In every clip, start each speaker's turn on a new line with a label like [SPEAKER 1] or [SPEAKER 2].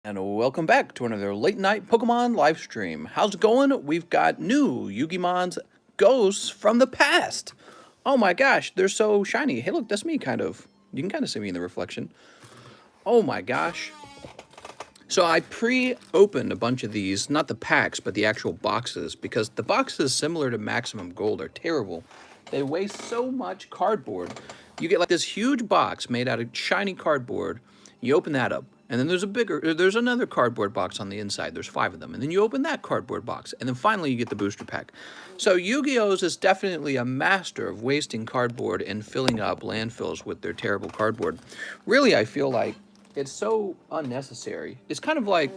[SPEAKER 1] And welcome back to another late night Pokemon live stream. How's it going? We've got new Yugimons Ghosts from the past. Oh my gosh, they're so shiny. Hey, look, that's me kind of. You can kind of see me in the reflection. Oh my gosh. So I pre-opened a bunch of these, not the packs, but the actual boxes, because the boxes similar to Maximum Gold are terrible. They waste so much cardboard. You get like this huge box made out of shiny cardboard. You open that up, and then there's another cardboard box on the inside. There's 5 of them, and then you open that cardboard box, and then finally you get the booster pack. So Yu-Gi-Oh's is definitely a master of wasting cardboard and filling up landfills with their terrible cardboard. Really, I feel like it's so unnecessary. It's kind of like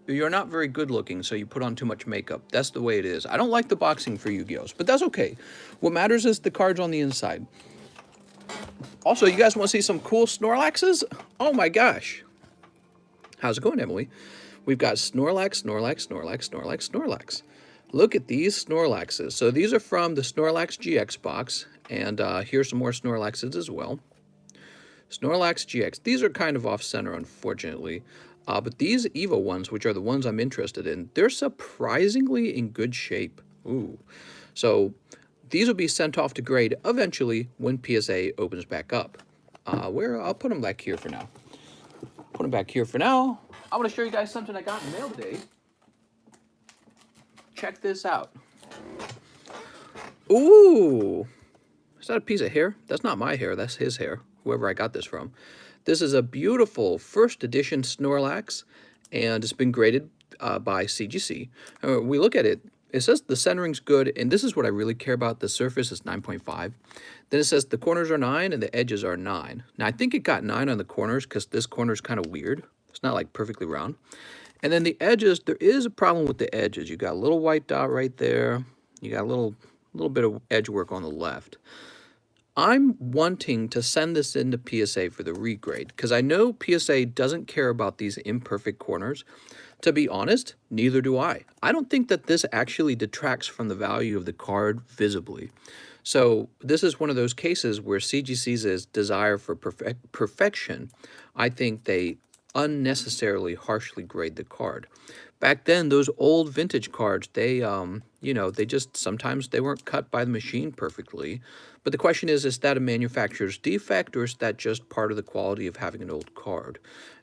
[SPEAKER 1] you're not very good looking, so you put on too much makeup. That's the way it is. I don't like the boxing for Yu-Gi-Oh's, but that's okay. What matters is the cards on the inside. Also, you guys want to see some cool Snorlaxes? Oh my gosh. How's it going, Emily? We've got Snorlax, Snorlax, Snorlax, Snorlax, Snorlax. Look at these Snorlaxes. So these are from the Snorlax GX box, and here's some more Snorlaxes as well. Snorlax GX. These are kind of off-center, unfortunately. But these Evo ones, which are the ones I'm interested in, they're surprisingly in good shape. Ooh. So these will be sent off to grade eventually when PSA opens back up. I'll put them back here for now. Put them back here for now. I want to show you guys something I got in the mail today. Check this out. Ooh. Is that a piece of hair? That's not my hair. That's his hair, whoever I got this from. This is a beautiful first edition Snorlax, and it's been graded by CGC. We look at it. It says the centering's good, and this is what I really care about. The surface is 9.5. Then it says the corners are 9 and the edges are 9. Now, I think it got 9 on the corners because this corner's kind of weird. It's not like perfectly round. And then the edges, there is a problem with the edges. You got a little white dot right there. You got a little bit of edge work on the left. I'm wanting to send this into PSA for the regrade because I know PSA doesn't care about these imperfect corners. To be honest, neither do I. I don't think that this actually detracts from the value of the card visibly. So this is one of those cases where CGC's desire for perfection, I think they unnecessarily harshly grade the card. Back then, those old vintage cards, they they just sometimes they weren't cut by the machine perfectly. But the question is that a manufacturer's defect or is that just part of the quality of having an old card?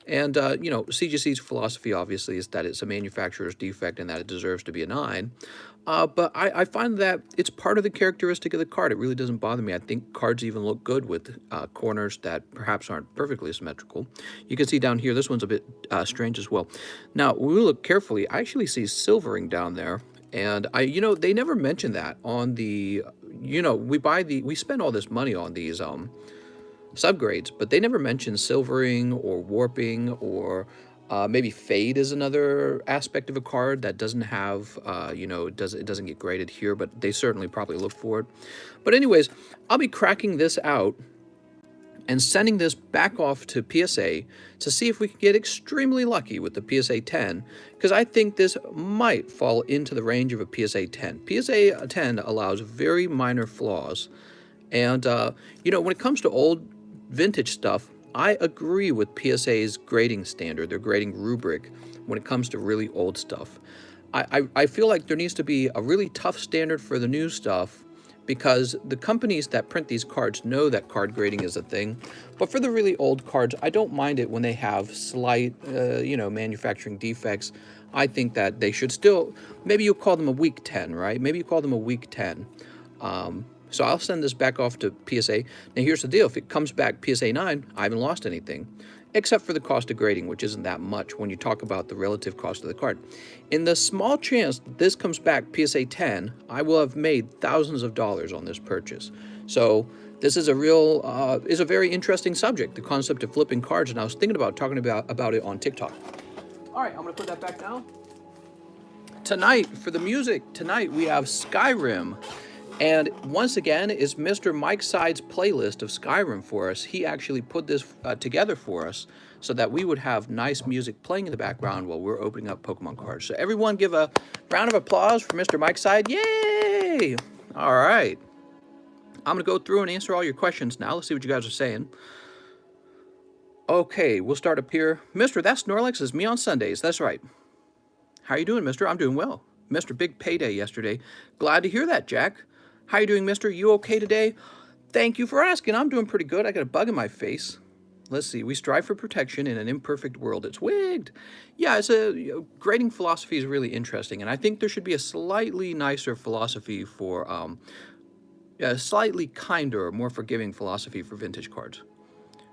[SPEAKER 1] And, CGC's philosophy obviously is that it's a manufacturer's defect and that it deserves to be a 9. But I find that it's part of the characteristic of the card. It really doesn't bother me. I think cards even look good with corners that perhaps aren't perfectly symmetrical. You can see down here, this one's a bit strange as well. Now, when we look carefully, I actually see silvering down there. And they never mention that on the, we spend all this money on these subgrades, but they never mention silvering or warping or maybe fade is another aspect of a card that doesn't have, it doesn't get graded here, but they certainly probably look for it. But anyways, I'll be cracking this out and sending this back off to PSA to see if we can get extremely lucky with the PSA 10, because I think this might fall into the range of a PSA 10. PSA 10 allows very minor flaws, and, when it comes to old vintage stuff, I agree with PSA's grading standard, their grading rubric, when it comes to really old stuff. I feel like there needs to be a really tough standard for the new stuff, because the companies that print these cards know that card grading is a thing. But for the really old cards, I don't mind it when they have slight, manufacturing defects. I think that they should still, maybe you call them a weak 10, right? Maybe you call them a weak 10. So I'll send this back off to PSA. Now here's the deal. If it comes back PSA 9, I haven't lost anything, except for the cost of grading, which isn't that much when you talk about the relative cost of the card. In the small chance this comes back PSA 10, I will have made thousands of dollars on this purchase. So this is a very interesting subject, the concept of flipping cards, and I was thinking about talking about it on TikTok. All right, I'm gonna put that back now. Tonight, for the music, tonight we have Skyrim. And once again, is Mr. Mike Side's playlist of Skyrim for us. He actually put this together for us so that we would have nice music playing in the background while we're opening up Pokemon cards. So everyone give a round of applause for Mr. Mike Side. Yay! All right. I'm going to go through and answer all your questions now. Let's see what you guys are saying. Okay, we'll start up here. Mister, that Snorlax is me on Sundays. That's right. How you doing, mister? I'm doing well. Mister, big payday yesterday. Glad to hear that, Jack. How you doing, mister? You okay today? Thank you for asking. I'm doing pretty good. I got a bug in my face. Let's see. We strive for protection in an imperfect world. It's wigged. Yeah, grading philosophy is really interesting, and I think there should be a slightly nicer philosophy for, a slightly kinder, more forgiving philosophy for vintage cards.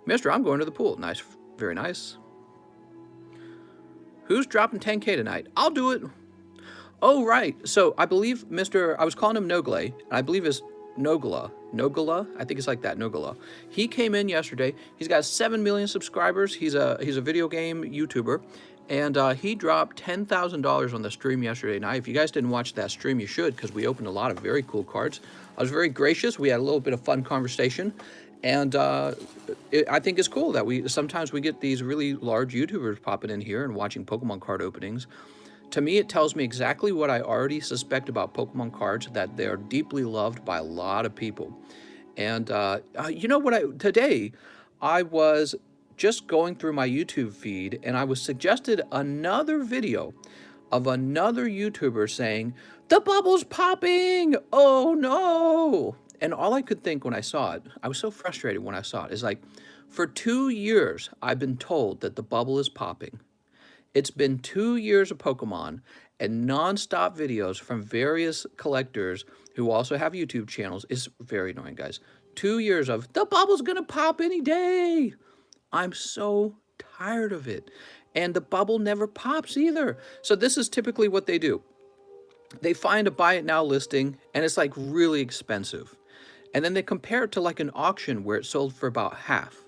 [SPEAKER 1] Mister, I'm going to the pool. Nice. Very nice. Who's dropping 10K tonight? I'll do it. Oh, right. So I believe I was calling him Nogle, and I believe it's Nogala. Nogala? I think it's like that, Nogala. He came in yesterday. He's got 7 million subscribers. He's a video game YouTuber, and he dropped $10,000 on the stream yesterday night. If you guys didn't watch that stream, you should, because we opened a lot of very cool cards. I was very gracious. We had a little bit of fun conversation, and I think it's cool that sometimes we get these really large YouTubers popping in here and watching Pokemon card openings. To me, it tells me exactly what I already suspect about Pokemon cards, that they are deeply loved by a lot of people. And you know what? Today, I was just going through my YouTube feed, and I was suggested another video of another YouTuber saying, "The bubble's popping! Oh no!" And all I could think when I saw it, I was so frustrated when I saw it, is like, for 2 years, I've been told that the bubble is popping. It's been 2 years of Pokemon and non-stop videos from various collectors who also have YouTube channels. It's very annoying, guys. 2 years of, the bubble's gonna pop any day. I'm so tired of it. And the bubble never pops either. So this is typically what they do. They find a buy it now listing, and it's like really expensive. And then they compare it to like an auction where it sold for about half.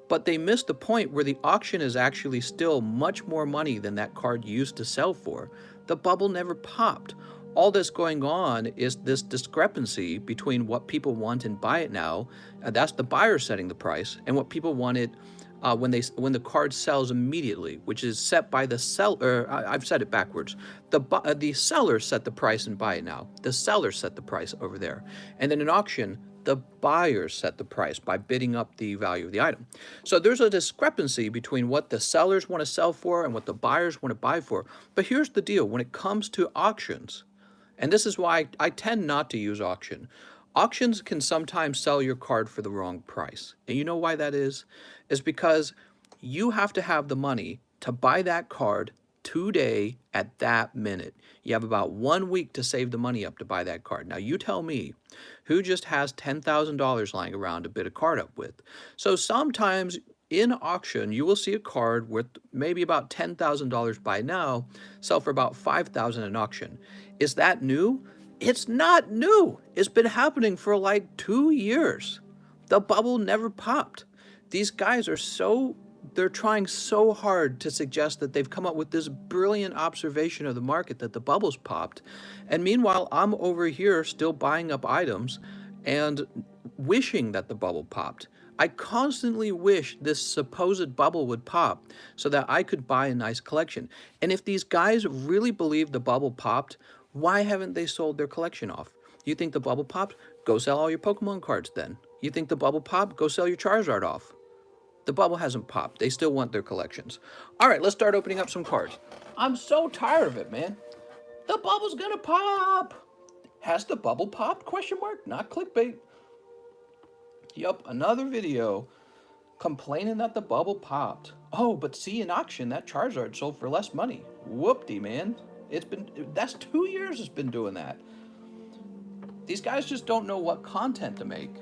[SPEAKER 1] But they missed the point where the auction is actually still much more money than that card used to sell for. The bubble never popped. All that's going on is this discrepancy between what people want and buy it now, and that's the buyer setting the price, and what people wanted when the card sells immediately, which is set by the seller. I've said it backwards. The seller set the price and buy it now. The seller set the price over there, and then in auction, the buyers set the price by bidding up the value of the item. So there's a discrepancy between what the sellers want to sell for and what the buyers want to buy for. But here's the deal: when it comes to auctions, and this is why I tend not to use auction. Auctions can sometimes sell your card for the wrong price. And you know why that is? Is because you have to have the money to buy that card today at that minute. You have about 1 week to save the money up to buy that card. Now you tell me, who just has $10,000 lying around to bid a card up with? So sometimes in auction, you will see a card worth maybe about $10,000 by now, sell for about $5,000 in auction. Is that new? It's not new. It's been happening for like 2 years. The bubble never popped. These guys they're trying so hard to suggest that they've come up with this brilliant observation of the market that the bubble's popped. And meanwhile, I'm over here still buying up items and wishing that the bubble popped. I constantly wish this supposed bubble would pop so that I could buy a nice collection. And if these guys really believe the bubble popped, why haven't they sold their collection off? You think the bubble popped? Go sell all your Pokemon cards then. You think the bubble popped? Go sell your Charizard off. The bubble hasn't popped. They still want their collections. All right, let's start opening up some cards. I'm so tired of it, man. The bubble's gonna pop. Has the bubble popped? Question mark. Not clickbait. Yup, another video complaining that the bubble popped. Oh, but see, in auction, that Charizard sold for less money. Whoop-de, man. That's 2 years it's been doing that. These guys just don't know what content to make.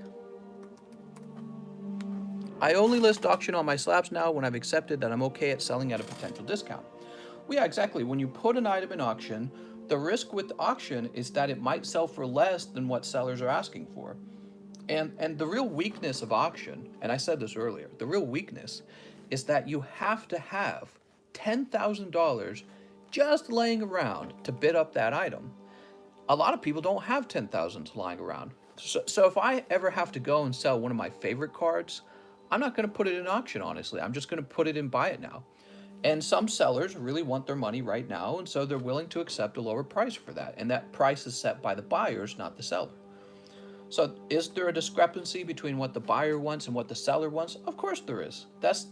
[SPEAKER 1] I only list auction on my slabs now when I've accepted that I'm okay at selling at a potential discount. Well, yeah, exactly. When you put an item in auction, the risk with auction is that it might sell for less than what sellers are asking for. And the real weakness of auction, and I said this earlier, the real weakness is that you have to have $10,000 just laying around to bid up that item. A lot of people don't have $10,000 lying around. So if I ever have to go and sell one of my favorite cards, I'm not going to put it in auction, honestly. I'm just going to put it in buy it now. And some sellers really want their money right now, and so they're willing to accept a lower price for that. And that price is set by the buyers, not the seller. So is there a discrepancy between what the buyer wants and what the seller wants? Of course there is. That's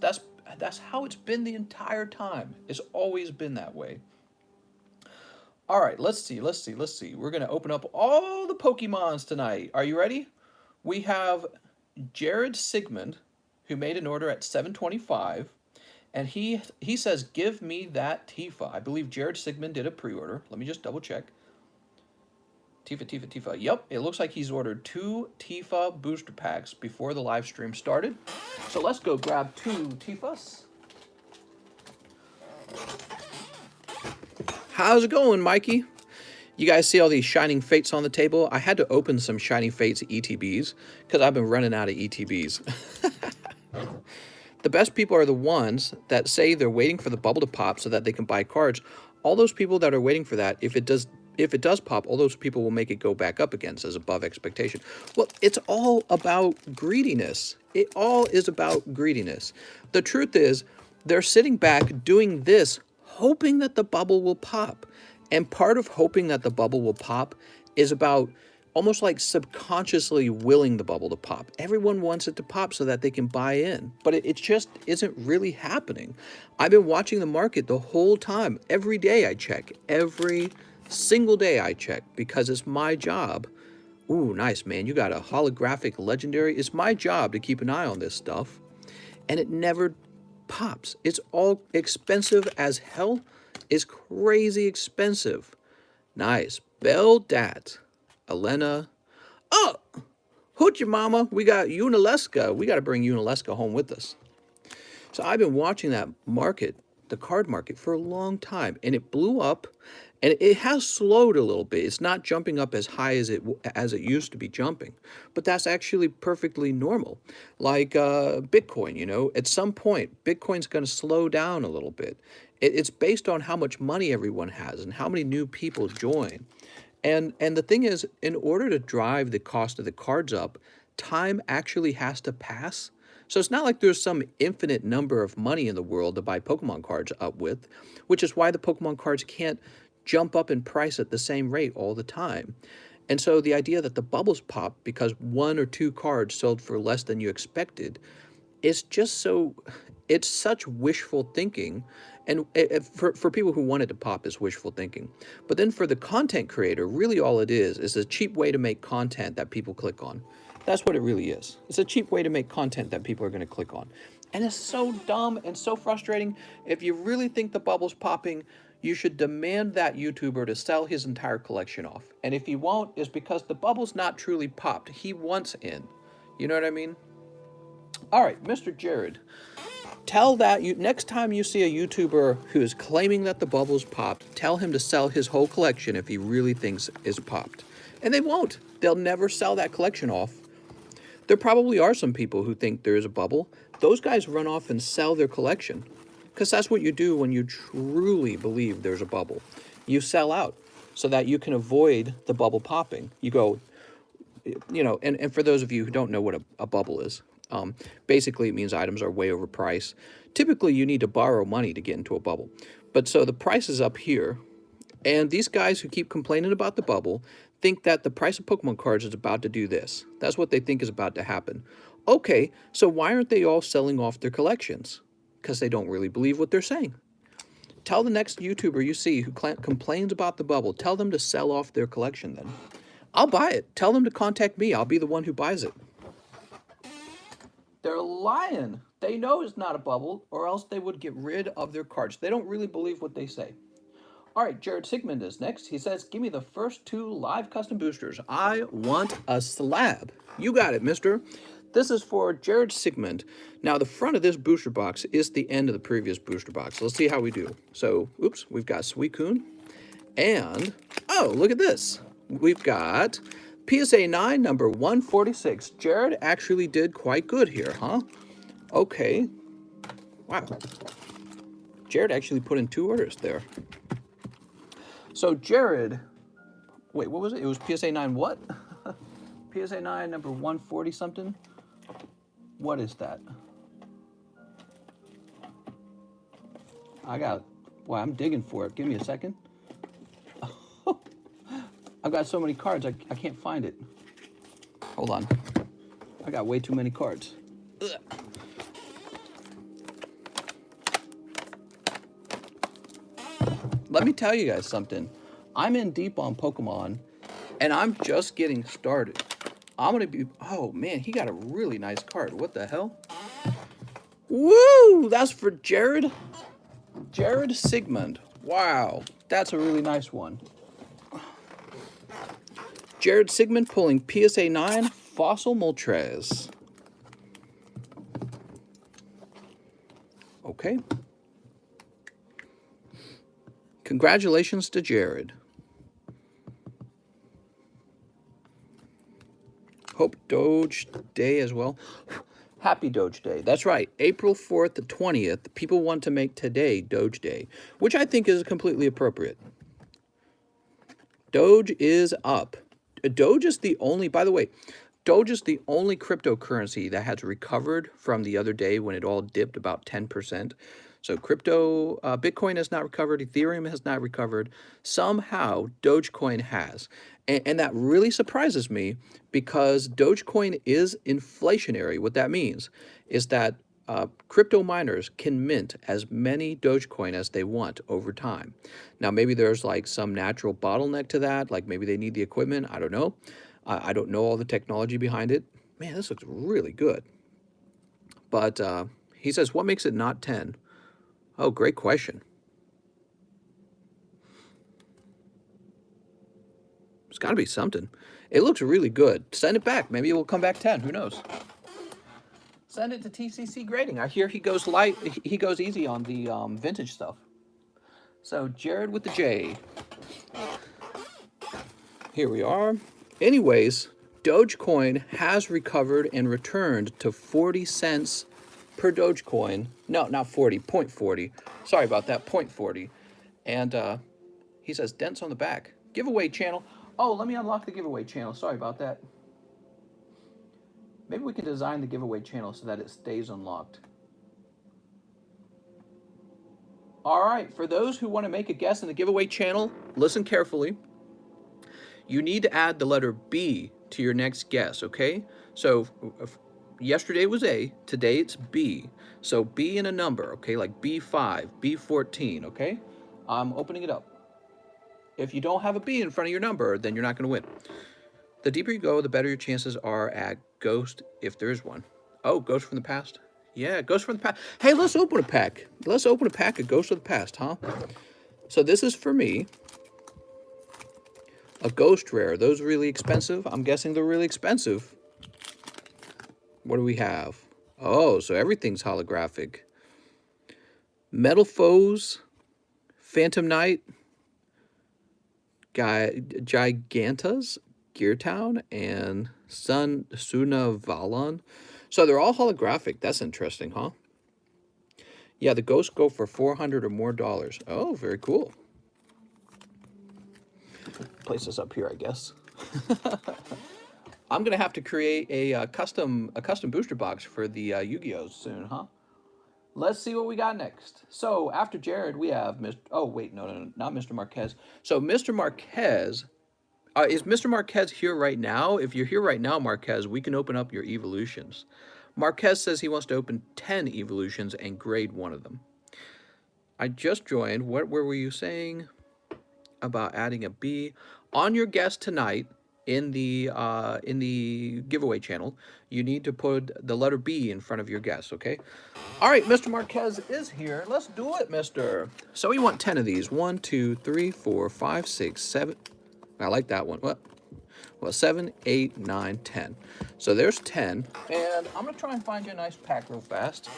[SPEAKER 1] how it's been the entire time. It's always been that way. All right, let's see. We're going to open up all the Pokemons tonight. Are you ready? We have Jared Sigmund, who made an order at 725, and he says, "Give me that Tifa." I believe Jared Sigmund did a pre-order. Let me just double check. Tifa. Yep, it looks like he's ordered 2 Tifa booster packs before the live stream started. So let's go grab 2 Tifas. How's it going, Mikey? You guys see all these Shining Fates on the table? I had to open some Shining Fates ETBs because I've been running out of ETBs. The best people are the ones that say they're waiting for the bubble to pop so that they can buy cards. All those people that are waiting for that, if it does pop, all those people will make it go back up again, says above expectation. Well, it's all about greediness. It all is about greediness. The truth is, they're sitting back doing this, hoping that the bubble will pop. And part of hoping that the bubble will pop is about almost like subconsciously willing the bubble to pop. Everyone wants it to pop so that they can buy in, but it just isn't really happening. I've been watching the market the whole time. Every day I check. Every single day I check because it's my job. Ooh, nice, man. You got a holographic legendary. It's my job to keep an eye on this stuff. And it never pops. It's all expensive as hell. It's crazy expensive. Nice. Beldat. Elena. Oh! Hoochie mama. We got Unileska. We got to bring Unileska home with us. So I've been watching that market, the card market, for a long time. And it blew up. And it has slowed a little bit. It's not jumping up as high as it used to be jumping. But that's actually perfectly normal. Like Bitcoin, you know, at some point, Bitcoin's going to slow down a little bit. It's based on how much money everyone has and how many new people join. And the thing is, in order to drive the cost of the cards up, time actually has to pass. So it's not like there's some infinite number of money in the world to buy Pokemon cards up with, which is why the Pokemon cards can't jump up in price at the same rate all the time. And so the idea that the bubbles pop because 1 or 2 cards sold for less than you expected, it's such wishful thinking. And for people who want it to pop, it's wishful thinking. But then for the content creator, really all it is a cheap way to make content that people click on. That's what it really is. It's a cheap way to make content that people are going to click on. And it's so dumb and so frustrating. If you really think the bubble's popping, you should demand that YouTuber to sell his entire collection off. And if he won't, it's because the bubble's not truly popped. He wants in. You know what I mean? All right, Mr. Jared, tell that next time you see a YouTuber who is claiming that the bubble's popped, tell him to sell his whole collection if he really thinks it's popped. And they won't. They'll never sell that collection off. There probably are some people who think there is a bubble. Those guys run off and sell their collection. Because that's what you do when you truly believe there's a bubble. You sell out so that you can avoid the bubble popping. You go, you know, and for those of you who don't know what a bubble is, basically it means items are way overpriced. Typically you need to borrow money to get into a bubble. But so the price is up here, and these guys who keep complaining about the bubble think that the price of Pokemon cards is about to do this. That's what they think is about to happen. Okay, so why aren't they all selling off their collections? Because they don't really believe what they're saying. Tell the next YouTuber you see who complains about the bubble, tell them to sell off their collection then. I'll buy it. Tell them to contact me. I'll be the one who buys it. They're lying. They know it's not a bubble, or else they would get rid of their cards. They don't really believe what they say. All right, Jared Sigmund is next. He says, give me the first 2 live custom boosters. I want a slab. You got it, mister. This is for Jared Sigmund. Now, the front of this booster box is the end of the previous booster box. Let's see how we do. So, oops, we've got Suicune. And, oh, look at this. We've got PSA 9, number 146. Jared actually did quite good here, huh? Okay. Wow. Jared actually put in 2 orders there. So, Jared, wait, what was it? It was PSA 9 what? PSA 9, number 140 something? What is that? Well, I'm digging for it. Give me a second. I've got so many cards, I can't find it. Hold on. I got way too many cards. Ugh. Let me tell you guys something. I'm in deep on Pokemon, and I'm just getting started. I'm going to be... Oh, man, he got a really nice card. What the hell? Woo! That's for Jared. Jared Sigmund. Wow. That's a really nice one. Jared Sigmund pulling PSA 9 Fossil Moltres. Okay. Congratulations to Jared. Hope Doge Day as well. Happy Doge Day. That's right. April 4th to 20th, people want to make today Doge Day, which I think is completely appropriate. Doge is up. Doge is the only, by the way, Doge is the only cryptocurrency that has recovered from the other day when it all dipped about 10%. So Bitcoin has not recovered, Ethereum has not recovered. Somehow Dogecoin has. And that really surprises me because Dogecoin is inflationary. What that means is that crypto miners can mint as many Dogecoin as they want over time. Now, maybe there's like some natural bottleneck to that, like maybe they need the equipment. I don't know. I don't know all the technology behind it. Man, this looks really good. But he says, what makes it not 10? Oh, great question. It's got to be something. It looks really good. Send it back. Maybe it will come back 10. Who knows? Send it to TCC Grading. I hear he goes light. He goes easy on the vintage stuff. So Jared with the J. Here we are. Anyways, Dogecoin has recovered and returned to 40 cents per Dogecoin. No, not 40, 0.40. Sorry about that, 0.40. And he says, dents on the back. Giveaway channel. Oh, let me unlock the giveaway channel. Sorry about that. Maybe we can design the giveaway channel so that it stays unlocked. All right, for those who want to make a guess in the giveaway channel, listen carefully. You need to add the letter B to your next guess, okay? So yesterday was A, today it's B. So B in a number, okay? Like B5, B14, okay? I'm opening it up. If you don't have a B in front of your number, then you're not going to win. The deeper you go, the better your chances are at Ghost, if there is one. Oh, Ghost from the Past? Yeah, Ghost from the Past. Hey, let's open a pack. Let's open a pack of Ghost of the Past, huh? So this is for me. A Ghost Rare. Those really expensive? I'm guessing they're really expensive. What do we have? Oh, so everything's holographic. Metal Foes, Phantom Knight, Gigantas, Geartown, and Sunavalon. So they're all holographic. That's interesting, huh? Yeah, the ghosts go for $400 or more. Oh, very cool. Place this up here, I guess. I'm gonna have to create a custom booster box for the Yu-Gi-Ohs soon, huh? Let's see what we got next. So after Jared, we have Mr. Oh wait, no, not Mr. Marquez. So Mr. Marquez, is Mr. Marquez here right now? If you're here right now, Marquez, we can open up your evolutions. Marquez says he wants to open 10 evolutions and grade one of them. I just joined. What were you saying about adding a B on your guest tonight? In the giveaway channel, you need to put the letter B in front of your guess, okay? All right, Mr. Marquez is here. Let's do it, mister. So we want 10 of these. 1, 2, 3, 4, 5, 6, 7. I like that one. What? Well, 7, 8, 9, 10. So there's 10. And I'm going to try and find you a nice pack real fast.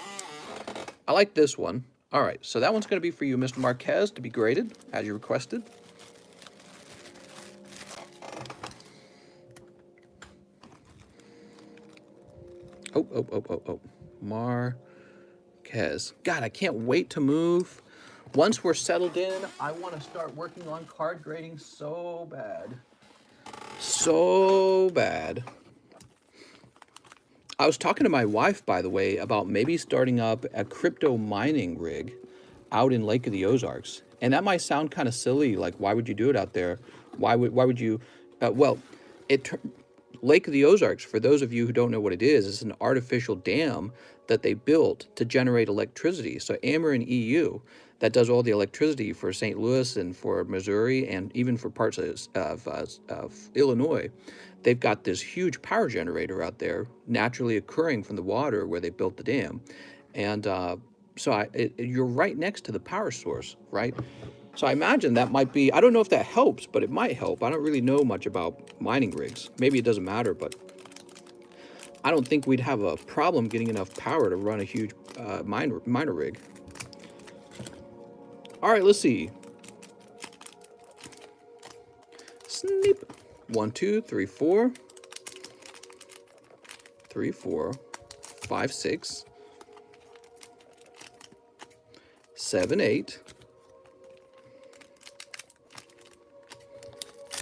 [SPEAKER 1] I like this one. All right, so that one's going to be for you, Mr. Marquez, to be graded, as you requested. Oh. Marquez. God, I can't wait to move. Once we're settled in, I want to start working on card grading so bad. So bad. I was talking to my wife, by the way, about maybe starting up a crypto mining rig out in Lake of the Ozarks. And that might sound kind of silly. Like, why would you do it out there? Why would you? Well, Lake of the Ozarks, for those of you who don't know what it is an artificial dam that they built to generate electricity. So Ameren EU, that does all the electricity for St. Louis and for Missouri and even for parts of Illinois. They've got this huge power generator out there naturally occurring from the water where they built the dam. And you're right next to the power source, right? So I imagine that might be, I don't know if that helps, but it might help. I don't really know much about mining rigs. Maybe it doesn't matter, but I don't think we'd have a problem getting enough power to run a huge miner rig. All right, let's see. Sneep. 1, 2, 3, 4. 3, 4, 5, 6. 7, 8.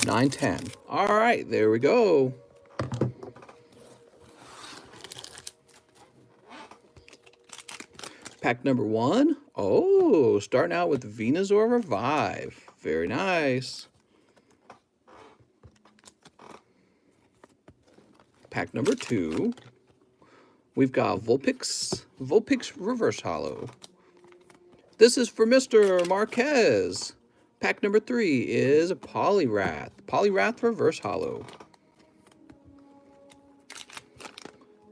[SPEAKER 1] 9, 10. All right, there we go. Pack number 1. Oh, starting out with Venusaur Revive. Very nice. Pack number 2. We've got Vulpix Reverse Holo. This is for Mr. Marquez. Pack number 3 is Poliwrath Reverse Holo.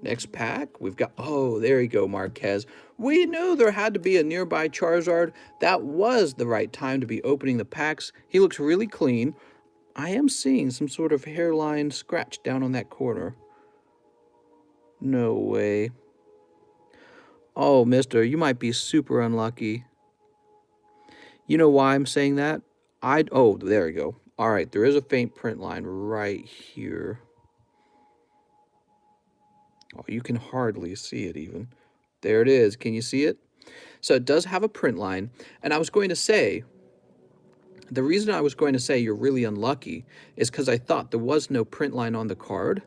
[SPEAKER 1] Next pack, we've got, oh, there you go, Marquez. We knew there had to be a nearby Charizard. That was the right time to be opening the packs. He looks really clean. I am seeing some sort of hairline scratch down on that corner. No way. Oh, mister, you might be super unlucky. You know why I'm saying that? Oh, there we go. All right, there is a faint print line right here. Oh, you can hardly see it even. There it is. Can you see it? So it does have a print line. And I was going to say, the reason I was going to say you're really unlucky is because I thought there was no print line on the card.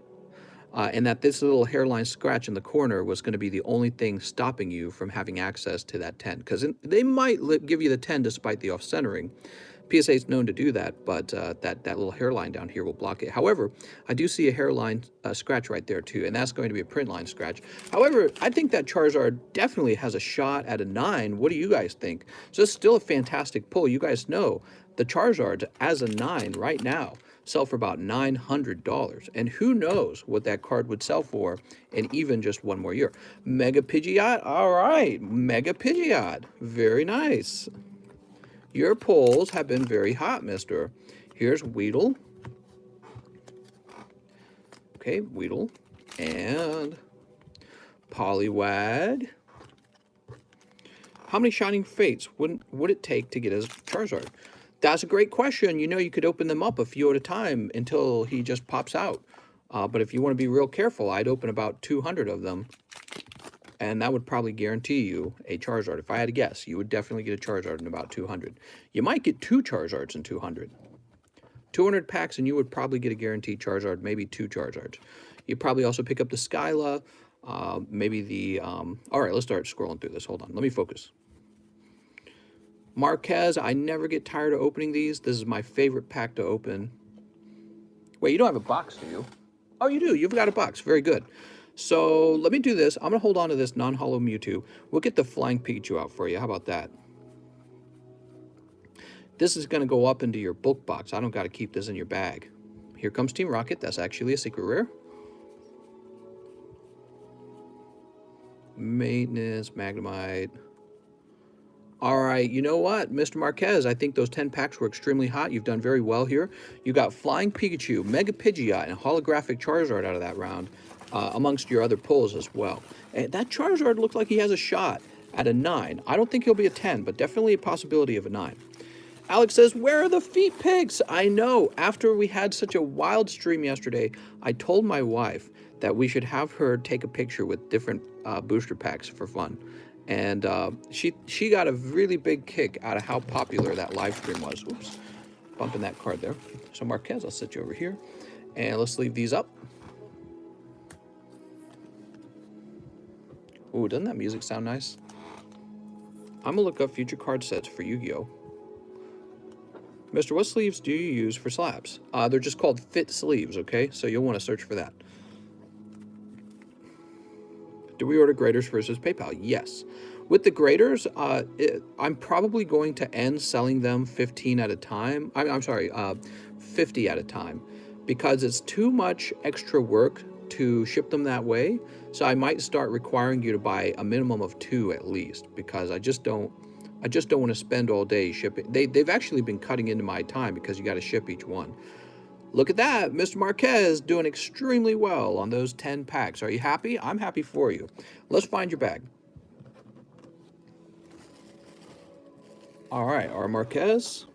[SPEAKER 1] And that this little hairline scratch in the corner was going to be the only thing stopping you from having access to that 10. Because they might give you the 10 despite the off-centering. PSA is known to do that, but that little hairline down here will block it. However, I do see a hairline scratch right there too, and that's going to be a print line scratch. However, I think that Charizard definitely has a shot at a 9. What do you guys think? So it's still a fantastic pull. You guys know the Charizards as a 9 right now sell for about $900, and who knows what that card would sell for in even just one more year. Mega Pidgeot, all right, Mega Pidgeot, very nice. Your pulls have been very hot, mister. Here's Weedle. Okay, Weedle. And Poliwag. How many Shining Fates would it take to get his Charizard? That's a great question. You know, you could open them up a few at a time until he just pops out. But if you want to be real careful, I'd open about 200 of them. And that would probably guarantee you a Charizard. If I had to guess, you would definitely get a Charizard in about 200. You might get 2 Charizards in 200. 200 packs and you would probably get a guaranteed Charizard, maybe 2 Charizards. You'd probably also pick up the Skyla, maybe the... all right, let's start scrolling through this. Hold on, let me focus. Marquez, I never get tired of opening these. This is my favorite pack to open. Wait, you don't have a box, do you? Oh, you do. You've got a box. Very good. So let me do this. I'm going to hold on to this non-holo Mewtwo. We'll get the Flying Pikachu out for you. How about that? This is going to go up into your bulk box. I don't got to keep this in your bag. Here comes Team Rocket. That's actually a secret rare. Maintenance, Magnemite. All right, you know what, Mr. Marquez, I think those 10 packs were extremely hot. You've done very well here. You got Flying Pikachu, Mega Pidgeot, and Holographic Charizard out of that round, amongst your other pulls as well. And that Charizard looks like he has a shot at a 9. I don't think he'll be a 10, but definitely a possibility of a 9. Alex says, where are the feet pics? I know, after we had such a wild stream yesterday, I told my wife that we should have her take a picture with different booster packs for fun. And she got a really big kick out of how popular that live stream was. Oops, bumping that card there. So Marquez, I'll set you over here. And let's leave these up. Ooh, doesn't that music sound nice? I'm gonna look up future card sets for Yu-Gi-Oh! Mr., what sleeves do you use for slabs? They're just called fit sleeves, okay? So you'll want to search for that. Do we order graders versus PayPal? Yes. With the graders, I'm probably going to end selling them 15 at a time. I'm sorry, 50 at a time, because it's too much extra work to ship them that way. So I might start requiring you to buy a minimum of 2 at least, because I just don't want to spend all day shipping. They've actually been cutting into my time because you got to ship each one. Look at that, Mr. Marquez doing extremely well on those 10 packs. Are you happy? I'm happy for you. Let's find your bag. All right, R. Marquez.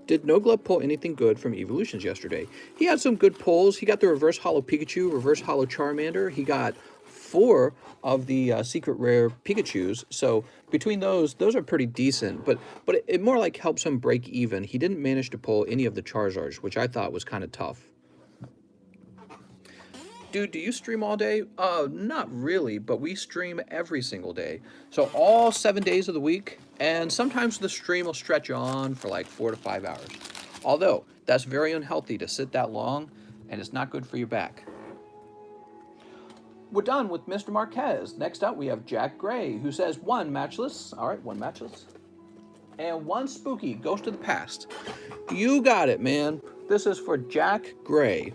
[SPEAKER 1] Did No Glove pull anything good from Evolutions yesterday? He had some good pulls. He got the Reverse Hollow Pikachu, Reverse Hollow Charmander. He got 4 of the secret rare Pikachus. So between those are pretty decent. But it more like helps him break even. He didn't manage to pull any of the Charizards, which I thought was kind of tough. Dude, do you stream all day? Not really, but we stream every single day. So all 7 days of the week, and sometimes the stream will stretch on for like 4 to 5 hours. Although, that's very unhealthy to sit that long, and it's not good for your back. We're done with Mr. Marquez. Next up, we have Jack Gray, who says 1 matchless. All right, 1 matchless. And 1 spooky, Ghost of the Past. You got it, man. This is for Jack Gray.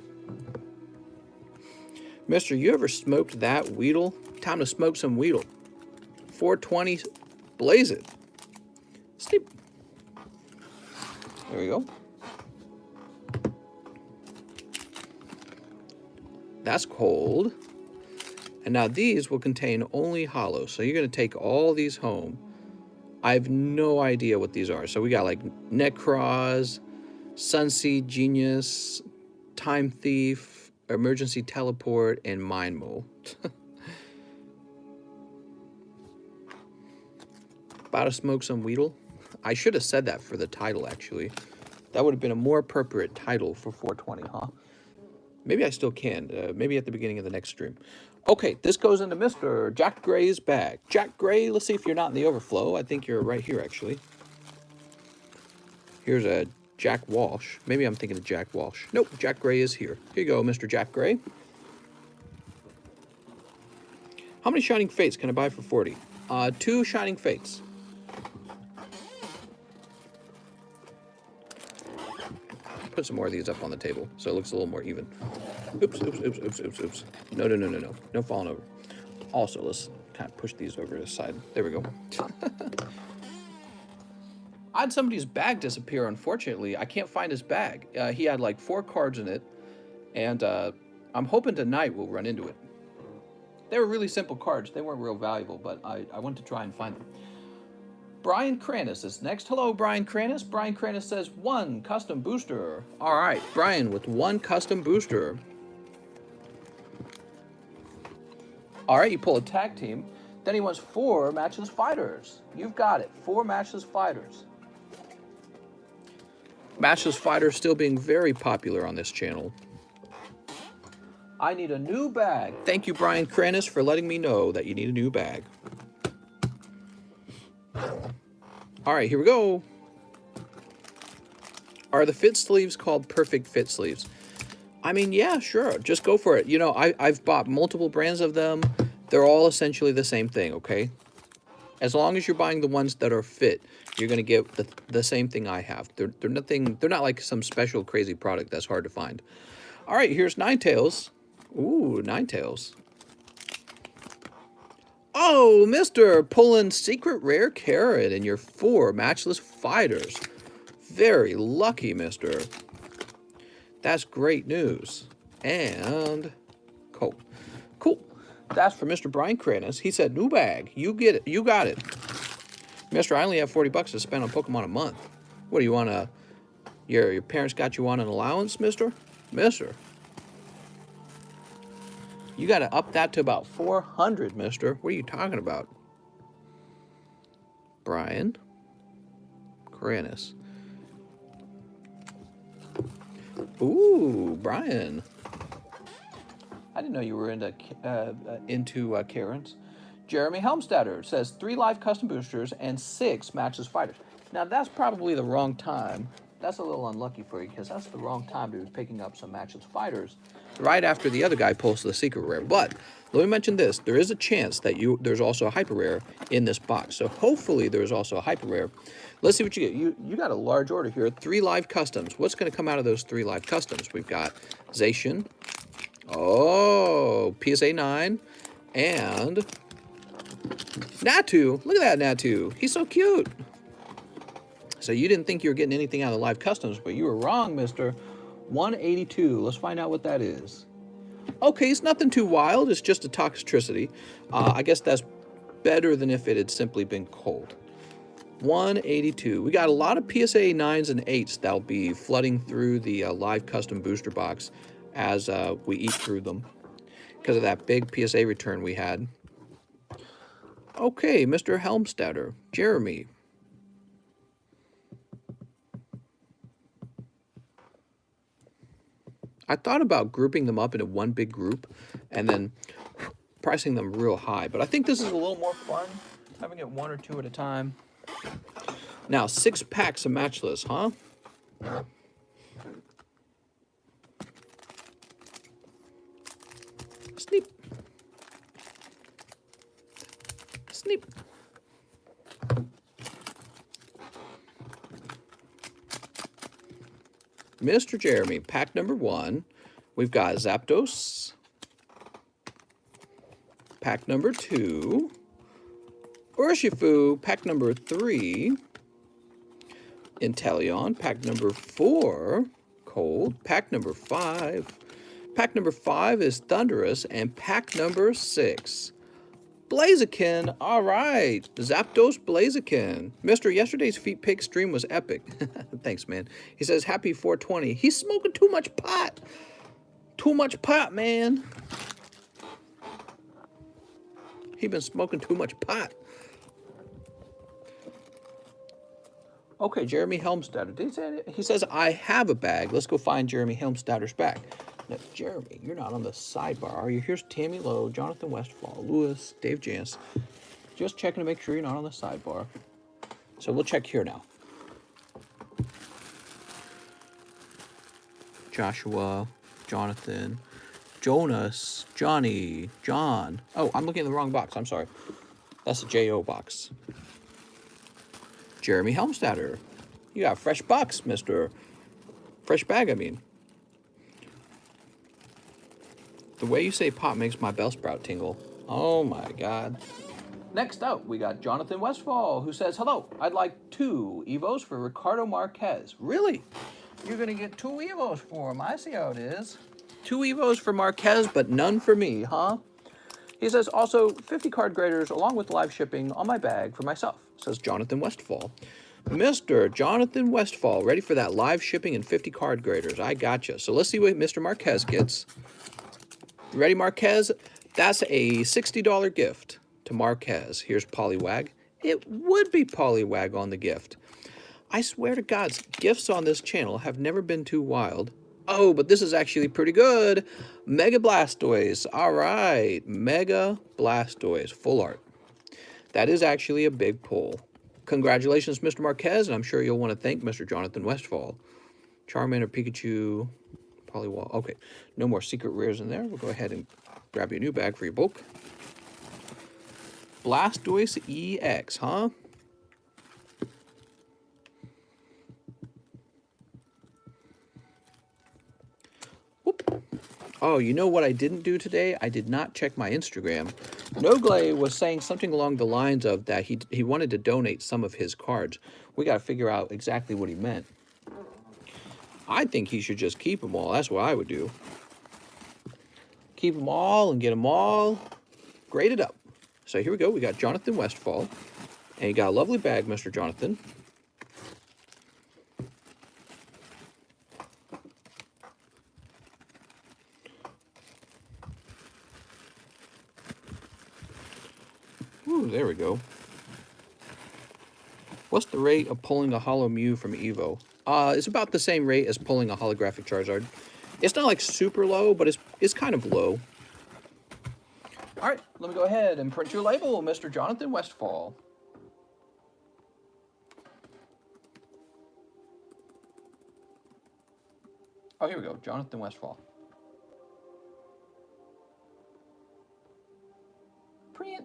[SPEAKER 1] Mister, you ever smoked that Weedle? Time to smoke some Weedle. 420, blaze it. Sleep. There we go. That's cold. And now these will contain only hollows. So you're going to take all these home. I have no idea what these are. So we got like Necroz, Sunseed Genius, Time Thief, Emergency Teleport, and Mind Mole. About to smoke some Weedle? I should have said that for the title, actually. That would have been a more appropriate title for 420, huh? Maybe I still can. Maybe at the beginning of the next stream. Okay, this goes into Mr. Jack Gray's bag. Jack Gray, let's see if you're not in the overflow. I think you're right here, actually. Here's a Jack Walsh. Maybe I'm thinking of Jack Walsh. Nope, Jack Gray is here. Here you go, Mr. Jack Gray. How many Shining Fates can I buy for 40? 2 Shining Fates. Put some more of these up on the table so it looks a little more even. Oops, oops, oops, oops, oops, oops. No, no, no, no, no. No falling over. Also, let's kind of push these over to the side. There we go. I had somebody's bag disappear, unfortunately. I can't find his bag. He had like 4 cards in it, and I'm hoping tonight we'll run into it. They were really simple cards. They weren't real valuable, but I wanted to try and find them. Brian Kranis is next. Hello, Brian Kranis. Brian Kranis says 1 custom booster. All right, Brian with 1 custom booster. All right, you pull a tag team. Then he wants 4 matchless fighters. You've got it, 4 matchless fighters. Matchless fighters still being very popular on this channel. I need a new bag. Thank you, Brian Kranis, for letting me know that you need a new bag. All right, here we go. Are the fit sleeves called perfect fit sleeves? I mean, yeah, sure. Just go for it. You know, I've bought multiple brands of them. They're all essentially the same thing, okay? As long as you're buying the ones that are fit, you're going to get the same thing I have. They're not like some special crazy product that's hard to find. All right, here's Ninetales. Ooh, Ninetales. Oh, Mister, pulling secret rare carrot in your 4 matchless fighters. Very lucky, Mister. That's great news. And cool. Cool. That's for Mr. Brian Kranis. He said, new bag. You get it. You got it. Mister, I only have $40 to spend on Pokemon a month. What do you want to... Your parents got you on an allowance, Mister? Mister. You got to up that to about 400, Mister. What are you talking about? Brian Kranis. Ooh, Brian. I didn't know you were into Karens. Jeremy Helmstetter says 3 live custom boosters and 6 matchless fighters. Now that's probably the wrong time. That's a little unlucky for you because that's the wrong time to be picking up some matchless fighters right after the other guy pulls the secret rare. But let me mention this. There is a chance that there's also a hyper rare in this box. So hopefully there's also a hyper rare. Let's see what you get. You got a large order here. 3 live customs. What's going to come out of those 3 live customs? We've got Zacian. Oh, PSA 9. And Natu. Look at that Natu. He's so cute. So you didn't think you were getting anything out of the live customs, but you were wrong, mister. 182. Let's find out what that is. Okay, it's nothing too wild. It's just a toxicity. I guess that's better than if it had simply been cold. 182. We got a lot of PSA 9s and 8s that'll be flooding through the live custom booster box as we eat through them because of that big PSA return we had. Okay, Mr. Helmstetter, Jeremy. I thought about grouping them up into one big group and then pricing them real high, but I think this is a little more fun, having it 1 or 2 at a time. Now, 6 packs of matchless, huh? Sneep. Sneep. Mr. Jeremy, pack number 1. We've got Zapdos. Pack number 2. Urshifu, pack number 3. Inteleon, pack number 4. Cold. Pack number 5. Pack number 5 is Thundurus. And pack number 6. Blaziken, all right. Zapdos Blaziken. Mister, yesterday's Feet Pig stream was epic. Thanks, man. He says, happy 420. He's smoking too much pot. Too much pot, man. He been smoking too much pot. Okay, Jeremy Helmstetter. He says, I have a bag. Let's go find Jeremy Helmstetter's bag. Now, Jeremy, you're not on the sidebar, are you? Here's Tammy Lowe, Jonathan Westfall, Lewis, Dave Jance. Just checking to make sure you're not on the sidebar. So we'll check here now. Joshua, Jonathan, Jonas, Johnny, John. Oh, I'm looking at the wrong box. I'm sorry. That's the J.O. box. Jeremy Helmstetter. You got a fresh box, mister. Fresh bag, I mean. The way you say pot makes my bell sprout tingle. Oh my God. Next up, we got Jonathan Westfall, who says, hello, I'd like 2 Evos for Ricardo Marquez. Really? You're going to get 2 Evos for him. I see how it is. 2 Evos for Marquez, but none for me, huh? He says, also 50 card graders along with live shipping on my bag for myself, says Jonathan Westfall. Mr. Jonathan Westfall, ready for that live shipping and 50 card graders. I gotcha. So let's see what Mr. Marquez gets. Ready, Marquez? That's a $60 gift to Marquez. Here's Poliwag. It would be Poliwag on the gift. I swear to God, gifts on this channel have never been too wild. Oh, but this is actually pretty good. Mega Blastoise. All right. Mega Blastoise. Full art. That is actually a big pull. Congratulations, Mr. Marquez, and I'm sure you'll want to thank Mr. Jonathan Westfall. Charmander, Pikachu, Poliwag. Okay, no more secret rares in there. We'll go ahead and grab you a new bag for your bulk. Blastoise EX, huh? Whoop. Oh, you know what I didn't do today? I did not check my Instagram. Noglay was saying something along the lines of that he wanted to donate some of his cards. We got to figure out exactly what he meant. I think he should just keep them all. That's what I would do. Keep them all and get them all graded up. So here we go. We got Jonathan Westfall. And you got a lovely bag, Mr. Jonathan. Ooh, there we go. What's the rate of pulling a Holo Mew from Evo? It's about the same rate as pulling a holographic Charizard. It's not like super low, but it's kind of low. All All right, let me go ahead and print your label, Mr. Jonathan Westfall. Oh, here we go, Jonathan Westfall. Print.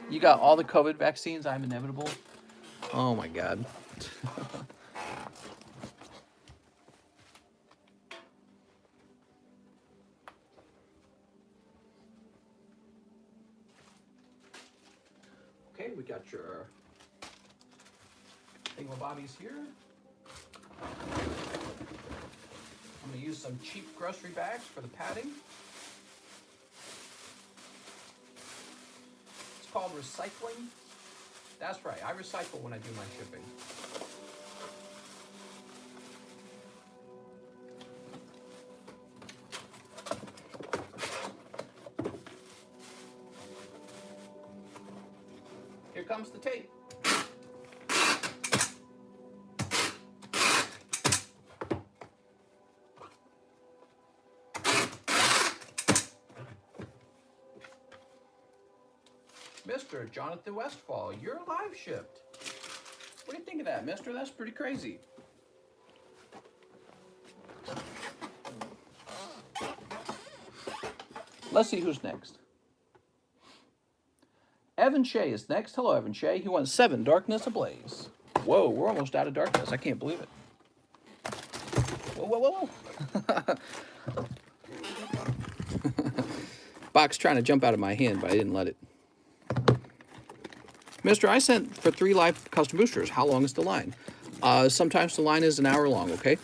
[SPEAKER 1] You got all the COVID vaccines. I'm inevitable. Oh my God. Okay, we got your thingamabobbies here. I'm going to use some cheap grocery bags for the padding. It's called recycling. That's right, I recycle when I do my shipping. Here comes the tape. Mr. Jonathan Westfall, you're live shipped. What do you think of that, mister? That's pretty crazy. Let's see who's next. Evan Shea is next. Hello, Evan Shea. He wants 7 Darkness Ablaze. Whoa, we're almost out of darkness. I can't believe it. Whoa, whoa, whoa. Box trying to jump out of my hand, but I didn't let it. Mister, I sent for 3 live custom boosters. How long is the line? Sometimes the line is an hour long, okay?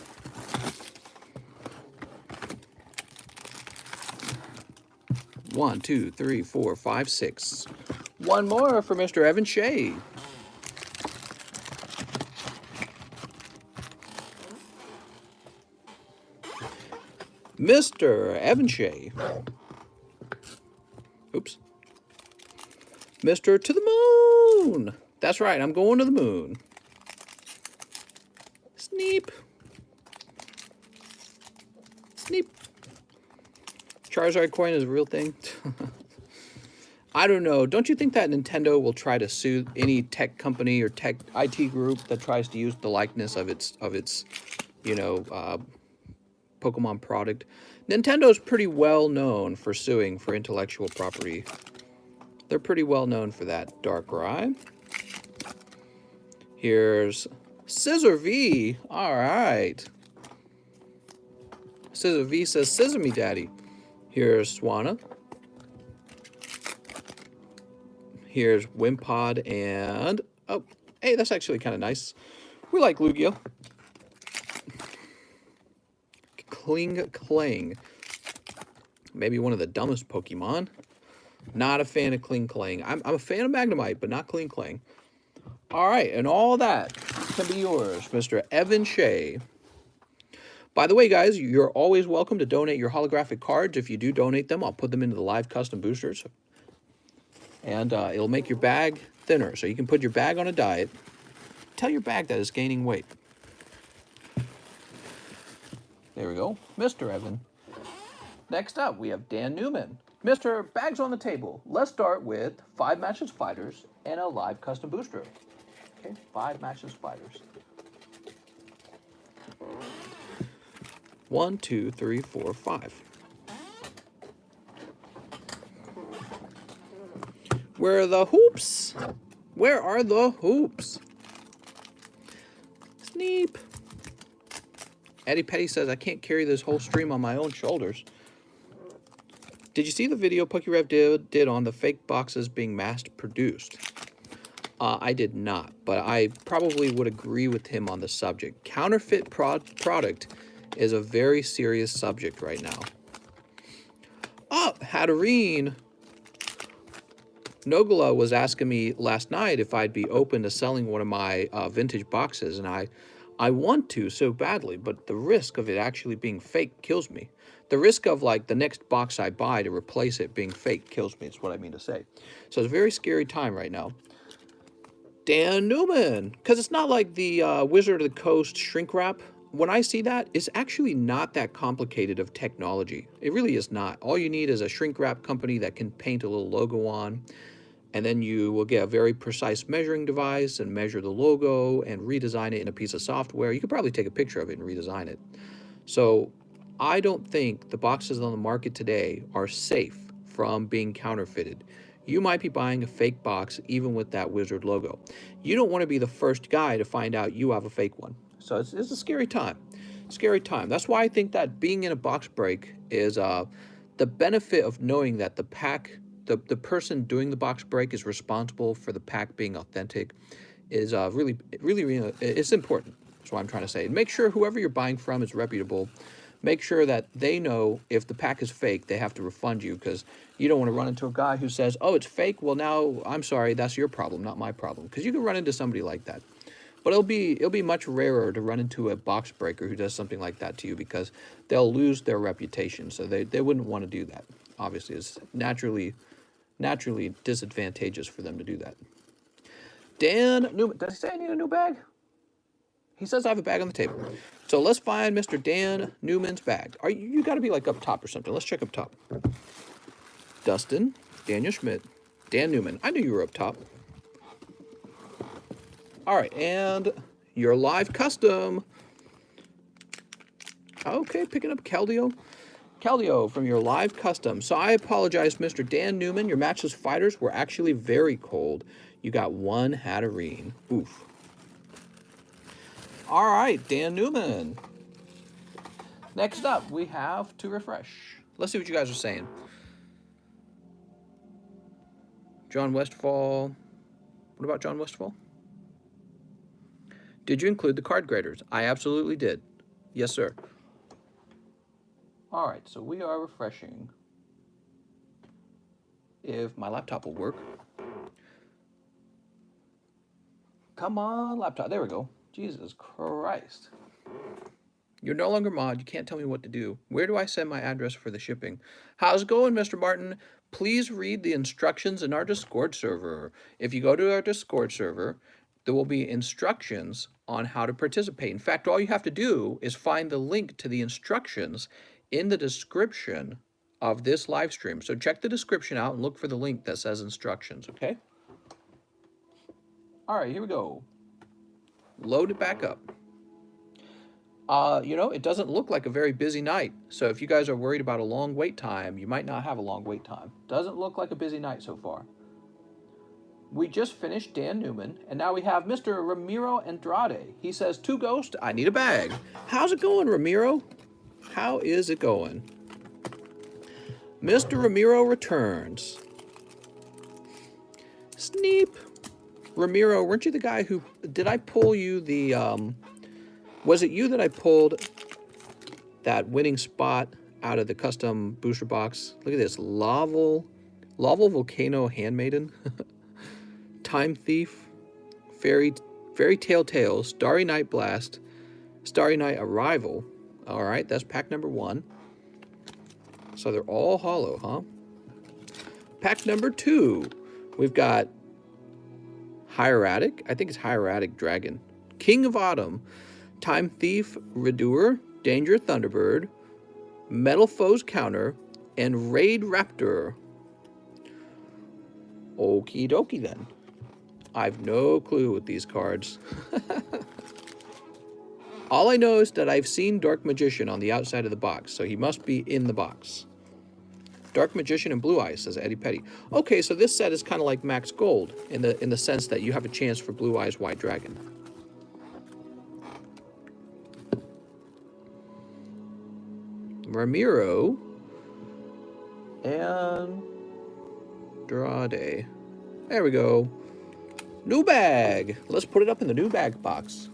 [SPEAKER 1] One, two, three, 4, 5, 6. One more for Mr. Evan Shea. Mr. Evan Shea. Oops. Mr. To the moon. That's right, I'm going to the moon. Sneep. Sneep. Charizard coin is a real thing. I don't know. Don't you think that Nintendo will try to sue any tech company or tech IT group that tries to use the likeness of its you know, Pokemon product? Nintendo's pretty well known for suing for intellectual property. They're pretty well known for that. Darkrai. Here's Scissor V. All right. Scissor V says, "Scissor me, daddy." Here's Swanna. Here's Wimpod and... Oh, hey, that's actually kind of nice. We like Lugia. Kling Clang. Maybe one of the dumbest Pokemon. Not a fan of Kling Clang. I'm a fan of Magnemite, but not Kling Clang. All right, and all that can be yours, Mr. Evan Shea. By the way, guys, you're always welcome to donate your holographic cards. If you do donate them, I'll put them into the live custom boosters. And it'll make your bag thinner, so you can put your bag on a diet. Tell your bag that it's gaining weight. There we go, Mr. Evan. Next up, we have Dan Newman. Mr. Bags on the table. Let's start with 5 matches fighters and a live custom booster. Okay, 5 matches fighters. 1, 2, 3, 4, 5. Where are the hoops? Where are the hoops? Sneep. Eddie Petty says, I can't carry this whole stream on my own shoulders. Did you see the video PokeRev did on the fake boxes being mass-produced? I did not, but I probably would agree with him on the subject. Counterfeit product is a very serious subject right now. Oh, Hatterene. Nogala was asking me last night if I'd be open to selling one of my vintage boxes, and I want to so badly, but the risk of it actually being fake kills me. The risk of, like, the next box I buy to replace it being fake kills me, is what I mean to say. So it's a very scary time right now. Dan Newman, because it's not like the Wizard of the Coast shrink wrap when I see that, it's actually not that complicated of technology. It really is not. All you need is a shrink wrap company that can paint a little logo on, and then you will get a very precise measuring device and measure the logo and redesign it in a piece of software. You could probably take a picture of it and redesign it. So I don't think the boxes on the market today are safe from being counterfeited. You might be buying a fake box even with that wizard logo. You don't want to be the first guy to find out you have a fake one. So it's a scary time. Scary time. That's why I think that being in a box break is the benefit of knowing that the pack, the person doing the box break is responsible for the pack being authentic is really, it's important. That's what I'm trying to say. Make sure whoever you're buying from is reputable. Make sure that they know if the pack is fake, they have to refund you, because you don't want to run into a guy who says, oh, it's fake. Well, now I'm sorry, that's your problem, not my problem. Because you can run into somebody like that. But it'll be much rarer to run into a box breaker who does something like that to you, because they'll lose their reputation. So they wouldn't want to do that. Obviously, it's naturally disadvantageous for them to do that. Dan Newman, does he say I need a new bag? He says I have a bag on the table. So let's find Mr. Dan Newman's bag. You got to be like up top or something. Let's check up top. Dustin, Daniel Schmidt, Dan Newman. I knew you were up top. All right, and your live custom. Okay, picking up Caldio. Caldio from your live custom. So I apologize, Mr. Dan Newman. Your matchless fighters were actually very cold. You got one Hatterene. Oof. All right, Dan Newman. Next up, we have to refresh. Let's see what you guys are saying. John Westfall. What about John Westfall? Did you include the card graders? I absolutely did. Yes, sir. All right, so we are refreshing. If my laptop will work. Come on, laptop. There we go. Jesus Christ. You're no longer mod. You can't tell me what to do. Where do I send my address for the shipping? How's it going, Mr. Martin? Please read the instructions in our Discord server. If you go to our Discord server, there will be instructions on how to participate. In fact, all you have to do is find the link to the instructions in the description of this live stream. So check the description out and look for the link that says instructions, okay? All right, here we go. Load it back up. You know, it doesn't look like a very busy night. So if you guys are worried about a long wait time, you might not have a long wait time. Doesn't look like a busy night so far. We just finished Dan Newman, and now we have Mr. Ramiro Andrade. He says, to Ghost, I need a bag. How's it going, Ramiro? How is it going? Mr. Ramiro returns. Sneep. Ramiro, weren't you the guy who... Did I pull you the... was it you that I pulled that winning spot out of the custom booster box? Look at this. Laval Volcano Handmaiden. Time Thief. Fairy Tale Tales. Starry Night Blast. Starry Night Arrival. All right, that's pack number 1. So they're all hollow, huh? Pack number 2. We've got Hieratic. I think it's Hieratic Dragon. King of Autumn. Time Thief Redoer. Danger Thunderbird. Metal Foes Counter. And Raid Raptor. Okie dokie then. I've no clue with these cards. All I know is that I've seen Dark Magician on the outside of the box, so he must be in the box. Dark Magician and Blue Eyes, says Eddie Petty. Okay, so this set is kind of like Max Gold in the sense that you have a chance for Blue Eyes White Dragon. Ramiro and Andrade. There we go. New bag. Let's put it up in the new bag box.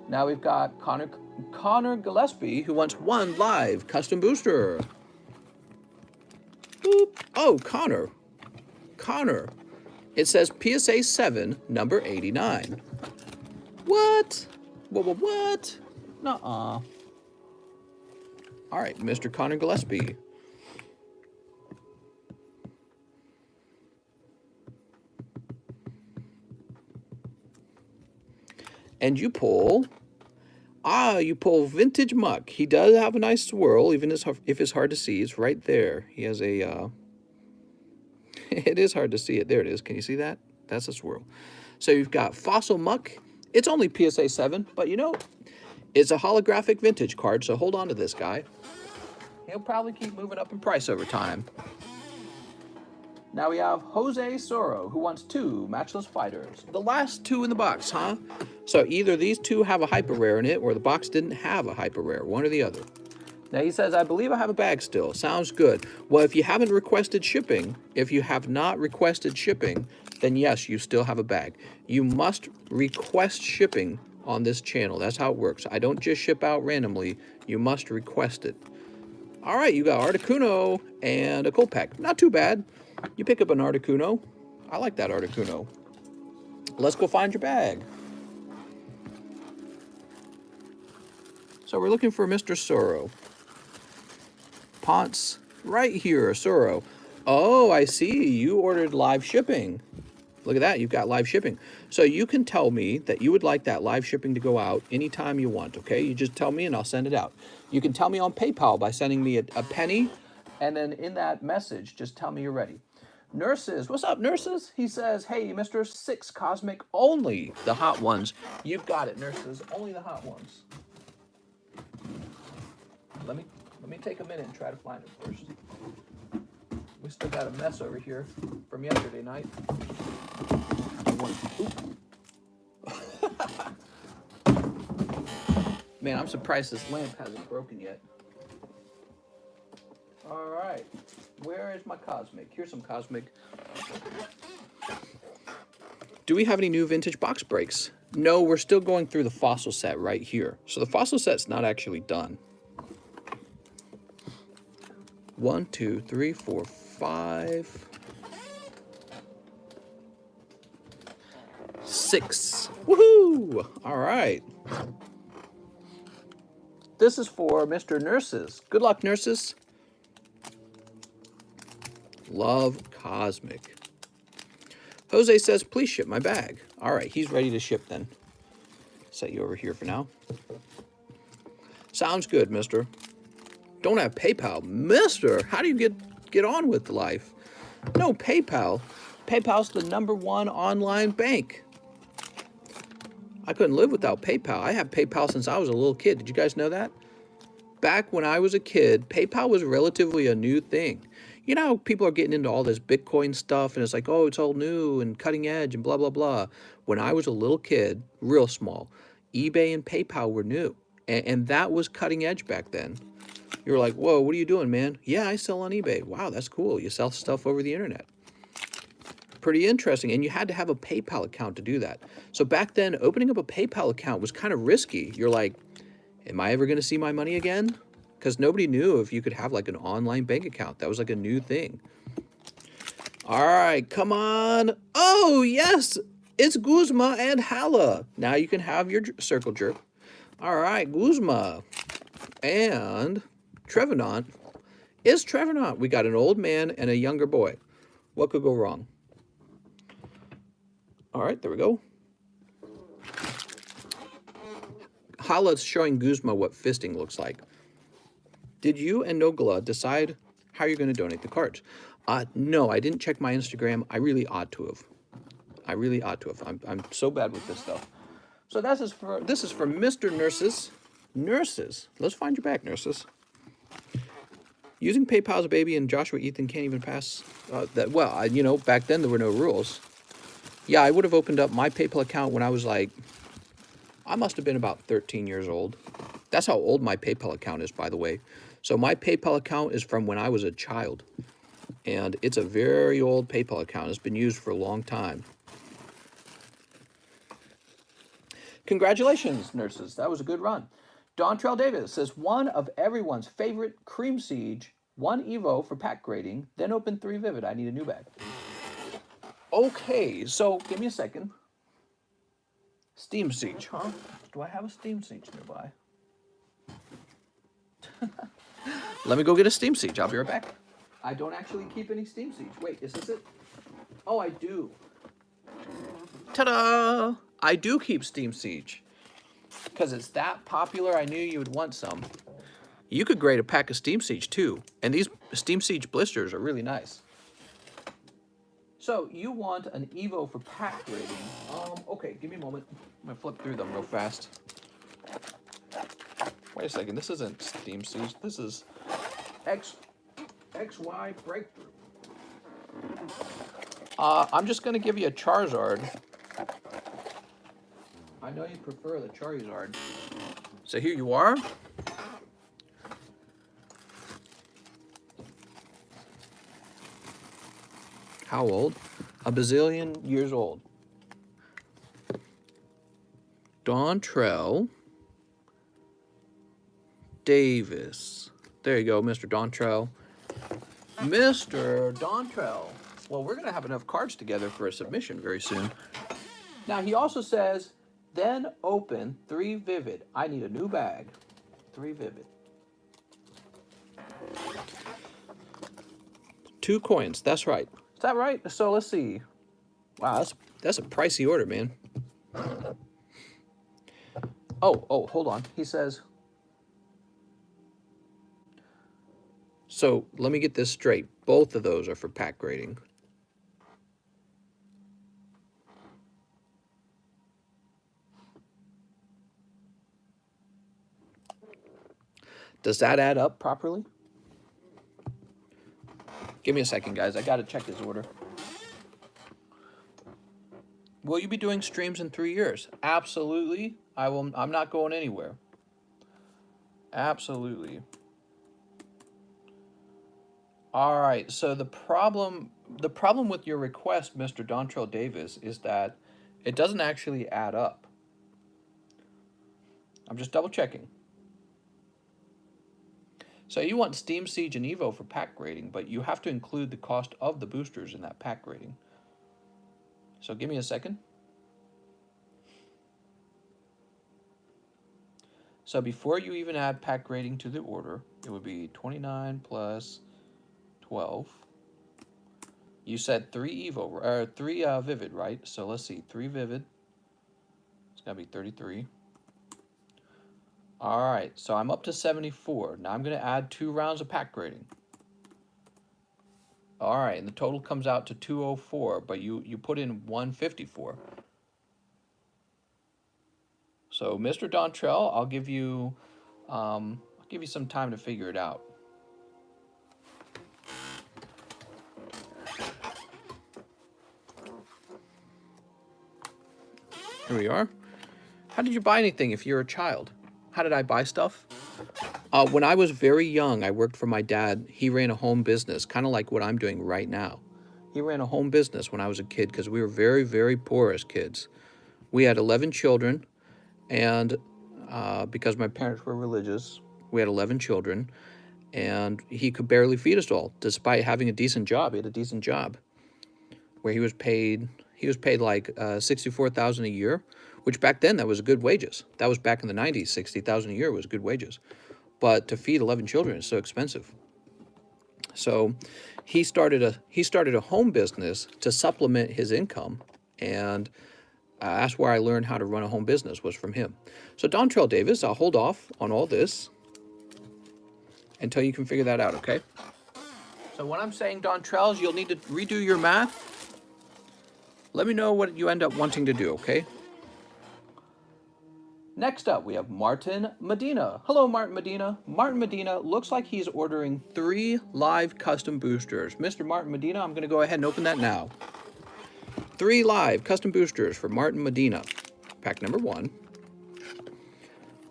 [SPEAKER 1] Now we've got Connor Gillespie, who wants one live custom booster. Boop. Oh, Connor. It says PSA 7, number 89. What? What? Nuh-uh. All right, Mr. Connor Gillespie. And you pull... you pull Vintage Muck. He does have a nice swirl, even if it's hard to see. It's right there. He has a... it is hard to see it. There it is. Can you see that? That's a swirl. So you've got Fossil Muck. It's only PSA 7, but you know, it's a holographic vintage card, so hold on to this guy. He'll probably keep moving up in price over time. Now we have Jose Soro, who wants 2 matchless fighters. The last 2 in the box, huh? So either these 2 have a hyper rare in it, or the box didn't have a hyper rare, one or the other. Now he says, I believe I have a bag still. Sounds good. Well, if you haven't requested shipping, if you have not requested shipping, then yes, you still have a bag. You must request shipping on this channel. That's how it works. I don't just ship out randomly. You must request it. All right, you got Articuno and a cold pack. Not too bad. You pick up an Articuno. I like that Articuno. Let's go find your bag. So we're looking for Mr. Soro. Ponce, right here, Soro. Oh, I see. You ordered live shipping. Look at that. You've got live shipping. So you can tell me that you would like that live shipping to go out anytime you want, okay? You just tell me and I'll send it out. You can tell me on PayPal by sending me a penny, and then in that message, just tell me you're ready. Nurses, what's up, Nurses? He says, hey, Mr. 6 Cosmic, only the hot ones. You've got it, Nurses, only the hot ones. Let me take a minute and try to find it first. We still got a mess over here from yesterday night. Man, I'm surprised this lamp hasn't broken yet. All right, where is my Cosmic? Here's some Cosmic. Do we have any new vintage box breaks? No, we're still going through the fossil set right here. So the fossil set's not actually done. 1, 2, 3, 4, 5, 6. Woohoo! All right. This is for Mr. Nurses. Good luck, Nurses. Love Cosmic. Jose says, please ship my bag. All right, he's ready to ship then. Set you over here for now. Sounds good, mister. Don't have PayPal. Mister, how do you get on with life? No PayPal. PayPal's the #1 online bank. I couldn't live without PayPal. I have PayPal since I was a little kid. Did you guys know that? Back when I was a kid, PayPal was relatively a new thing. You know how people are getting into all this Bitcoin stuff, and it's like, oh, it's all new and cutting edge and blah, blah, blah. When I was a little kid, real small, eBay and PayPal were new. And that was cutting edge back then. You were like, whoa, what are you doing, man? Yeah, I sell on eBay. Wow, that's cool. You sell stuff over the internet. Pretty interesting. And you had to have a PayPal account to do that. So back then, opening up a PayPal account was kind of risky. You're like, am I ever going to see my money again? Because nobody knew if you could have like an online bank account. That was like a new thing. All right, come on. Oh, yes, it's Guzman and Hala. Now you can have your circle jerk. All right, Guzman and Trevenant. It's Trevenant. We got an old man and a younger boy. What could go wrong? All right, there we go. Hala's showing Guzman what fisting looks like. Did you and Nogla decide how you're going to donate the cards? No, I didn't check my Instagram. I really ought to have. I'm so bad with this stuff. So this is for Mr. Nurses. Nurses. Let's find your back, Nurses. Using PayPal as a baby and Joshua Ethan can't even pass that. Well, you know, back then there were no rules. Yeah, I would have opened up my PayPal account when I was like, I must have been about 13 years old. That's how old my PayPal account is, by the way. So my PayPal account is from when I was a child. And it's a very old PayPal account. It's been used for a long time. Congratulations, Nurses. That was a good run. Dontrell Davis says, one of everyone's favorite Cream Siege, 1 Evo for pack grading, then open 3 Vivid. I need a new bag. Okay, so give me a second. Steam Siege, huh? Do I have a Steam Siege nearby? Let me go get a Steam Siege. I'll be right back. I don't actually keep any Steam Siege. Wait, is this it? Oh, I do. Ta-da! I do keep Steam Siege. because it's that popular, I knew you would want some. You could grade a pack of Steam Siege too, and these Steam Siege blisters are really nice. So you want an Evo for pack grading. Okay, give me a moment. I'm gonna flip through them real fast. Wait a second, this isn't Steam Siege, this is XY Breakthrough. I'm just gonna give you a Charizard. I know you prefer the Charizard. So here you are. How old? A bazillion years old. Dontrell Davis. There you go, Mr. Dontrell. Mr. Dontrell. Well, we're going to have enough cards together for a submission very soon. Now, he also says, then open 3 Vivid. I need a new bag. 3 Vivid. 2 coins. That's right. Is that right? So let's see. Wow, that's a pricey order, man. Oh, hold on. He says, so let me get this straight. Both of those are for pack grading. Does that add up properly? Give me a second, guys. I got to check his order. Will you be doing streams in 3 years? Absolutely. I will. I'm not going anywhere. Absolutely. All right. So the problem with your request, Mr. Dontrell Davis, is that it doesn't actually add up. I'm just double checking. So you want Steam Siege and Evo for pack grading, but you have to include the cost of the boosters in that pack grading. So give me a second. So before you even add pack grading to the order, it would be 29 plus 12. You said 3 Evo, or 3 Vivid, right? So let's see, 3 Vivid. It's gotta be 33. All right, so I'm up to 74. Now I'm gonna add 2 rounds of pack grading. All right, and the total comes out to 204, but you put in 154. So, Mr. Dontrell, I'll give you some time to figure it out. Here we are. How did you buy anything if you're a child? How did I buy stuff? When I was very young, I worked for my dad. He ran a home business, kind of like what I'm doing right now. He ran a home business when I was a kid because we were very, very poor as kids. We had 11 children, and because my parents were religious, we had 11 children, and he could barely feed us all, despite having a decent job. He had a decent job where he was paid like $64,000 a year, which back then that was good wages. That was back in the 90s. $60,000 a year was good wages. But to feed 11 children is so expensive. So he started a home business to supplement his income, and that's where I learned how to run a home business, was from him. So Dontrell Davis, I'll hold off on all this until you can figure that out, okay? So when I'm saying Dontrells, you'll need to redo your math. Let me know what you end up wanting to do, okay? Next up, we have Martin Medina. Hello, Martin Medina. Martin Medina looks like he's ordering 3 live custom boosters. Mr. Martin Medina, I'm going to go ahead and open that now. 3 live custom boosters for Martin Medina. Pack number 1.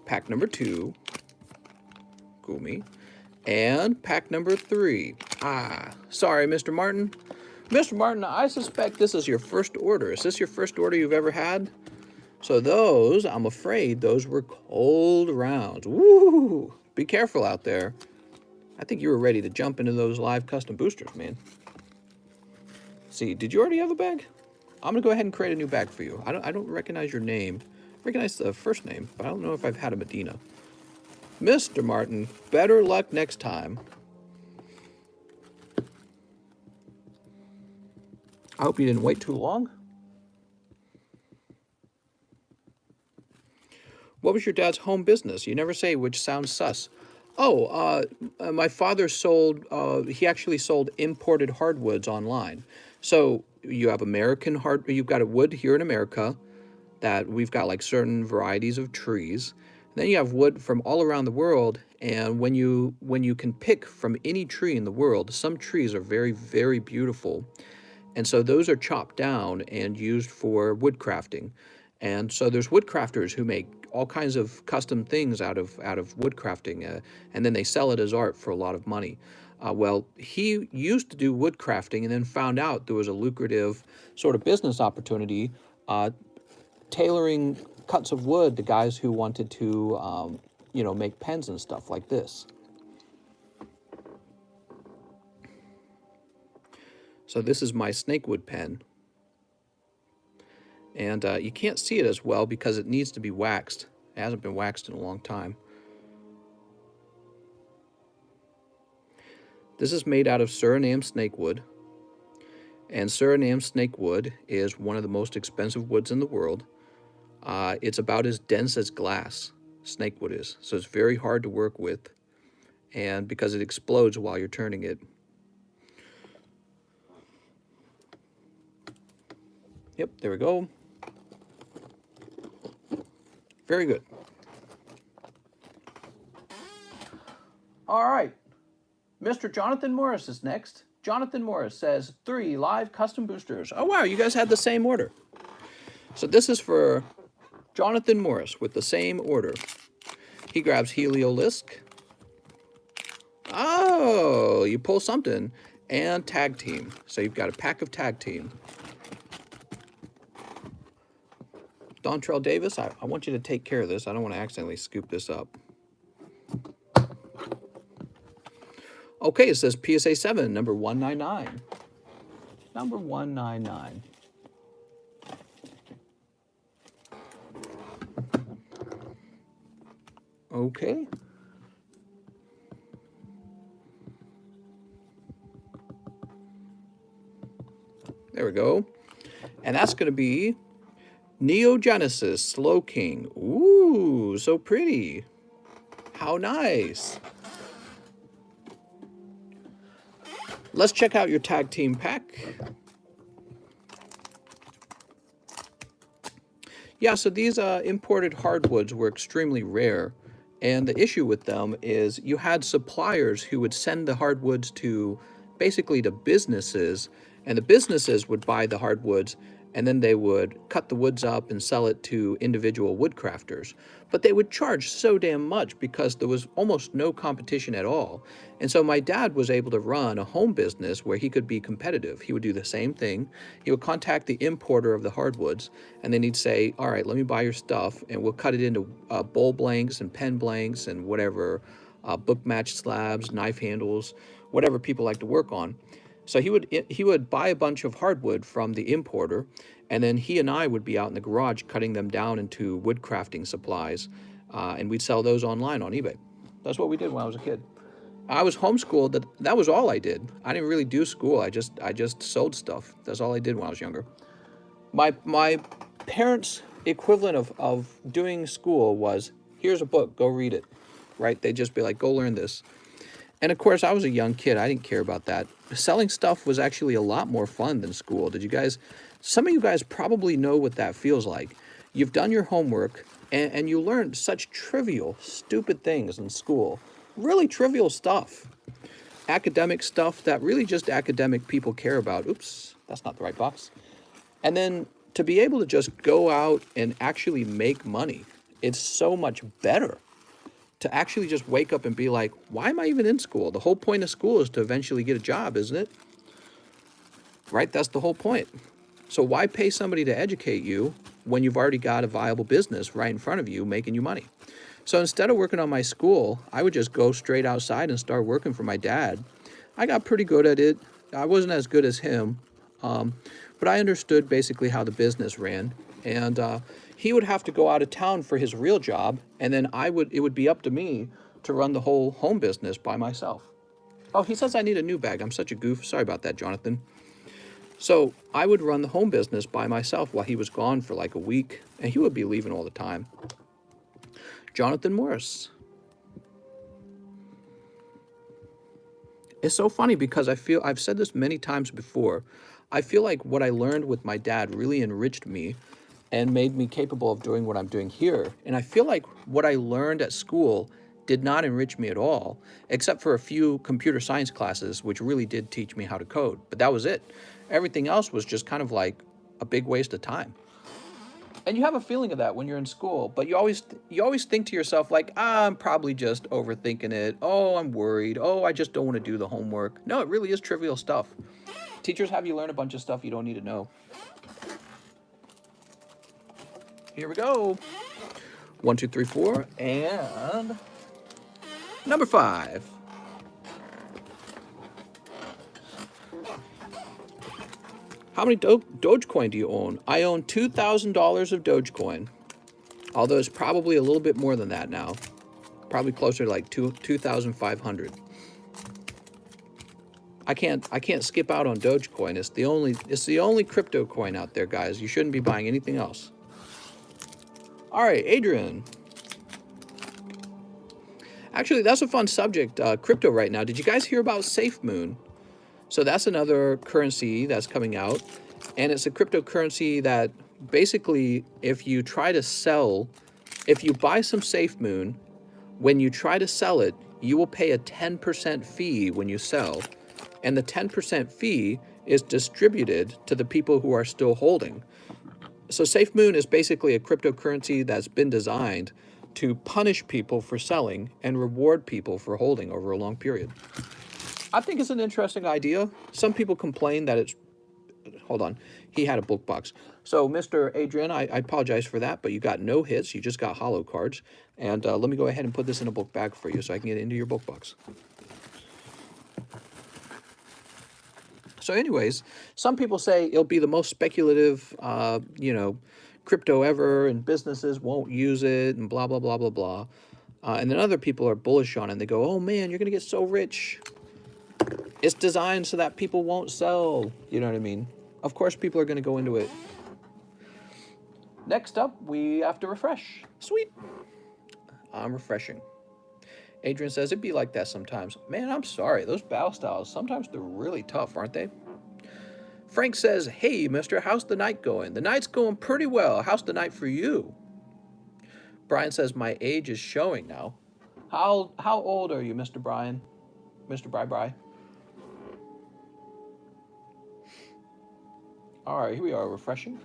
[SPEAKER 1] Pack number 2. Gumi. And pack number 3. Sorry, Mr. Martin. Mr. Martin, I suspect this is your first order. Is this your first order you've ever had? So those, I'm afraid, those were cold rounds. Woo! Be careful out there. I think you were ready to jump into those live custom boosters, man. See, did you already have a bag? I'm gonna go ahead and create a new bag for you. I don't recognize your name. I recognize the first name, but I don't know if I've had a Medina. Mr. Martin, better luck next time. I hope you didn't wait too long. What was your dad's home business? You never say, which sounds sus. Oh, my father sold, he actually sold imported hardwoods online. So you have you've got a wood here in America that we've got like certain varieties of trees. Then you have wood from all around the world, and when you can pick from any tree in the world, some trees are very, very beautiful. And so those are chopped down and used for wood crafting. And so there's wood crafters who make all kinds of custom things out of wood crafting, and then they sell it as art for a lot of money. Well, he used to do wood crafting and then found out there was a lucrative sort of business opportunity tailoring cuts of wood to guys who wanted to, make pens and stuff like this. So this is my snakewood pen. And you can't see it as well because it needs to be waxed. It hasn't been waxed in a long time. This is made out of Suriname snakewood. And Suriname snakewood is one of the most expensive woods in the world. It's about as dense as glass, snakewood is. So it's very hard to work with. And because it explodes while you're turning it. Yep, there we go. Very good. All right. Mr. Jonathan Morris is next. Jonathan Morris says 3 live custom boosters. Oh, wow, you guys had the same order. So this is for Jonathan Morris with the same order. He grabs Heliolisk. Oh, you pull something. And Tag Team. So you've got a pack of Tag Team. Dontrell Davis, I want you to take care of this. I don't want to accidentally scoop this up. Okay, it says PSA 7, number 199. Number 199. Okay. There we go. And that's going to be Neogenesis Slow King. Ooh, so pretty. How nice. Let's check out your Tag Team pack. Yeah, so these imported hardwoods were extremely rare. And the issue with them is you had suppliers who would send the hardwoods to basically to businesses, and the businesses would buy the hardwoods, and then they would cut the woods up and sell it to individual woodcrafters. But they would charge so damn much because there was almost no competition at all. And so my dad was able to run a home business where he could be competitive. He would do the same thing. He would contact the importer of the hardwoods, and then he'd say, all right, let me buy your stuff, and we'll cut it into bowl blanks and pen blanks and whatever, book match slabs, knife handles, whatever people like to work on. So he would buy a bunch of hardwood from the importer, and then he and I would be out in the garage cutting them down into wood crafting supplies, and we'd sell those online on eBay. That's what we did when I was a kid. I was homeschooled. That was all I did. I didn't really do school. I just sold stuff. That's all I did when I was younger. My parents' equivalent of doing school was, here's a book, go read it, right? They'd just be like, go learn this. And of course, I was a young kid. I didn't care about that. Selling stuff was actually a lot more fun than school. Some of you guys probably know what that feels like. You've done your homework and you learned such trivial, stupid things in school. Really trivial stuff. Academic stuff that really just academic people care about. Oops, that's not the right box. And then to be able to just go out and actually make money, it's so much better. To actually just wake up and be like, why am I even in school? The whole point of school is to eventually get a job, isn't it? Right? That's the whole point. So why pay somebody to educate you when you've already got a viable business right in front of you making you money? So instead of working on my school, I would just go straight outside and start working for my dad. I got pretty good at it. I wasn't as good as him, but I understood basically how the business ran. And he would have to go out of town for his real job, and then it would be up to me to run the whole home business by myself. Oh, he says I need a new bag. I'm such a goof. Sorry about that, Jonathan. So I would run the home business by myself while he was gone for like a week, and he would be leaving all the time. Jonathan Morris. It's so funny because I've said this many times before. I feel like what I learned with my dad really enriched me and made me capable of doing what I'm doing here. And I feel like what I learned at school did not enrich me at all, except for a few computer science classes, which really did teach me how to code. But that was it. Everything else was just kind of like a big waste of time. And you have a feeling of that when you're in school, but you always think to yourself like, I'm probably just overthinking it. Oh, I'm worried. Oh, I just don't want to do the homework. No, it really is trivial stuff. Teachers have you learn a bunch of stuff you don't need to know. Here we go. 1, 2, 3, 4, and number 5. How many Dogecoin do you own? I own $2,000 of Dogecoin, although it's probably a little bit more than that now. Probably closer to like 2,500. I can't skip out on Dogecoin. It's the only crypto coin out there, guys. You shouldn't be buying anything else. All right, Adrian. Actually, that's a fun subject, crypto right now. Did you guys hear about Safemoon? So that's another currency that's coming out, and it's a cryptocurrency that basically, if you buy some Safemoon, when you try to sell it, you will pay a 10% fee when you sell, and the 10% fee is distributed to the people who are still holding. So Safemoon is basically a cryptocurrency that's been designed to punish people for selling and reward people for holding over a long period. I think it's an interesting idea. Some people complain that it's... Hold on. He had a book box. So, Mr. Adrian, I apologize for that, but you got no hits. You just got hollow cards. And let me go ahead and put this in a book bag for you so I can get it into your book box. So anyways, some people say it'll be the most speculative, crypto ever, and businesses won't use it, and blah, blah, blah, blah, blah. And then other people are bullish on it, and they go, oh, man, you're going to get so rich. It's designed so that people won't sell. You know what I mean? Of course, people are going to go into it. Next up, we have to refresh. Sweet. I'm refreshing. Adrian says, it'd be like that sometimes. Man, I'm sorry. Those battle styles, sometimes they're really tough, aren't they? Frank says, hey, mister, how's the night going? The night's going pretty well. How's the night for you? Brian says, my age is showing now. How old are you, Mr. Brian? Mr. Bri. All right, here we are, refreshing.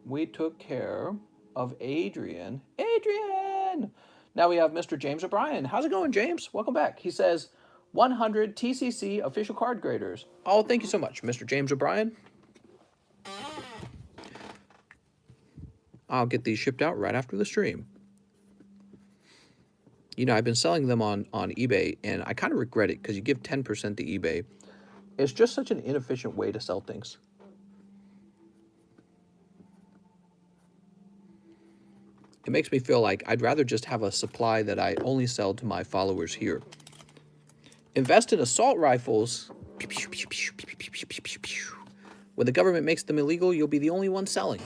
[SPEAKER 1] We took care of Adrian. Adrian! Now we have Mr. James O'Brien. How's it going, James? Welcome back. He says, 100 TCC official card graders. Oh, thank you so much, Mr. James O'Brien. I'll get these shipped out right after the stream. You know, I've been selling them on eBay, and I kind of regret it because you give 10% to eBay. It's just such an inefficient way to sell things. It makes me feel like I'd rather just have a supply that I only sell to my followers here. Invest in assault rifles. When the government makes them illegal, you'll be the only one selling.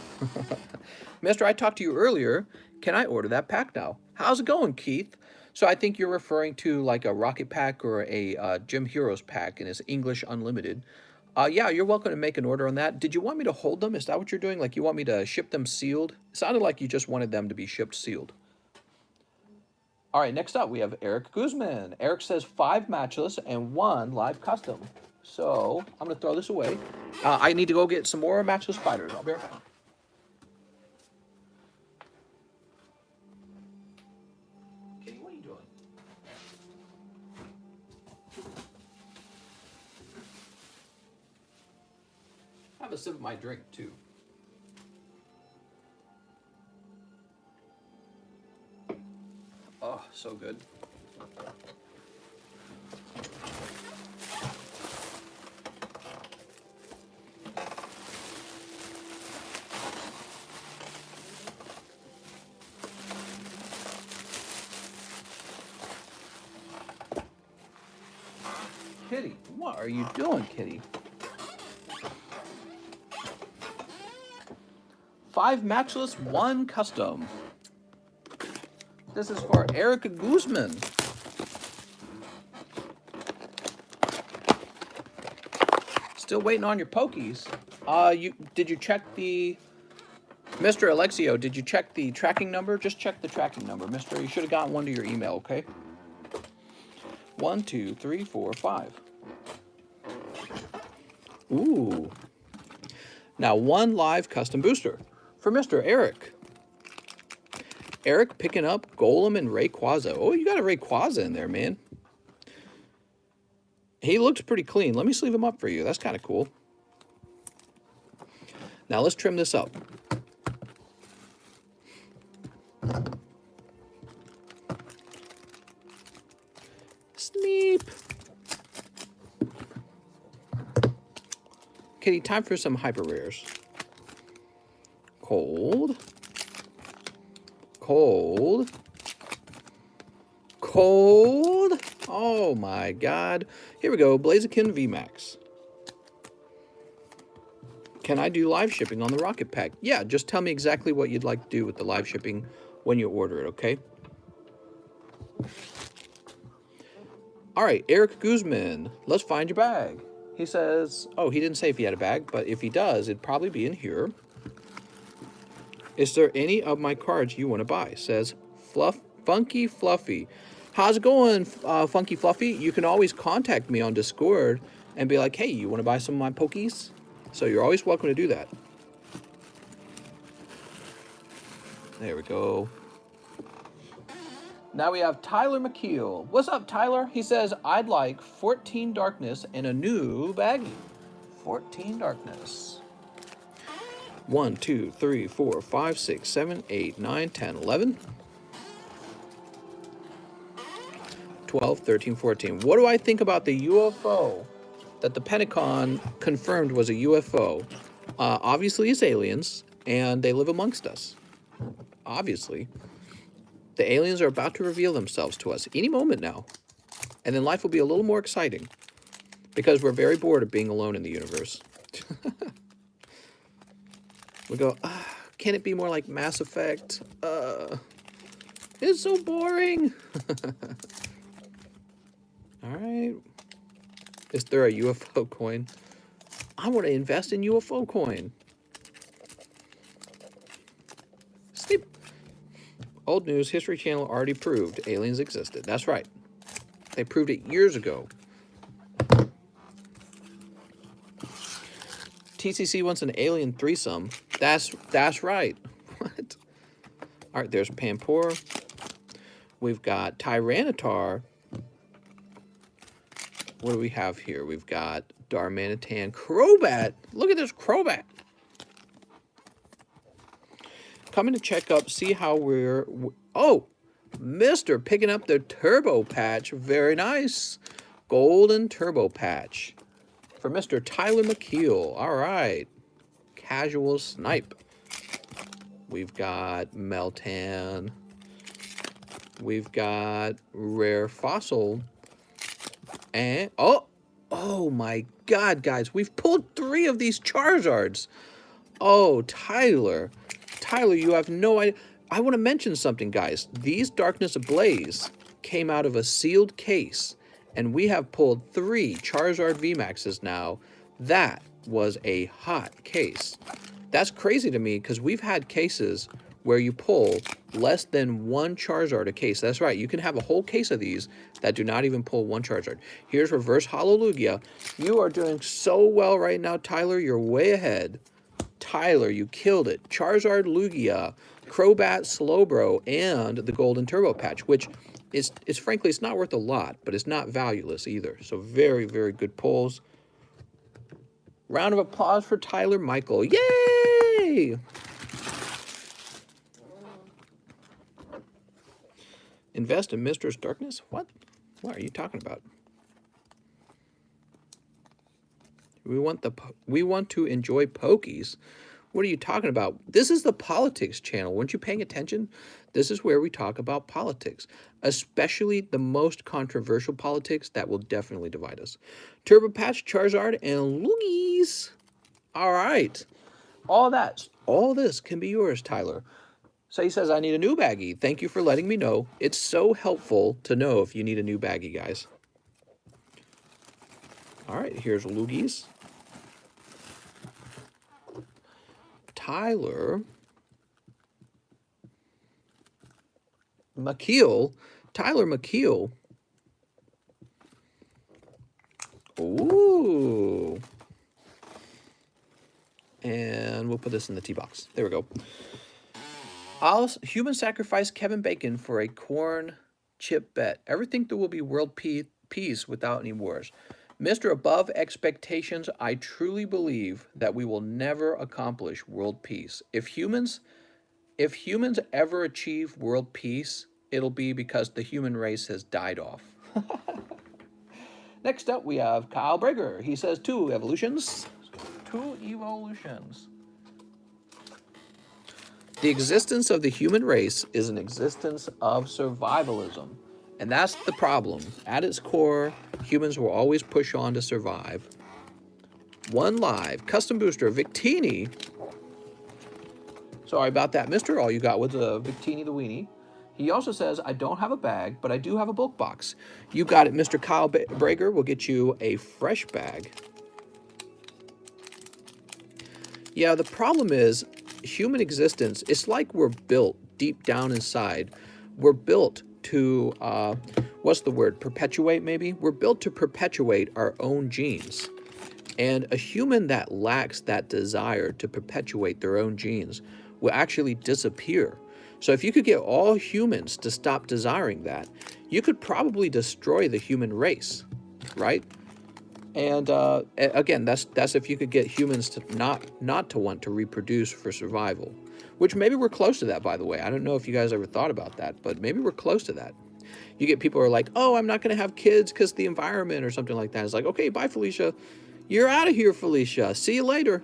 [SPEAKER 1] Mister, I talked to you earlier. Can I order that pack now? How's it going, Keith? So I think you're referring to like a rocket pack or a Gym Heroes pack, and it's English Unlimited. Yeah, you're welcome to make an order on that. Did you want me to hold them? Is that what you're doing? Like you want me to ship them sealed? It sounded like you just wanted them to be shipped sealed. All right, next up we have Eric Guzman. Eric says 5 matchless and 1 live custom. So I'm going to throw this away. I need to go get some more matchless fighters. I'll be right back. Kitty, what are you doing? Have a sip of my drink, too. Oh, so good. Kitty, what are you doing, Kitty? 5 matchless, 1 custom. This is for Eric Guzman. Still waiting on your pokies. Did you check the... Mr. Alexio, did you check the tracking number? Just check the tracking number, mister. You should have gotten one to your email, okay? 1, 2, 3, 4, 5. Ooh. Now, 1 live custom booster for Mr. Eric. Eric picking up Golem and Rayquaza. Oh, you got a Rayquaza in there, man. He looks pretty clean. Let me sleeve him up for you. That's kind of cool. Now, let's trim this up. Sneep. Kitty, time for some hyper rares. Cold. Cold. Cold. Oh my God. Here we go. Blaziken VMAX. Can I do live shipping on the Rocket Pack? Yeah, just tell me exactly what you'd like to do with the live shipping when you order it, okay? All right, Eric Guzman, let's find your bag. He says, oh, he didn't say if he had a bag, but if he does, it'd probably be in here. Is there any of my cards you want to buy? Says Funky Fluffy. How's it going, Funky Fluffy? You can always contact me on Discord and be like, hey, you want to buy some of my pokies? So you're always welcome to do that. There we go. Now we have Tyler McKeel. What's up, Tyler? He says, I'd like 14 Darkness and a new baggie. 14 Darkness. 1, 2, 3, 4, 5, 6, 7, 8, 9, 10, 11. 12, 13, 14. What do I think about the UFO that the Pentagon confirmed was a UFO? Obviously, it's aliens, and they live amongst us. Obviously. The aliens are about to reveal themselves to us any moment now. And then life will be a little more exciting. Because we're very bored of being alone in the universe. We go, can it be more like Mass Effect? It's so boring. All right. Is there a UFO coin? I want to invest in UFO coin. Sleep. Old news, History Channel already proved aliens existed. That's right. They proved it years ago. TCC wants an alien threesome. That's right. What? All right, there's Pampor. We've got Tyranitar. What do we have here? We've got Darmanitan. Crobat. Look at this Crobat. Coming to check up, see how we're... Oh, Mr. picking up the Turbo Patch. Very nice. Golden Turbo Patch. For Mr. Tyler McKeel. All right. Casual Snipe. We've got Meltan. We've got Rare Fossil. And, oh my God, guys. We've pulled 3 of these Charizards. Oh, Tyler. Tyler, you have no idea. I want to mention something, guys. These Darkness Ablaze came out of a sealed case, and we have pulled 3 Charizard VMAXs now. That was a hot case. That's crazy to me, because we've had cases where you pull less than 1 Charizard a case. That's right. You can have a whole case of these that do not even pull 1 Charizard. Here's Reverse Holo Lugia. You are doing so well right now, Tyler. You're way ahead. Tyler, you killed it. Charizard Lugia, Crobat Slowbro, and the Golden Turbo Patch, which is frankly, it's not worth a lot, but it's not valueless either. So very, very good pulls. Round of applause for Tyler Michael. Yay! Invest in Mistress Darkness? What? What are you talking about? We want to enjoy pokies. What are you talking about? This is the politics channel. Weren't you paying attention? This is where we talk about politics, especially the most controversial politics that will definitely divide us. Turbo Patch, Charizard, and Loogies. All right. all this can be yours, Tyler. So he says, I need a new baggie. Thank you for letting me know. It's so helpful to know if you need a new baggie, guys. All right, here's loogies. Tyler McKeel. Ooh. And we'll put this in the tea box. There we go. I'll human sacrifice Kevin Bacon for a corn chip bet. Everything there will be world peace without any wars. Mr. Above Expectations, I truly believe that we will never accomplish world peace. If humans ever achieve world peace, it'll be because the human race has died off. Next up, we have Kyle Brager. He says 2 evolutions. 2 evolutions. The existence of the human race is an existence of survivalism. And that's the problem. At its core, humans will always push on to survive. 1 live custom booster, Victini. Sorry about that, mister. All you got was a Victini the Weenie. He also says, I don't have a bag, but I do have a bulk box. You got it, Mr. Kyle Brager. We'll get you a fresh bag. Yeah, the problem is human existence, it's like we're built deep down inside. We're built to, what's the word, perpetuate maybe? We're built to perpetuate our own genes. And a human that lacks that desire to perpetuate their own genes will actually disappear. So if you could get all humans to stop desiring that, you could probably destroy the human race, right? And again, that's if you could get humans to not to want to reproduce for survival, which maybe we're close to that, by the way. I don't know if you guys ever thought about that, but maybe we're close to that. You get people who are like, oh, I'm not going to have kids because the environment or something like that. It's like, okay, bye, Felicia. You're out of here, Felicia. See you later.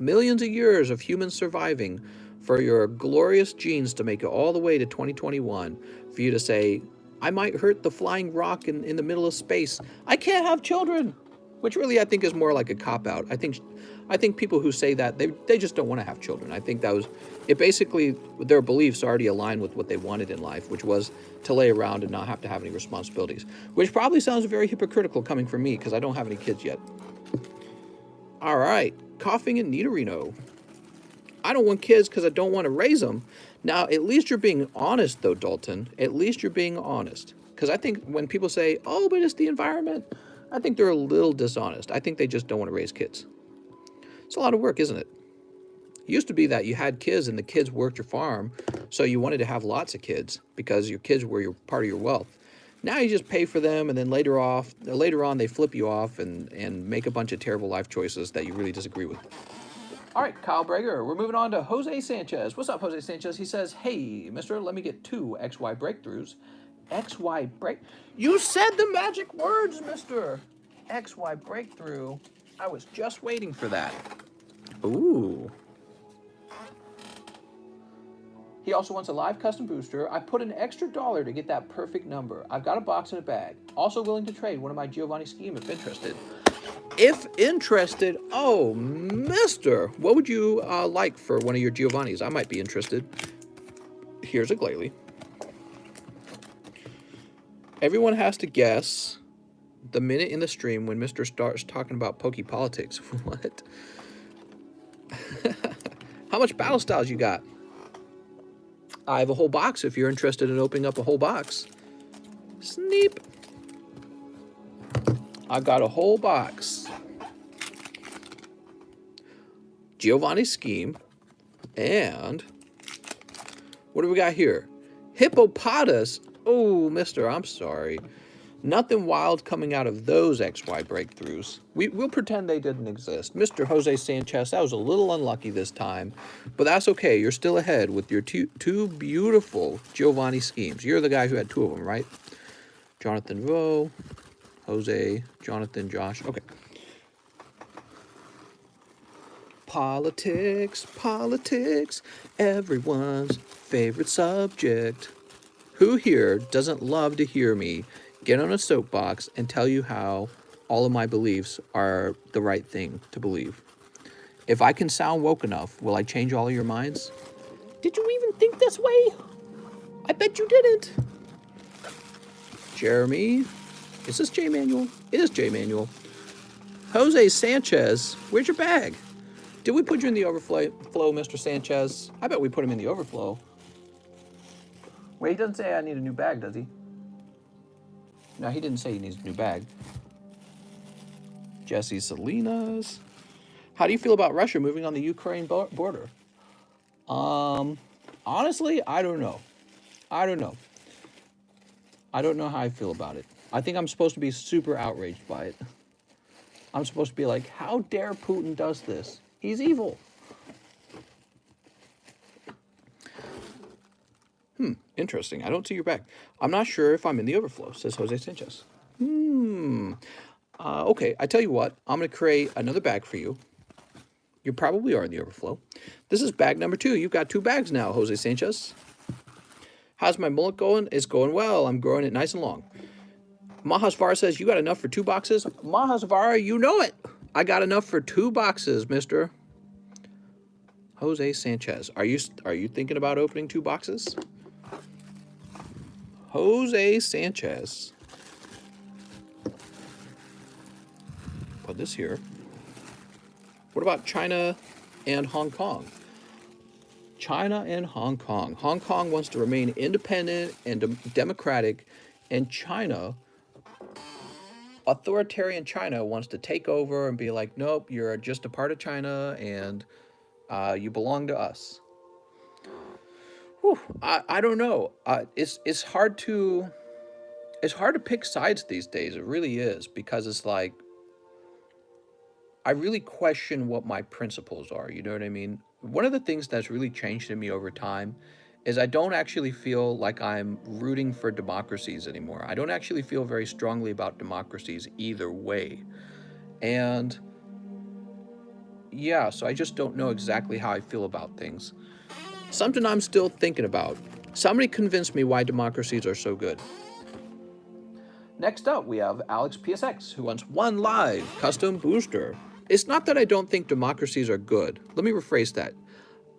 [SPEAKER 1] Millions of years of humans surviving for your glorious genes to make it all the way to 2021 for you to say, I might hurt the flying rock in the middle of space. I can't have children, which really I think is more like a cop-out. I think people who say that, they just don't want to have children. I think that was, it basically, their beliefs already align with what they wanted in life, which was to lay around and not have to have any responsibilities, which probably sounds very hypocritical coming from me because I don't have any kids yet. All right, Coughing and Nidorino. I don't want kids because I don't want to raise them. Now, at least you're being honest, though, Dalton. At least you're being honest. Because I think when people say, oh, but it's the environment, I think they're a little dishonest. I think they just don't want to raise kids. It's a lot of work, isn't it? It used to be that you had kids and the kids worked your farm, so you wanted to have lots of kids because your kids were part of your wealth. Now you just pay for them, and then later on they flip you off and make a bunch of terrible life choices that you really disagree with. All right, Kyle Brager, we're moving on to Jose Sanchez. What's up, Jose Sanchez? He says, hey, mister, let me get 2 XY breakthroughs. XY break... You said the magic words, mister. XY breakthrough. I was just waiting for that. Ooh. He also wants a live custom booster. I put an extra $1 to get that perfect number. I've got a box and a bag. Also willing to trade one of my Giovanni scheme if interested. If interested, oh, mister, what would you like for one of your Giovannis? I might be interested. Here's a Glalie. Everyone has to guess the minute in the stream when Mr. starts talking about Poke Politics. What? How much Battle Styles you got? I have a whole box if you're interested in opening up a whole box. Sneep. I got a whole box. Giovanni Scheme. And what do we got here? Hippopotamus. Oh, mister, I'm sorry. Nothing wild coming out of those XY breakthroughs. We'll pretend they didn't exist. Mr. Jose Sanchez, that was a little unlucky this time, but that's okay. You're still ahead with your two beautiful Giovanni schemes. You're the guy who had 2 of them, right? Jonathan Vo, Jose, Jonathan, Josh. Okay. Politics, everyone's favorite subject. Who here doesn't love to hear me get on a soapbox and tell you how all of my beliefs are the right thing to believe? If I can sound woke enough, will I change all of your minds? Did you even think this way? I bet you didn't. Jeremy. Is this J. Manuel? It is J. Manuel. Jose Sanchez. Where's your bag? Did we put you in the overflow, Mr. Sanchez? I bet we put him in the overflow. Wait, he doesn't say I need a new bag, does he? No, he didn't say he needs a new bag. Jesse Salinas. How do you feel about Russia moving on the Ukraine border? Honestly, I don't know. I don't know how I feel about it. I think I'm supposed to be super outraged by it. I'm supposed to be like, how dare Putin does this? He's evil. Interesting. I don't see your bag. I'm not sure if I'm in the overflow, says Jose Sanchez. Okay, I tell you what. I'm going to create another bag for you. You probably are in the overflow. This is bag number 2. You've got 2 bags now, Jose Sanchez. How's my mullet going? It's going well. I'm growing it nice and long. Mahasvara says, you got enough for 2 boxes? Mahasvara, you know it. I got enough for 2 boxes, mister. Jose Sanchez. Are you thinking about opening 2 boxes? Jose Sanchez. Put this here. What about China and Hong Kong? China and Hong Kong. Hong Kong wants to remain independent and democratic, and China, authoritarian China, wants to take over and be like, nope, you're just a part of China, and you belong to us. Whew, I don't know. It's hard to pick sides these days. It really is, because it's like, I really question what my principles are. You know what I mean? One of the things that's really changed in me over time is I don't actually feel like I'm rooting for democracies anymore. I don't actually feel very strongly about democracies either way. And yeah, so I just don't know exactly how I feel about things. Something I'm still thinking about. Somebody convinced me why democracies are so good. Next up, we have Alex PSX, who wants 1 live custom booster. It's not that I don't think democracies are good. Let me rephrase that.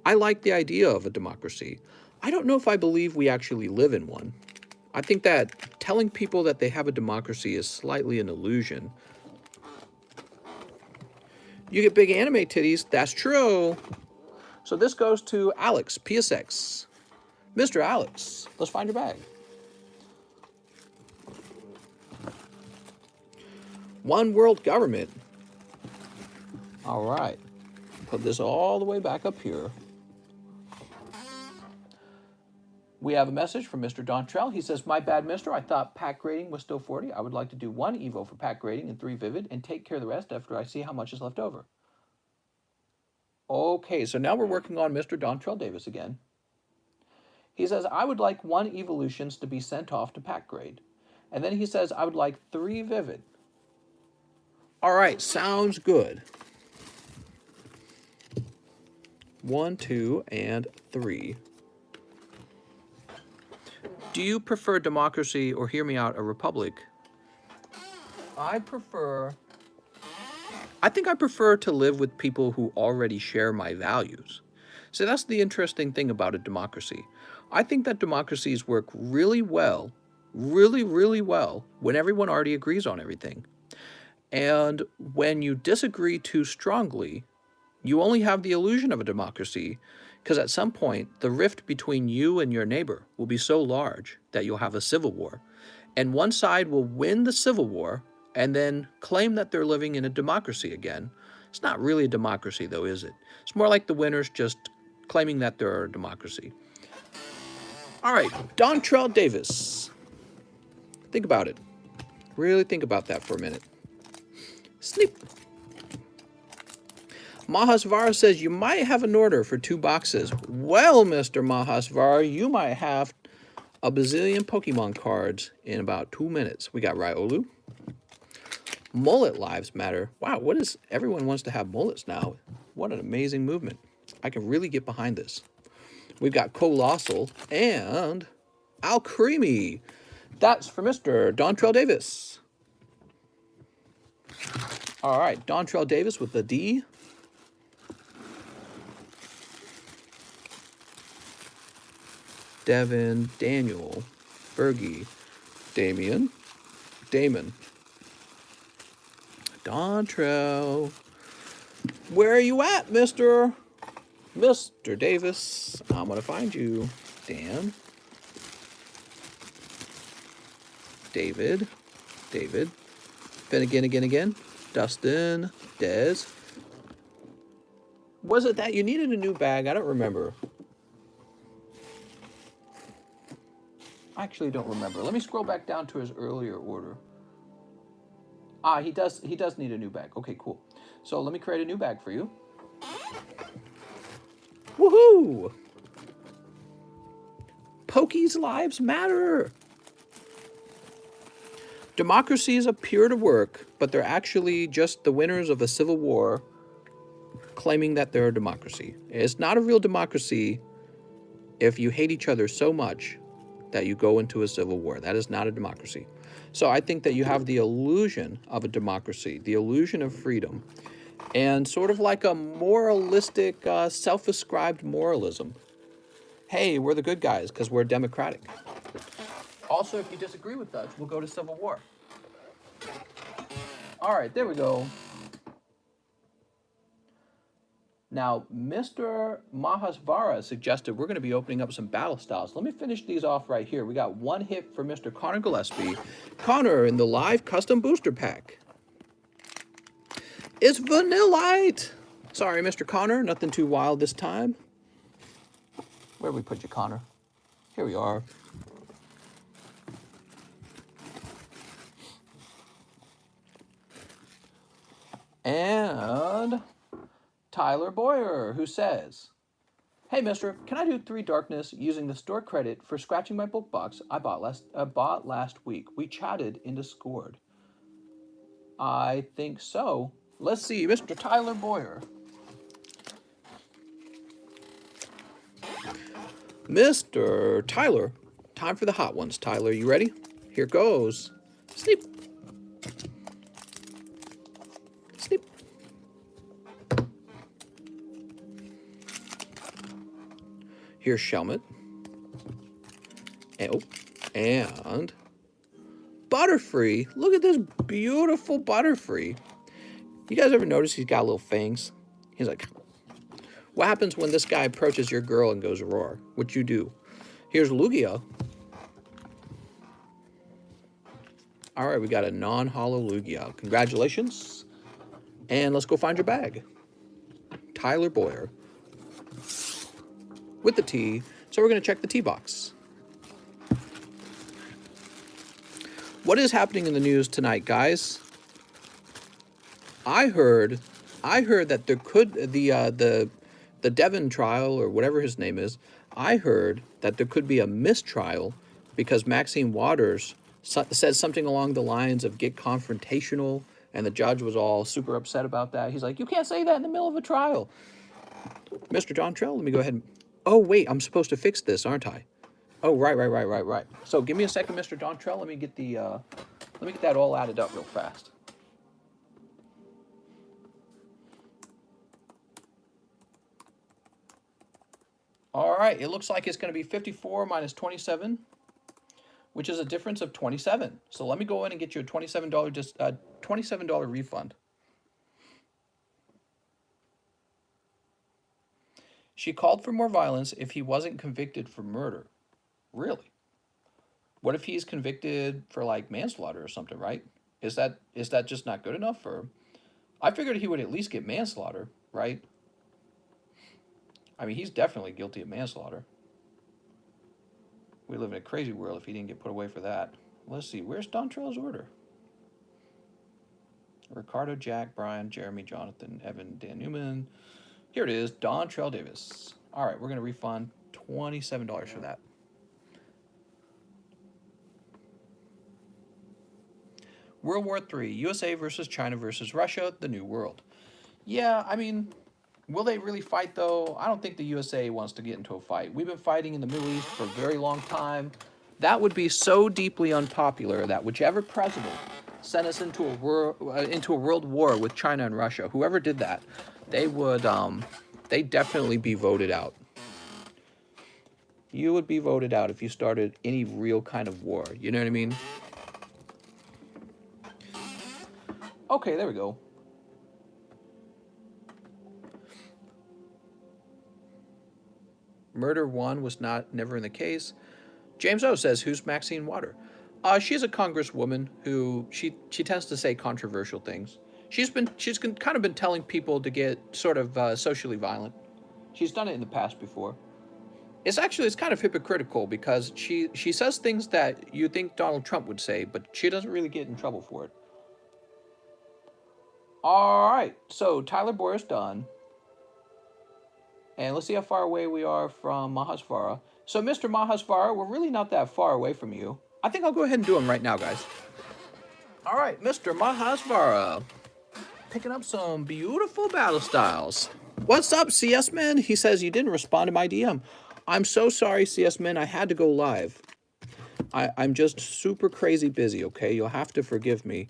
[SPEAKER 1] I like the idea of a democracy. I don't know if I believe we actually live in one. I think that telling people that they have a democracy is slightly an illusion. You get big anime titties, that's true. So this goes to Alex PSX. Mr. Alex, let's find your bag. One world government. All right. Put this all the way back up here. We have a message from Mr. Dontrell. He says, my bad, mister. I thought pack grading was still 40. I would like to do 1 Evo for pack grading and 3 Vivid and take care of the rest after I see how much is left over. Okay, so now we're working on Mr. Dontrell Davis again. He says, I would like 1 Evolutions to be sent off to pack grade. And then he says, I would like 3 Vivid. All right, sounds good. 1, 2, and 3. Do you prefer democracy, or hear me out, a republic? I think I prefer to live with people who already share my values. So that's the interesting thing about a democracy. I think that democracies work really well, really well, when everyone already agrees on everything. And when you disagree too strongly, you only have the illusion of a democracy, because at some point, the rift between you and your neighbor will be so large that you'll have a civil war. And one side will win the civil war and then claim that they're living in a democracy again. It's not really a democracy, though, is it? It's more like the winners just claiming that they're a democracy. All right, Dontrell Davis. Think about it. Really think about that for a minute. Snip. Mahasvara says, you might have an order for 2 boxes. Well, Mr. Mahasvara, you might have a bazillion Pokemon cards in about 2 minutes. We got Riolu. Mullet lives matter. Wow, everyone wants to have mullets now. What an amazing movement. I can really get behind this. We've got Colossal and Alcremie. That's for Mr. Dontrell Davis. All right, Dontrell Davis with the D. Devin, Daniel, Fergie, Damon, Dontrell. Where are you at, Mr. Davis? I'm gonna find you. Dan, David, again. Dustin, Dez. Was it that you needed a new bag? I don't remember. I actually don't remember. Let me scroll back down to his earlier order. Ah, he does need a new bag. Okay, cool. So let me create a new bag for you. Woohoo! Pokies lives matter. Democracies appear to work, but they're actually just the winners of a civil war claiming that they're a democracy. It's not a real democracy if you hate each other so much that you go into a civil war. That is not a democracy. So I think that you have the illusion of a democracy, the illusion of freedom, and sort of like a moralistic, self-ascribed moralism. Hey, we're the good guys because we're democratic. Also, if you disagree with us, we'll go to civil war. All right, there we go. Now, Mr. Mahasvara suggested we're going to be opening up some battle styles. Let me finish these off right here. We got one hit for Mr. Connor Gillespie. Connor in the live custom booster pack. It's Vanillite. Sorry, Mr. Connor, nothing too wild this time. Where did we put you, Connor? Here we are. And Tyler Boyer, who says, hey, mister, can I do 3 darkness using the store credit for scratching my book box I bought last week? We chatted in Discord. I think so. Let's see, Mr. Tyler Boyer. Mr. Tyler, time for the hot ones. Tyler, you ready? Here goes. Sleep. Sleep. Here's Shelmet. And Butterfree. Look at this beautiful Butterfree. You guys ever notice he's got little fangs? He's like, what happens when this guy approaches your girl and goes roar? What you do? Here's Lugia. All right, we got a non-hollow Lugia. Congratulations. And let's go find your bag. Tyler Boyer. With the T. So we're going to check the T box. What is happening in the news tonight, guys? I heard that there could the Devon trial or whatever his name is. I heard that there could be a mistrial because Maxine Waters said something along the lines of get confrontational, and the judge was all super upset about that. He's like, you can't say that in the middle of a trial. Mr. Dontrell, let me go ahead and... Oh, wait, I'm supposed to fix this, aren't I? Oh, right. So give me a second, Mr. Dontrell. Let me get that all added up real fast. All right, it looks like it's going to be 54 minus 27, which is a difference of 27. So let me go in and get you a $27 refund. She called for more violence if he wasn't convicted for murder. Really? What if he's convicted for like manslaughter or something, right? Is that just not good enough? Or I figured he would at least get manslaughter, right? I mean, he's definitely guilty of manslaughter. We live in a crazy world if he didn't get put away for that. Let's see, where's Dontrell's order? Ricardo, Jack, Brian, Jeremy, Jonathan, Evan, Dan Newman. Here it is, Dontrell Davis. All right, we're going to refund $27 for that. World War III, USA versus China versus Russia, the New World. Yeah, I mean, will they really fight, though? I don't think the USA wants to get into a fight. We've been fighting in the Middle East for a very long time. That would be so deeply unpopular that whichever president sent us into a world war with China and Russia, whoever did that, they'd definitely be voted out. You would be voted out if you started any real kind of war. You know what I mean? Okay, there we go. Murder 1 was never in the case. James O says, who's Maxine Water? She's a congresswoman who she tends to say controversial things. She's kind of been telling people to get sort of socially violent. She's done it in the past before. It's kind of hypocritical because she says things that you think Donald Trump would say, but she doesn't really get in trouble for it. All right, so Tyler Boyer's done. And let's see how far away we are from Mahasvara. So, Mr. Mahasvara, we're really not that far away from you. I think I'll go ahead and do him right now, guys. All right, Mr. Mahasvara. Picking up some beautiful battle styles. What's up, CS Man? He says you didn't respond to my DM. I'm so sorry, CS Man. I had to go live. I'm just super crazy busy, okay? You'll have to forgive me.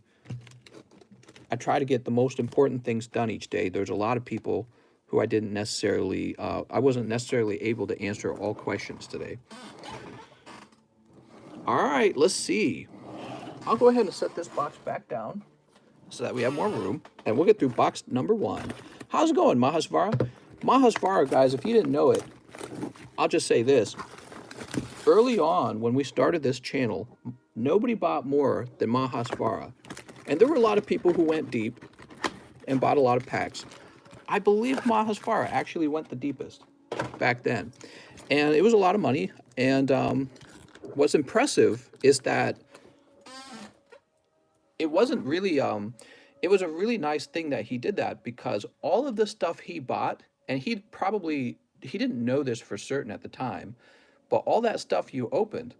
[SPEAKER 1] I try to get the most important things done each day. There's a lot of people who I wasn't necessarily able to answer all questions today. All right, let's see. I'll go ahead and set this box back down so that we have more room, and we'll get through box number 1. How's it going, Mahasvara? Mahasvara, guys, if you didn't know it, I'll just say this. Early on, when we started this channel, nobody bought more than Mahasvara. And there were a lot of people who went deep and bought a lot of packs. I believe Mahasvara actually went the deepest back then. And it was a lot of money. And what's impressive is that it wasn't really, it was a really nice thing that he did that, because all of the stuff he bought, and he didn't know this for certain at the time, but all that stuff you opened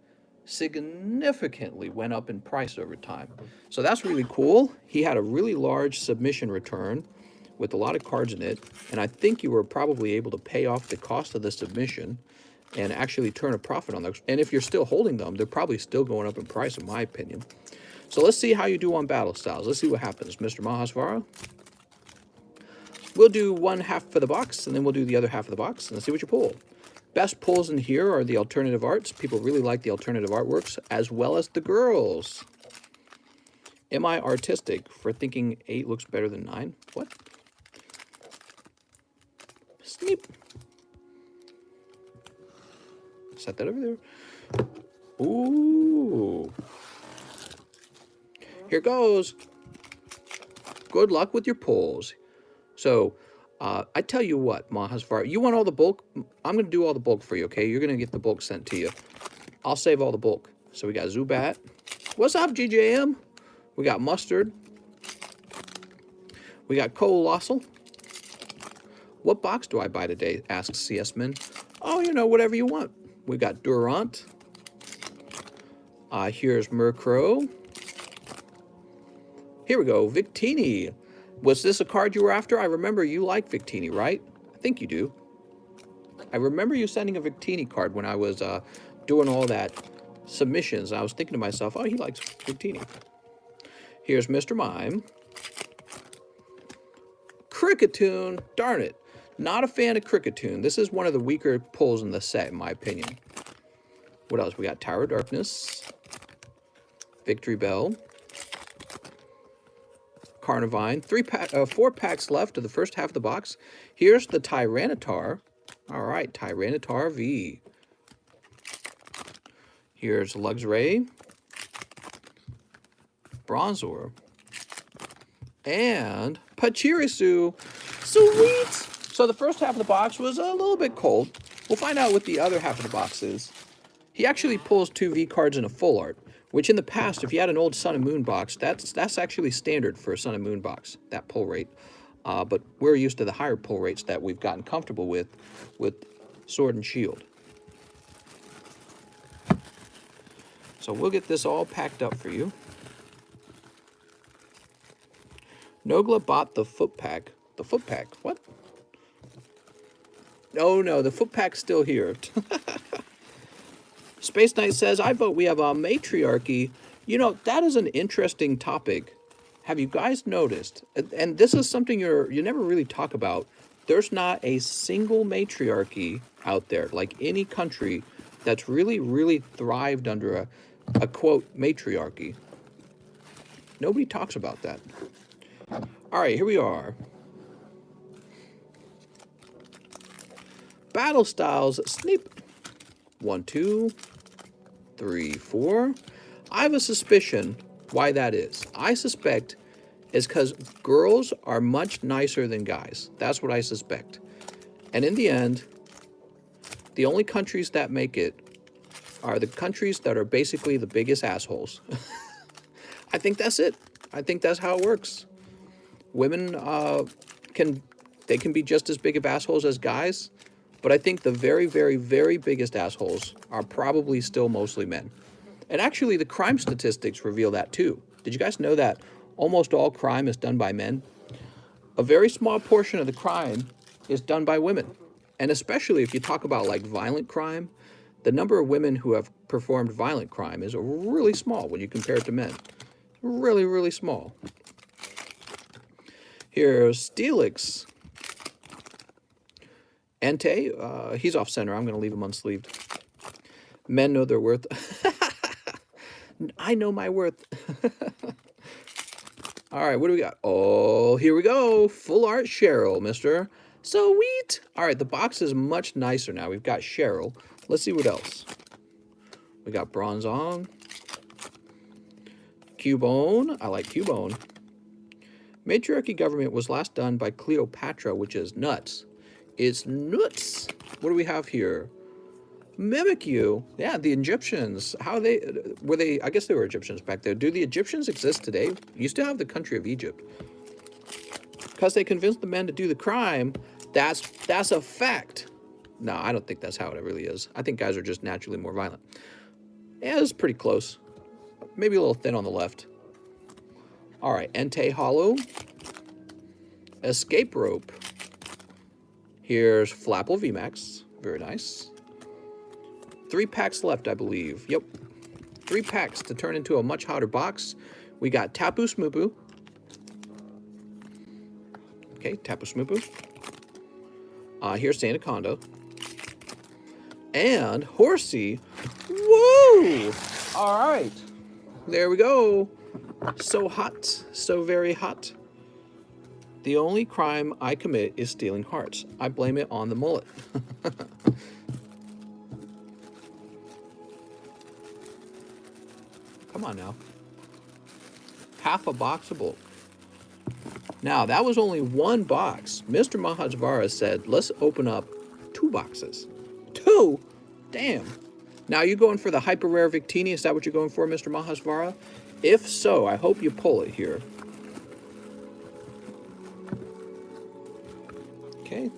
[SPEAKER 1] significantly went up in price over time. So that's really cool. He had a really large submission return with a lot of cards in it, and I think you were probably able to pay off the cost of the submission and actually turn a profit on those. And if you're still holding them, they're probably still going up in price, in my opinion. So let's see how you do on battle styles. Let's see what happens, Mr. Mahasvara. We'll do one half for the box, and then we'll do the other half of the box, and let's see what you pull. Best pulls in here are the alternative arts. People really like the alternative artworks, as well as the girls. Am I artistic for thinking 8 looks better than 9? What? Sneep. Set that over there. Ooh. Here goes. Good luck with your pulls. So, I tell you what, Mahasvara, you want all the bulk? I'm going to do all the bulk for you, okay? You're going to get the bulk sent to you. I'll save all the bulk. So we got Zubat. What's up, GJM? We got Mustard. We got Colossal. What box do I buy today? Asks CS-Man. Oh, you know, whatever you want. We got Durant. Here's Murkrow. Here we go, Victini. Was this a card you were after? I remember you like Victini, right? I think you do. I remember you sending a Victini card when I was doing all that submissions. I was thinking to myself, oh, he likes Victini. Here's Mr. Mime. Cricketune. Darn it. Not a fan of Cricketune. This is one of the weaker pulls in the set, in my opinion. What else? We got Tower of Darkness. Victory Bell. Carnivine. 4 packs left of the first half of the box. Here's the Tyranitar. All right, Tyranitar V. Here's Luxray. Bronzor. And Pachirisu. Sweet! So the first half of the box was a little bit cold. We'll find out what the other half of the box is. He actually pulls 2 V cards in a full art, which in the past, if you had an old Sun and Moon box, that's actually standard for a Sun and Moon box, that pull rate. But we're used to the higher pull rates that we've gotten comfortable with Sword and Shield. So we'll get this all packed up for you. Nogla bought the foot pack. The foot pack? What? Oh no, the foot pack's still here. Space Knight says, I vote we have a matriarchy. You know, that is an interesting topic. Have you guys noticed, and this is something you never really talk about, there's not a single matriarchy out there, like any country, that's really, really thrived under a quote, matriarchy. Nobody talks about that. All right, here we are. Battle styles, Snape. 1, 2, 3, 4. I have a suspicion why that is. I suspect it's because girls are much nicer than guys. That's what I suspect. And in the end, the only countries that make it are the countries that are basically the biggest assholes. I think that's it. I think that's how it works. Women can be just as big of assholes as guys, but I think the very, very, very biggest assholes are probably still mostly men. And actually, the crime statistics reveal that too. Did you guys know that almost all crime is done by men? A very small portion of the crime is done by women. And especially if you talk about like violent crime, the number of women who have performed violent crime is really small when you compare it to men. Really, really small. Here's Steelix. Entei, he's off center. I'm going to leave him unsleeved. Men know their worth. I know my worth. All right, what do we got? Oh, here we go. Full art Cheryl, mister. Sweet. All right, the box is much nicer now. We've got Cheryl. Let's see what else. We got Bronzong. Cubone. I like Cubone. Matriarchy government was last done by Cleopatra, which is nuts. It's nuts. What do we have here? Mimikyu. Yeah, the Egyptians. How were they? I guess they were Egyptians back there. Do the Egyptians exist today? You still have the country of Egypt. Because they convinced the men to do the crime, that's a fact. No, I don't think that's how it really is. I think guys are just naturally more violent. Yeah, it's pretty close. Maybe a little thin on the left. All right, Entei Hollow. Escape Rope. Here's Flapple VMAX. Very nice. 3 packs left, I believe. Yep. 3 packs to turn into a much hotter box. We got Tapu Smoopu. Okay, Tapu Smoopu. Here's Sandaconda. And Horsey. Woo! All right. There we go. So hot. So very hot. The only crime I commit is stealing hearts. I blame it on the mullet. Come on now. Half a box of bulk. Now, that was only 1 box. Mr. Mahajvara said, let's open up 2 boxes. 2? Damn. Now, you going for the hyper rare Victini? Is that what you're going for, Mr. Mahajvara? If so, I hope you pull it here. Okay.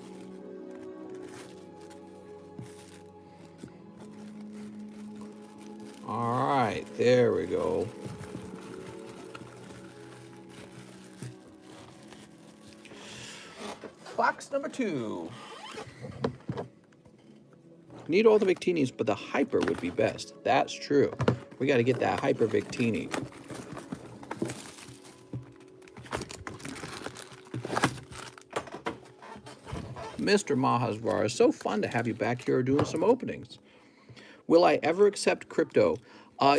[SPEAKER 1] All right, there we go. Box number 2. Need all the Victinis, but the hyper would be best. That's true. We got to get that hyper Victini. Mr. Mahasvar, it's so fun to have you back here doing some openings. Will I ever accept crypto?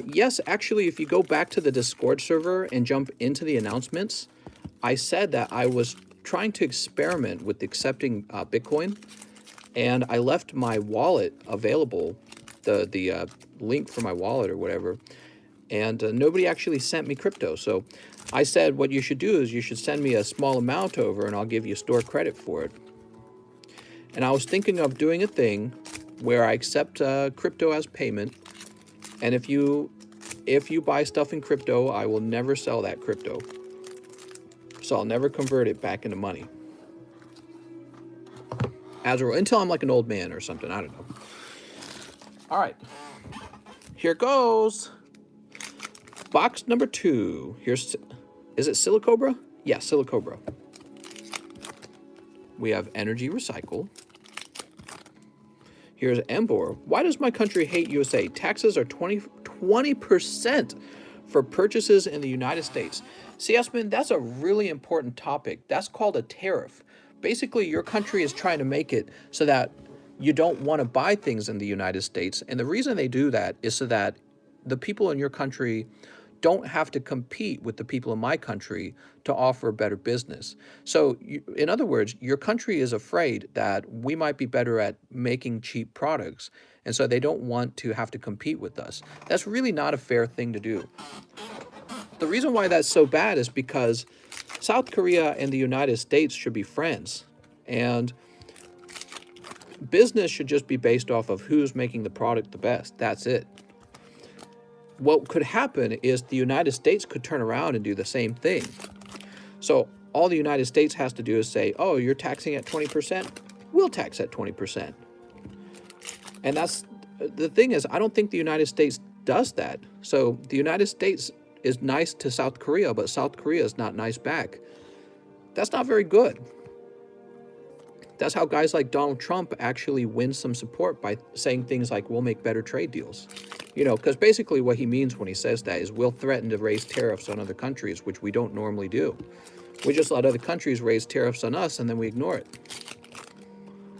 [SPEAKER 1] Yes, actually, if you go back to the Discord server and jump into the announcements, I said that I was trying to experiment with accepting Bitcoin, and I left my wallet available, the link for my wallet or whatever, and nobody actually sent me crypto. So I said what you should do is you should send me a small amount over and I'll give you store credit for it. And I was thinking of doing a thing where I accept crypto as payment, and if you buy stuff in crypto, I will never sell that crypto. So I'll never convert it back into money. Until I'm like an old man or something, I don't know. All right, here goes. Box number 2. Here's, is it Silicobra? Yeah, Silicobra. We have Energy Recycle. Here's Embor. Why does my country hate USA? Taxes are 20% for purchases in the United States. See, Esmond, that's a really important topic. That's called a tariff. Basically, your country is trying to make it so that you don't want to buy things in the United States. And the reason they do that is so that the people in your country don't have to compete with the people in my country to offer better business. So, in other words, your country is afraid that we might be better at making cheap products, and so they don't want to have to compete with us. That's really not a fair thing to do. The reason why that's so bad is because South Korea and the United States should be friends, and business should just be based off of who's making the product the best. That's it. What could happen is the United States could turn around and do the same thing. So all the United States has to do is say, oh, you're taxing at 20%? We'll tax at 20%. And that's the thing is, I don't think the United States does that. So the United States is nice to South Korea, but South Korea is not nice back. That's not very good. That's how guys like Donald Trump actually win some support, by saying things like, we'll make better trade deals. You know, because basically what he means when he says that is we'll threaten to raise tariffs on other countries, which we don't normally do. We just let other countries raise tariffs on us, and then we ignore it.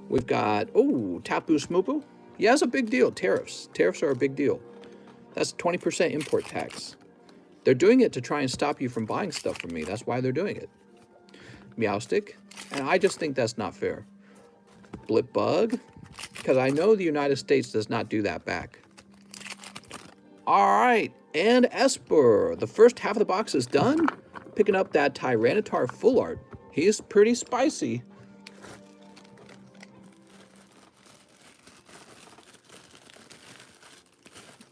[SPEAKER 1] We've got, oh, Tapu Smoopu. Yeah, it's a big deal, tariffs. Tariffs are a big deal. That's 20% import tax. They're doing it to try and stop you from buying stuff from me. That's why they're doing it. Meowstick. And I just think that's not fair. Blipbug. Because I know the United States does not do that back. All right. And Esper. The first half of the box is done. Picking up that Tyranitar full art. He's pretty spicy.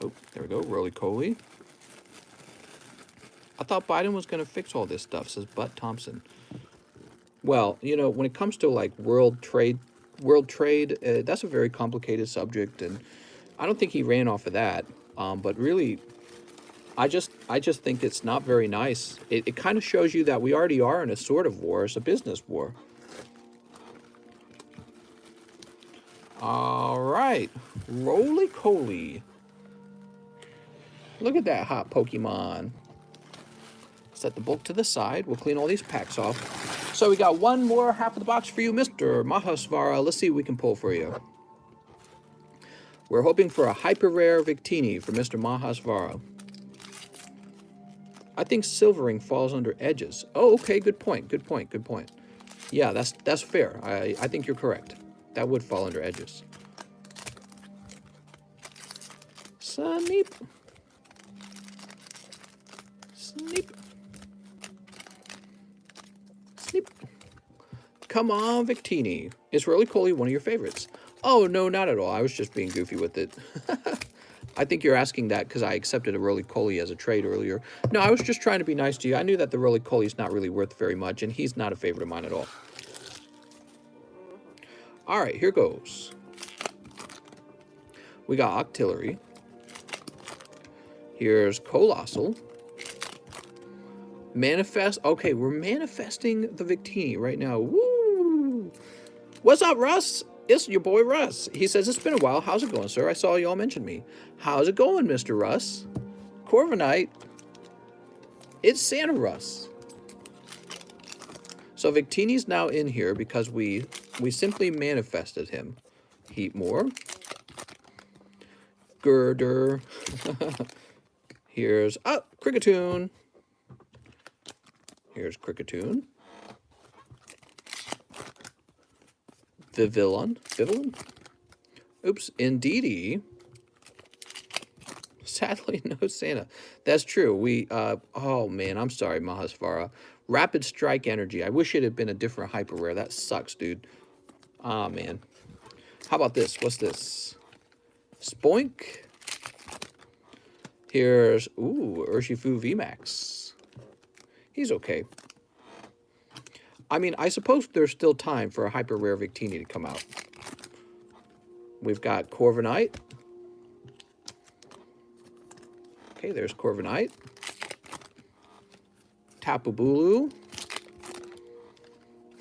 [SPEAKER 1] Oh, there we go. Roly-Coly. I thought Biden was going to fix all this stuff, says Butt Thompson. Well, you know, when it comes to like world trade, that's a very complicated subject, and I don't think he ran off of that. But really, I just think it's not very nice. It kind of shows you that we already are in a sort of war. It's a business war. All right, Roly-Coly. Look at that hot Pokemon. Set the book to the side. We'll clean all these packs off. So we got one more half of the box for you, Mr. Mahasvara. Let's see what we can pull for you. We're hoping for a hyper rare Victini for Mr. Mahasvara. I think silvering falls under edges. Oh, okay, good point, good point, good point. Yeah, that's fair. I think you're correct. That would fall under edges. Sneep. Sneep. Sneep. Come on, Victini. Is Roly-Coly one of your favorites? Oh, no, not at all. I was just being goofy with it. I think you're asking that because I accepted a Roly-Coly as a trade earlier. No, I was just trying to be nice to you. I knew that the Roly-Coly is not really worth very much, and he's not a favorite of mine at all. All right, here goes. We got Octillery. Here's Colossal. Manifest. Okay, we're manifesting the Victini right now. Woo! What's up, Russ? It's your boy Russ. He says, it's been a while. How's it going, sir? I saw y'all mention me. How's it going, Mr. Russ? Corviknight. It's Santa Russ. So Victini's now in here because we simply manifested him. Heatmore. Girder. Here's Kricketune. Here's Kricketune. Vivillon. Oops, Indeedee. Sadly, no Santa. That's true. Oh man, I'm sorry, Mahasvara. Rapid Strike Energy. I wish it had been a different hyper rare. That sucks, dude. Ah, man. How about this? What's this? Spoink. Here's, Urshifu VMAX. He's okay. I mean, I suppose there's still time for a hyper rare Victini to come out. We've got Corviknight. Okay, there's Corviknight. Tapu Bulu.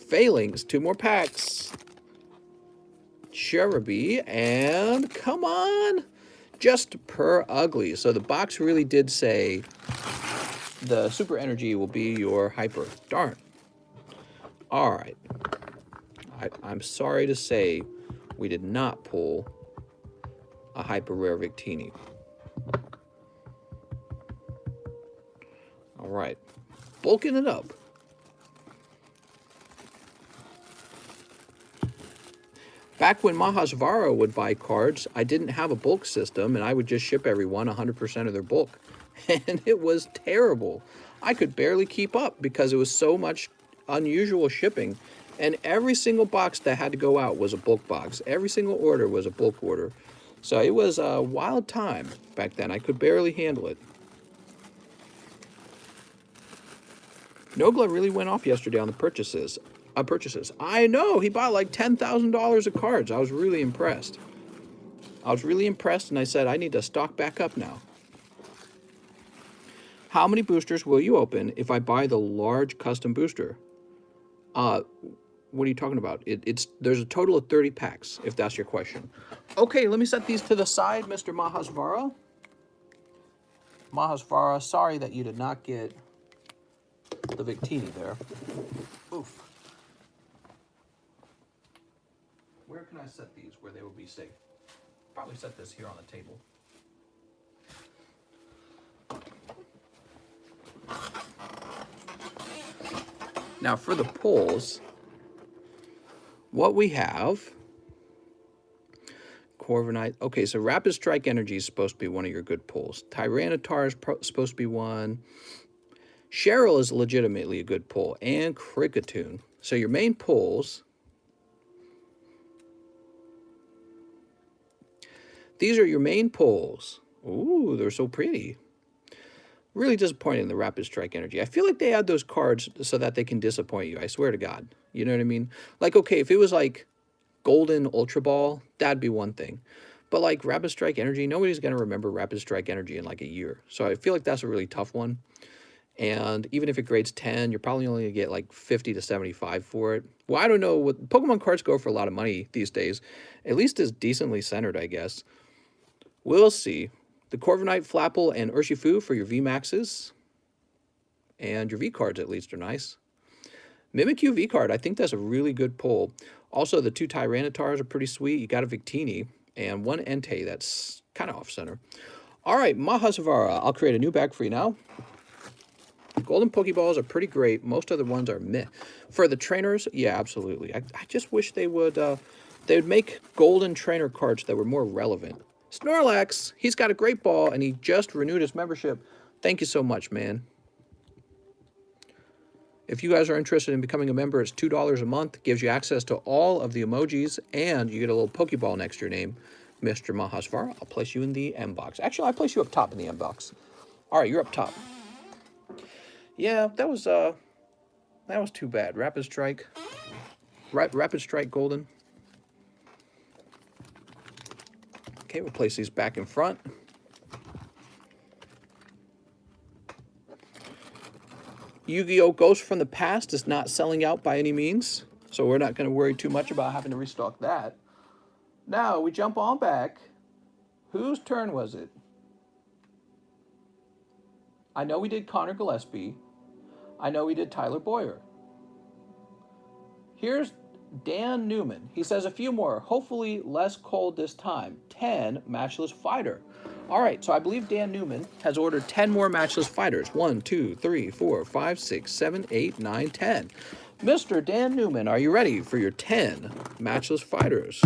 [SPEAKER 1] Failings, 2 more packs. Cherubi, and come on, just per ugly. So the box really did say the super energy will be your hyper. Darn. All right. I'm sorry to say we did not pull a hyper rare Victini. All right, bulking it up. Back when Mahasvara would buy cards, I didn't have a bulk system, and I would just ship everyone 100% of their bulk. And it was terrible. I could barely keep up because it was so much unusual shipping. And every single box that had to go out was a bulk box. Every single order was a bulk order. So it was a wild time back then. I could barely handle it. Nogla really went off yesterday on the purchases. I know, he bought like $10,000 of cards. I was really impressed. And I said, I need to stock back up now. How many boosters will you open if I buy the large custom booster? What are you talking about? There's a total of 30 packs, if that's your question. Okay, let me set these to the side, Mr. Mahasvara. Mahasvara, sorry that you did not get the Victini there. Oof. Where can I set these where they will be safe? Probably set this here on the table. Now for the pulls, what we have, Corviknight. Okay, so Rapid Strike Energy is supposed to be one of your good pulls. Tyranitar is supposed to be one. Cheryl is legitimately a good pull, and Kricketune. So your main pulls, these are your main pulls. Ooh, they're so pretty. Really disappointed in the Rapid Strike Energy. I feel like they add those cards so that they can disappoint you. I swear to God. You know what I mean? Like, okay, if it was like Golden Ultra Ball, that'd be one thing. But like Rapid Strike Energy, nobody's going to remember Rapid Strike Energy in like a year. So I feel like that's a really tough one. And even if it grades 10, you're probably only going to get like 50 to 75 for it. Well, I don't know. What Pokemon cards go for a lot of money these days. At least it's decently centered, I guess. We'll see. The Corviknight, Flapple, and Urshifu for your VMAXs. And your V cards at least are nice. Mimikyu V card, I think that's a really good pull. Also, the 2 Tyranitars are pretty sweet. You got a Victini and 1 Entei that's kind of off-center. All right, Mahasvara, I'll create a new bag for you now. Golden Pokeballs are pretty great. Most other ones are meh. For the trainers, yeah, absolutely. I just wish they would make golden trainer cards that were more relevant. Snorlax, he's got a great ball, and he just renewed his membership. Thank you so much, man. If you guys are interested in becoming a member, it's $2 a month. Gives you access to all of the emojis, and you get a little Pokeball next to your name, Mr. Mahasvara. I'll place you in the M box. Actually, I'll place you up top in the M box. All right, you're up top. Yeah, that was too bad. Rapid Strike Golden. Okay, we'll place these back in front. Yu-Gi-Oh! Ghosts from the Past is not selling out by any means, so we're not going to worry too much about having to restock that. Now, we jump on back. Whose turn was it? I know we did Connor Gillespie. I know we did Tyler Boyer. Here's Dan Newman. He says a few more, hopefully less cold this time. 10 Matchless Fighter. All right, so I believe Dan Newman has ordered 10 more Matchless Fighters. 1, 2, 3, 4, 5, 6, 7, 8, 9, 10. Mr. Dan Newman, are you ready for your 10 Matchless Fighters?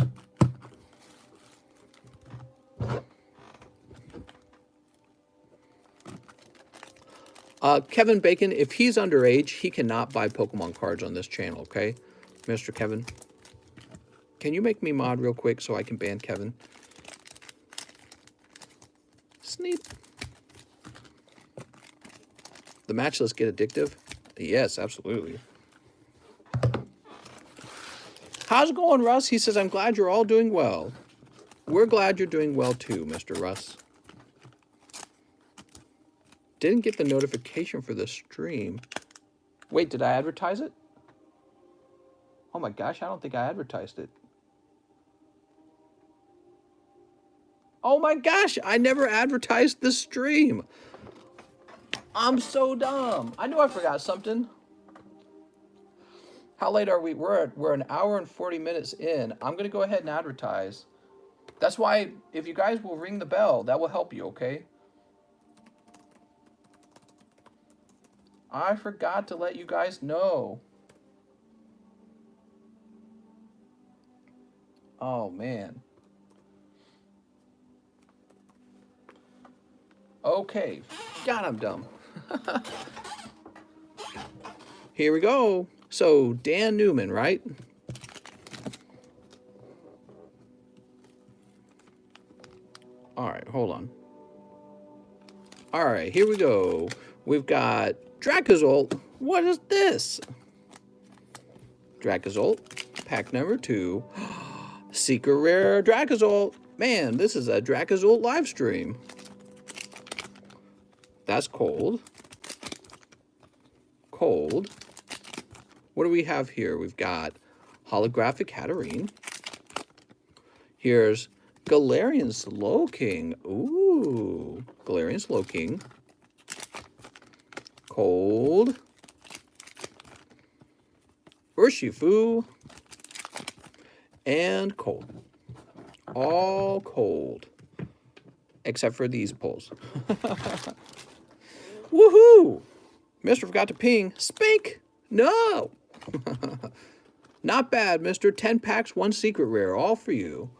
[SPEAKER 1] Kevin Bacon, if he's underage, he cannot buy Pokemon cards on this channel, okay? Mr. Kevin. Can you make me mod real quick so I can ban Kevin? Sneap. The matchless get addictive? Yes, absolutely. How's it going, Russ? He says, I'm glad you're all doing well. We're glad you're doing well too, Mr. Russ. Didn't get the notification for the stream. Wait, did I advertise it? Oh my gosh, I don't think I advertised it. Oh my gosh, I never advertised the stream. I'm so dumb. I knew I forgot something. How late are we? We're an hour and 40 minutes in. I'm gonna go ahead and advertise. That's why if you guys will ring the bell, that will help you, okay? I forgot to let you guys know. Oh man. Okay. God, I'm dumb. Here we go. So Dan Newman, right? All right, hold on. All right, here we go. We've got Dracozolt. What is this? Dracozolt, pack number 2. Secret rare Dracozolt. Man, this is a Dracozolt live stream. That's cold. Cold. What do we have here? We've got holographic Hatterene. Here's Galarian Slowking. Ooh, Galarian Slowking. Cold. Urshifu. And cold. All cold. Except for these pulls. Woohoo! Mister forgot to ping. Spink! No! Not bad, Mister. 10 packs, 1 secret rare. All for you.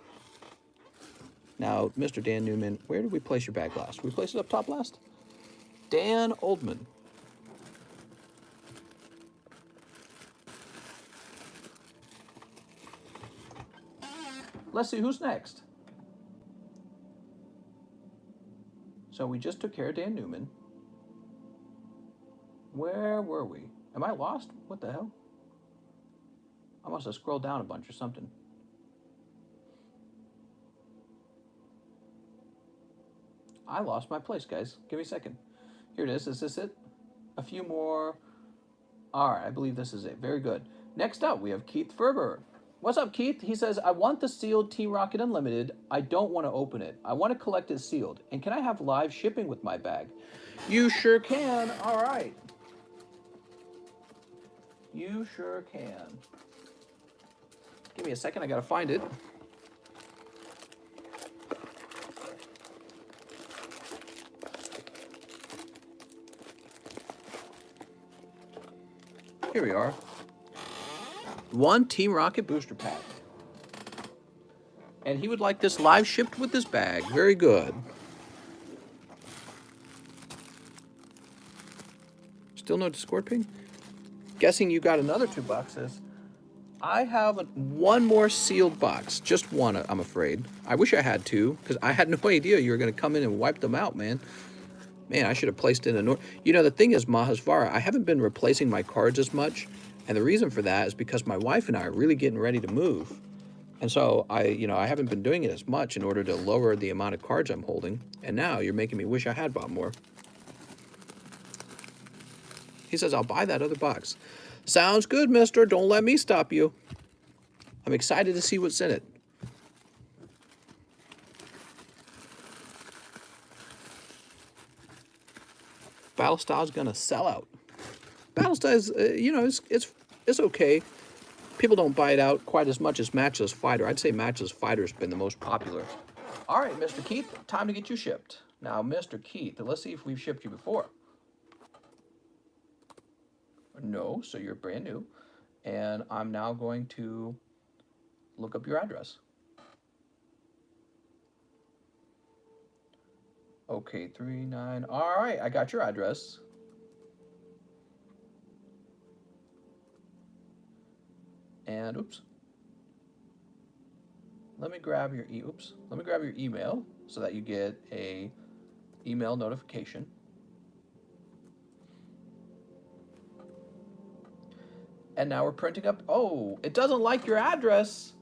[SPEAKER 1] Now, Mr. Dan Newman, where did we place your bag last? We placed it up top last? Dan Oldman. Let's see who's next. So we just took care of Dan Newman. Where were we? Am I lost? What the hell? I must have scrolled down a bunch or something. I lost my place, guys. Give me a second. Here it is. Is this it? A few more. All right, I believe this is it. Very good. Next up, we have Keith Ferber. What's up, Keith? He says, I want the sealed T-Rocket Unlimited. I don't want to open it. I want to collect it sealed. And can I have live shipping with my bag? You sure can. All right. You sure can. Give me a second. I got to find it. Here we are. 1 Team Rocket booster pack. And he would like this live shipped with this bag. Very good. Still no Discord ping? Guessing you got another 2 boxes. I have 1 more sealed box. Just 1, I'm afraid. I wish I had 2, because I had no idea you were going to come in and wipe them out, man. Man, I should have placed in a... You know, the thing is, Mahasvara, I haven't been replacing my cards as much. And the reason for that is because my wife and I are really getting ready to move. And so I haven't been doing it as much in order to lower the amount of cards I'm holding. And now you're making me wish I had bought more. He says, I'll buy that other box. Sounds good, mister. Don't let me stop you. I'm excited to see what's in it. Battlestar's gonna sell out. Battlestar is, it's okay. People don't buy it out quite as much as Matchless Fighter. I'd say Matchless Fighter's been the most popular. All right, Mr. Keith, time to get you shipped. Now, Mr. Keith, let's see if we've shipped you before. No, so you're brand new. And I'm now going to look up your address. Okay, 39. All right, I got your address. And oops. Let me grab your email so that you get a email notification. And now we're printing up. Oh, it doesn't like your address.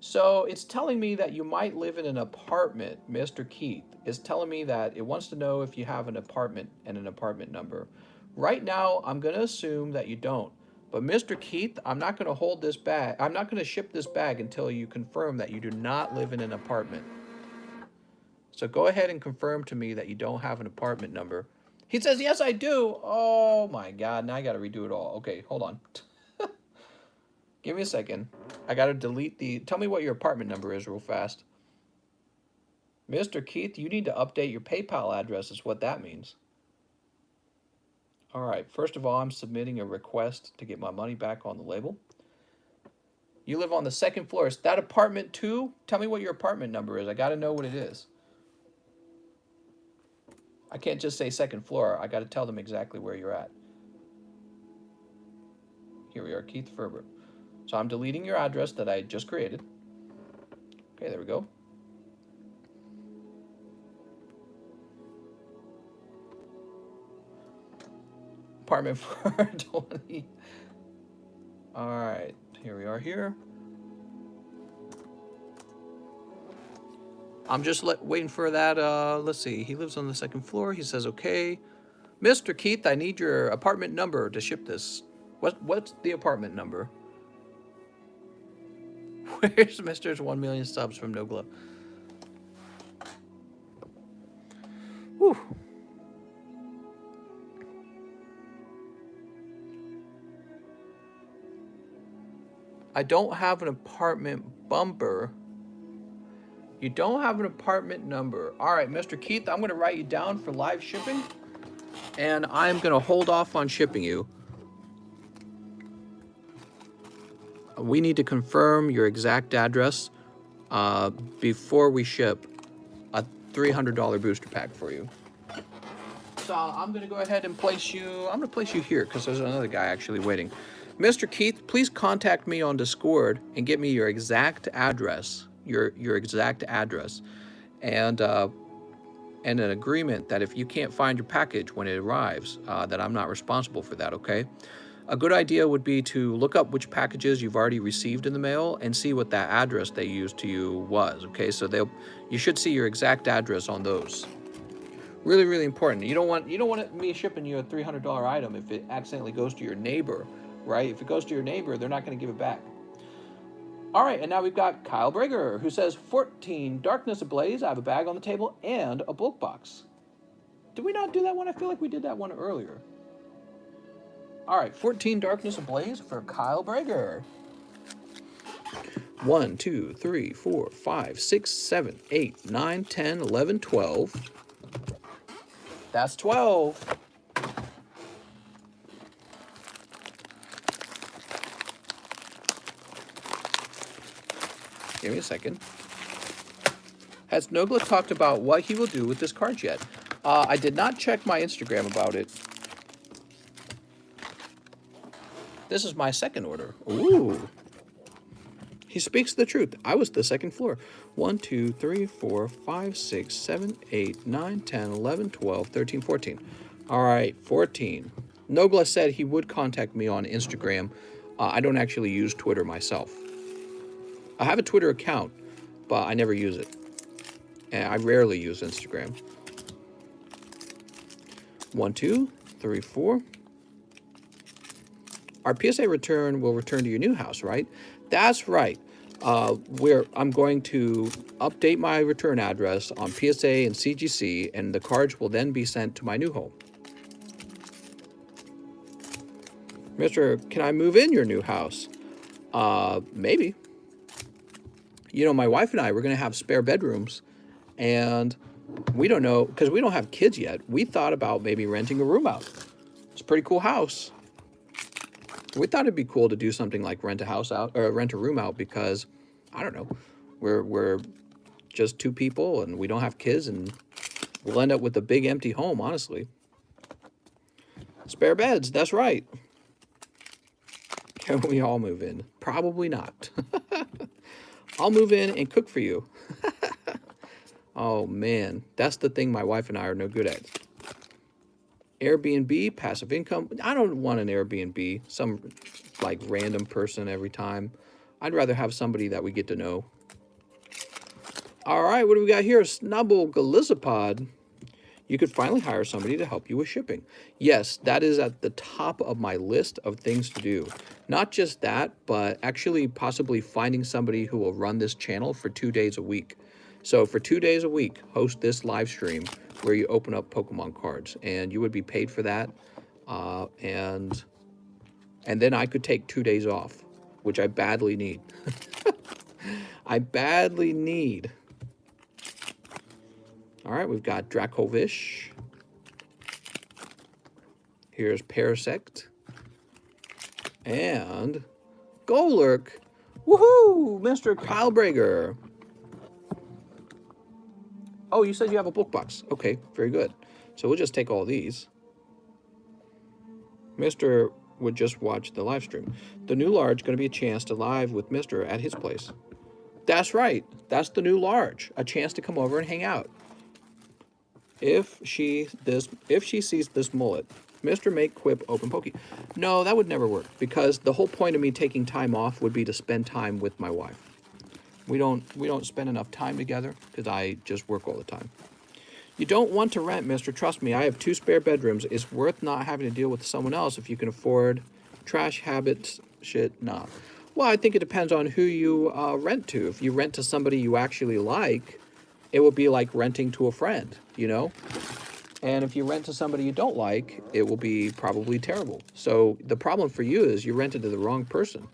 [SPEAKER 1] So it's telling me that you might live in an apartment, Mr. Keith. It's telling me that it wants to know if you have an apartment and an apartment number. Right now, I'm going to assume that you don't. But Mr. Keith, I'm not going to hold this bag. I'm not going to ship this bag until you confirm that you do not live in an apartment. So go ahead and confirm to me that you don't have an apartment number. He says, yes, I do. Oh, my God. Now I got to redo it all. Okay, hold on. Give me a second. I gotta delete the... Tell me what your apartment number is real fast. Mr. Keith, you need to update your PayPal address is what that means. All right, first of all, I'm submitting a request to get my money back on the label. You live on the second floor. Is that apartment 2? Tell me what your apartment number is. I gotta know what it is. I can't just say second floor. I gotta tell them exactly where you're at. Here we are, Keith Ferber. So I'm deleting your address that I just created. Okay, there we go. Apartment 420. All right, here we are here. I'm just waiting for that. Let's see. He lives on the second floor. He says, okay. Mr. Keith, I need your apartment number to ship this. What's the apartment number? Where's Mr.'s 1 million subs from No Glove? Whew. I don't have an apartment bumper. You don't have an apartment number. All right, Mr. Keith, I'm going to write you down for live shipping, and I'm going to hold off on shipping you. We need to confirm your exact address before we ship a $300 booster pack for you. So I'm going to go ahead and place you, I'm going to place you here because there's another guy actually waiting. Mr. Keith, please contact me on Discord and get me your exact address, your exact address, and an agreement that if you can't find your package when it arrives, that I'm not responsible for that, okay? A good idea would be to look up which packages you've already received in the mail and see what that address they used to you was, okay? So you should see your exact address on those. Really, really important. You don't want me shipping you a $300 item if it accidentally goes to your neighbor, right? If it goes to your neighbor, they're not going to give it back. All right, and now we've got Kyle Brager, who says, 14, Darkness Ablaze, I have a bag on the table and a bulk box. Did we not do that one? I feel like we did that one earlier. All right, 14, Darkness Ablaze for Kyle Brager. 1, 2, 3, 4, 5, 6, 7, 8, 9, 10, 11, 12. That's 12. Give me a second. Has Nogla talked about what he will do with this card yet? I did not check my Instagram about it. This is my second order. Ooh. He speaks the truth. I was the second floor. 1, 2, 3, 4, 5, 6, 7, 8, 9, 10, 11, 12, 13, 14. All right, 14. Nogla said he would contact me on Instagram. I don't actually use Twitter myself. I have a Twitter account, but I never use it. And I rarely use Instagram. 1, 2, 3, 4. Our PSA return will return to your new house, right? That's right. I'm going to update my return address on PSA and CGC, and the cards will then be sent to my new home. Mr., can I move in your new house? Maybe. You know, my wife and I, we're going to have spare bedrooms, and we don't know, because we don't have kids yet. We thought about maybe renting a room out. It's a pretty cool house. We thought it'd be cool to do something like rent a house out or rent a room out because, I don't know, we're just two people and we don't have kids and we'll end up with a big empty home, honestly. Spare beds, that's right. Can we all move in? Probably not. I'll move in and cook for you. Oh man, that's the thing my wife and I are no good at. Airbnb, passive income. I don't want an Airbnb, some like random person every time. I'd rather have somebody that we get to know. All right, what do we got here? Snubble Galizapod. You could finally hire somebody to help you with shipping. Yes, that is at the top of my list of things to do. Not just that, but actually possibly finding somebody who will run this channel for 2 days a week. So for 2 days a week, host this live stream where you open up Pokemon cards, and you would be paid for that. And then I could take 2 days off. which I badly need. I badly need. All right, we've got Dracovish. Here's Parasect. And Golurk. Woohoo! Mr. Kyle Brager. Oh, you said you have a book box. Okay, very good. So we'll just take all these. Mr. would just watch the live stream. The new large going to be a chance to live with Mr. at his place. That's right. That's the new large. A chance to come over and hang out. If she sees this mullet, Mr. Make Quip Open Pokey. No, that would never work, because the whole point of me taking time off would be to spend time with my wife. We don't spend enough time together because I just work all the time. You don't want to rent, mister. Trust me, I have 2 spare bedrooms. It's worth not having to deal with someone else if you can afford trash habits, shit, nah. Well, I think it depends on who you rent to. If you rent to somebody you actually like, it would be like renting to a friend, you know? And if you rent to somebody you don't like, it will be probably terrible. So the problem for you is you rented to the wrong person.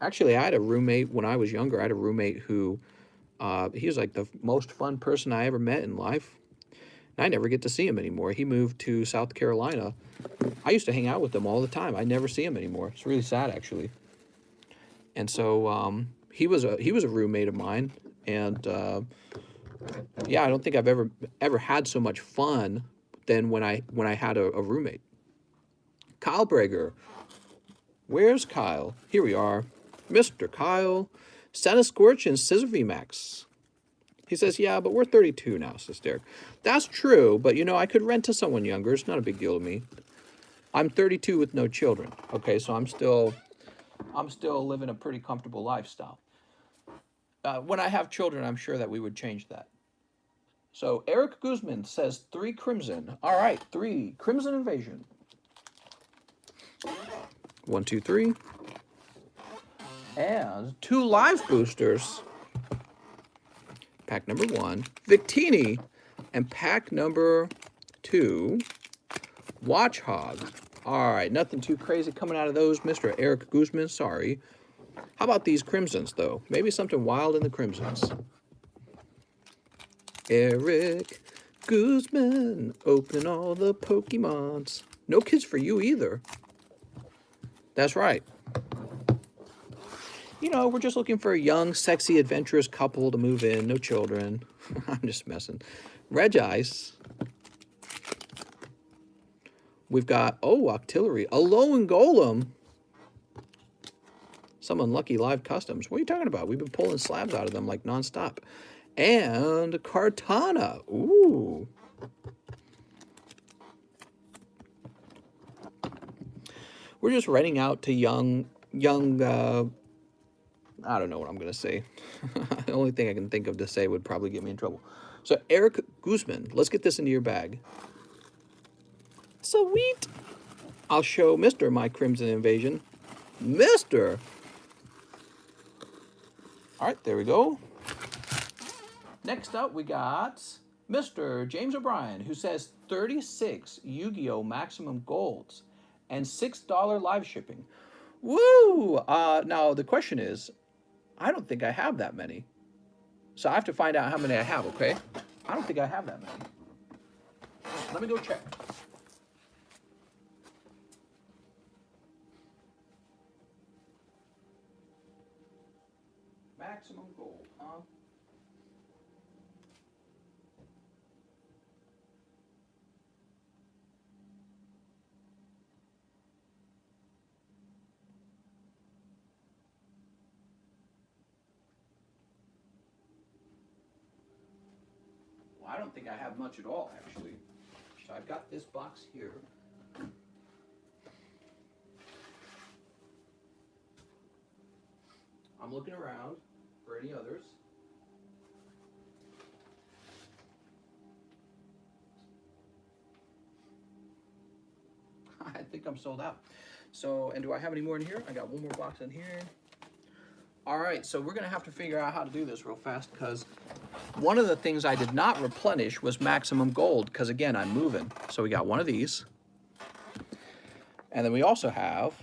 [SPEAKER 1] Actually, I had a roommate when I was younger. I had a roommate who, he was like the most fun person I ever met in life. And I never get to see him anymore. He moved to South Carolina. I used to hang out with him all the time. I never see him anymore. It's really sad, actually. And so he was a roommate of mine. And yeah, I don't think I've ever had so much fun than when I had a roommate. Kyle Brager. Where's Kyle? Here we are. Mr. Kyle. Santa Scorch and Scissor VMAX. He says, yeah, but we're 32 now, says Derek. That's true, but you know, I could rent to someone younger. It's not a big deal to me. I'm 32 with no children. Okay, so I'm still living a pretty comfortable lifestyle. When I have children, I'm sure that we would change that. So Eric Guzman says 3 Crimson. All right, 3 Crimson Invasion. 1, 2, 3. And 2 live boosters. Pack number 1, Victini. And pack number 2, Watch Hog. All right, nothing too crazy coming out of those, Mr. Eric Guzman. Sorry. How about these Crimsons, though? Maybe something wild in the Crimsons. Eric Guzman, open all the Pokemons. No kids for you either. That's right. You know, we're just looking for a young, sexy, adventurous couple to move in. No children. I'm just messing. Regice. We've got, Octillery. A Lone Golem. Some unlucky live customs. What are you talking about? We've been pulling slabs out of them like nonstop. And Kartana. Ooh. We're just renting out to young, I don't know what I'm going to say. The only thing I can think of to say would probably get me in trouble. So, Eric Guzman, let's get this into your bag. Sweet. I'll show Mr. my Crimson Invasion. Mr. All right, there we go. Next up, we got Mr. James O'Brien, who says 36 Yu-Gi-Oh! Maximum Golds and $6 live shipping. Woo! Now, the question is, I don't think I have that many. So I have to find out how many I have, okay? I don't think I have that many. Let me go check. Maximum gold, huh? Well, I don't think I have much at all, actually. So I've got this box here. I'm looking around for any others. I think I'm sold out. So, and do I have any more in here? I got one more box in here. All right, so we're gonna have to figure out how to do this real fast, because one of the things I did not replenish was maximum gold, because again, I'm moving. So we got one of these. And then we also have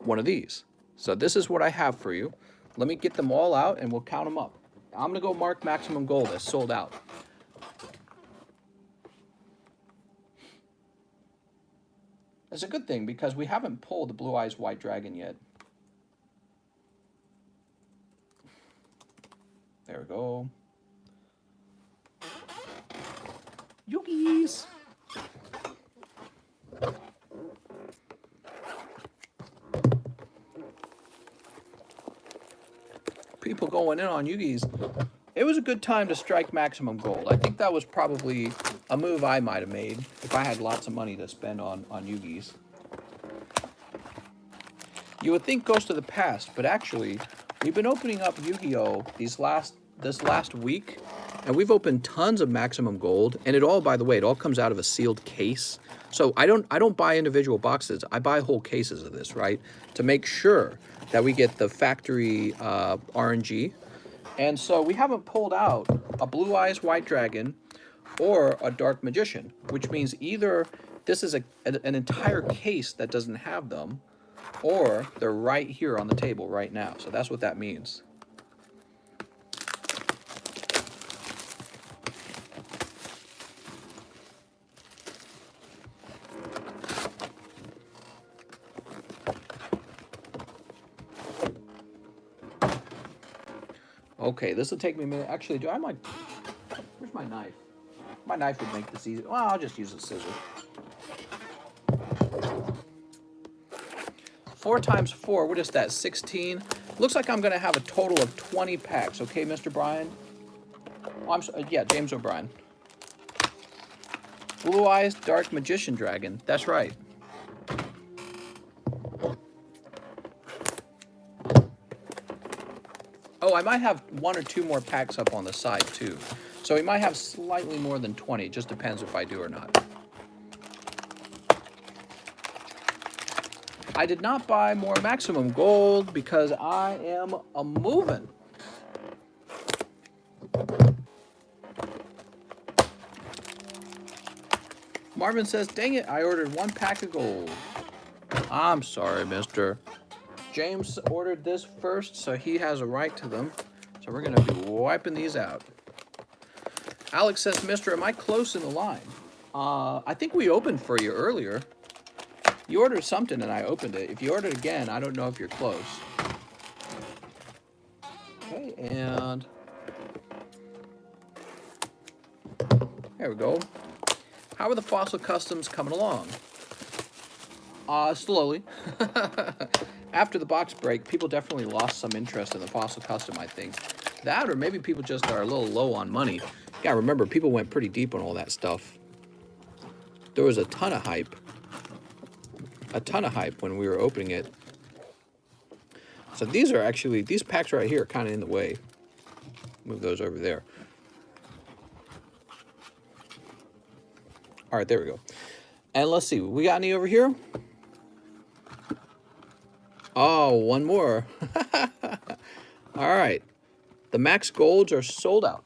[SPEAKER 1] one of these. So this is what I have for you. Let me get them all out and we'll count them up. I'm going to go mark Maximum Gold as sold out. It's a good thing because we haven't pulled the Blue Eyes White Dragon yet. There we go. Yugis! People going in on Yugis. It was a good time to strike Maximum Gold. I think that was probably a move I might have made if I had lots of money to spend on Yugis. You would think Ghost of the Past, but actually, we've been opening up Yu-Gi-Oh! This last week, and we've opened tons of Maximum Gold, and it all, by the way, it all comes out of a sealed case. So I don't buy individual boxes. I buy whole cases of this, right? To make sure that we get the factory RNG. And so we haven't pulled out a Blue Eyes White Dragon or a Dark Magician, which means either this is an entire case that doesn't have them, or they're right here on the table right now. So that's what that means. Okay, this will take me a minute. Actually, where's my knife? My knife would make this easy. Well, I'll just use a scissor. 4 times 4, what is that, 16? Looks like I'm going to have a total of 20 packs. Okay, Mr. Brian? Oh, yeah, James O'Brien. Blue Eyes Dark Magician Dragon. That's right. Oh, I might have 1 or 2 more packs up on the side, too. So we might have slightly more than 20. It just depends if I do or not. I did not buy more Maximum Gold because I am a-moving. Marvin says, dang it, I ordered 1 pack of gold. I'm sorry, mister. James ordered this first, so he has a right to them. So we're going to be wiping these out. Alex says, mister, am I close in the line? I think we opened for you earlier. You ordered something and I opened it. If you ordered again, I don't know if you're close. Okay, and there we go. How are the Fossil Customs coming along? Slowly. After the box break, people definitely lost some interest in the Fossil Custom, I think. That, or maybe people just are a little low on money. You gotta remember, people went pretty deep on all that stuff. There was a ton of hype. A ton of hype when we were opening it. So these are actually, these packs right here are kind of in the way. Move those over there. All right, there we go. And let's see, we got any over here? Oh, 1 more. All right. The Max Golds are sold out.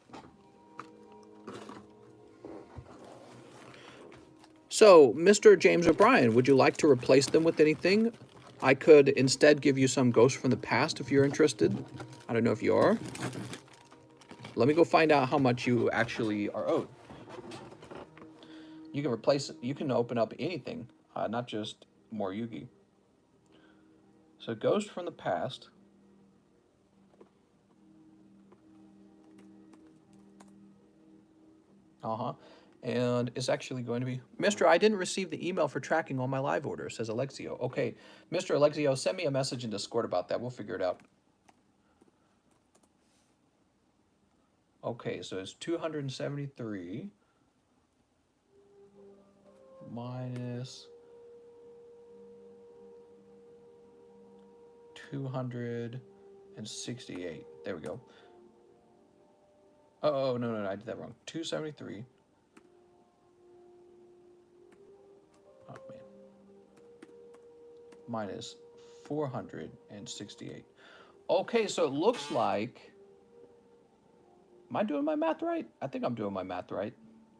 [SPEAKER 1] So, Mr. James O'Brien, would you like to replace them with anything? I could instead give you some Ghosts from the Past if you're interested. I don't know if you are. Let me go find out how much you actually are owed. You can replace, you can open up anything, not just more Yugi. So Ghost from the Past. And it's actually going to be, Mr. I didn't receive the email for tracking all my live orders, says Alexio. Okay, Mr. Alexio, send me a message in Discord about that. We'll figure it out. Okay, so it's 273 minus 268. There we go. Oh, no, I did that wrong. 273. Oh, man. Minus 468. Okay, so it looks like... Am I doing my math right? I think I'm doing my math right.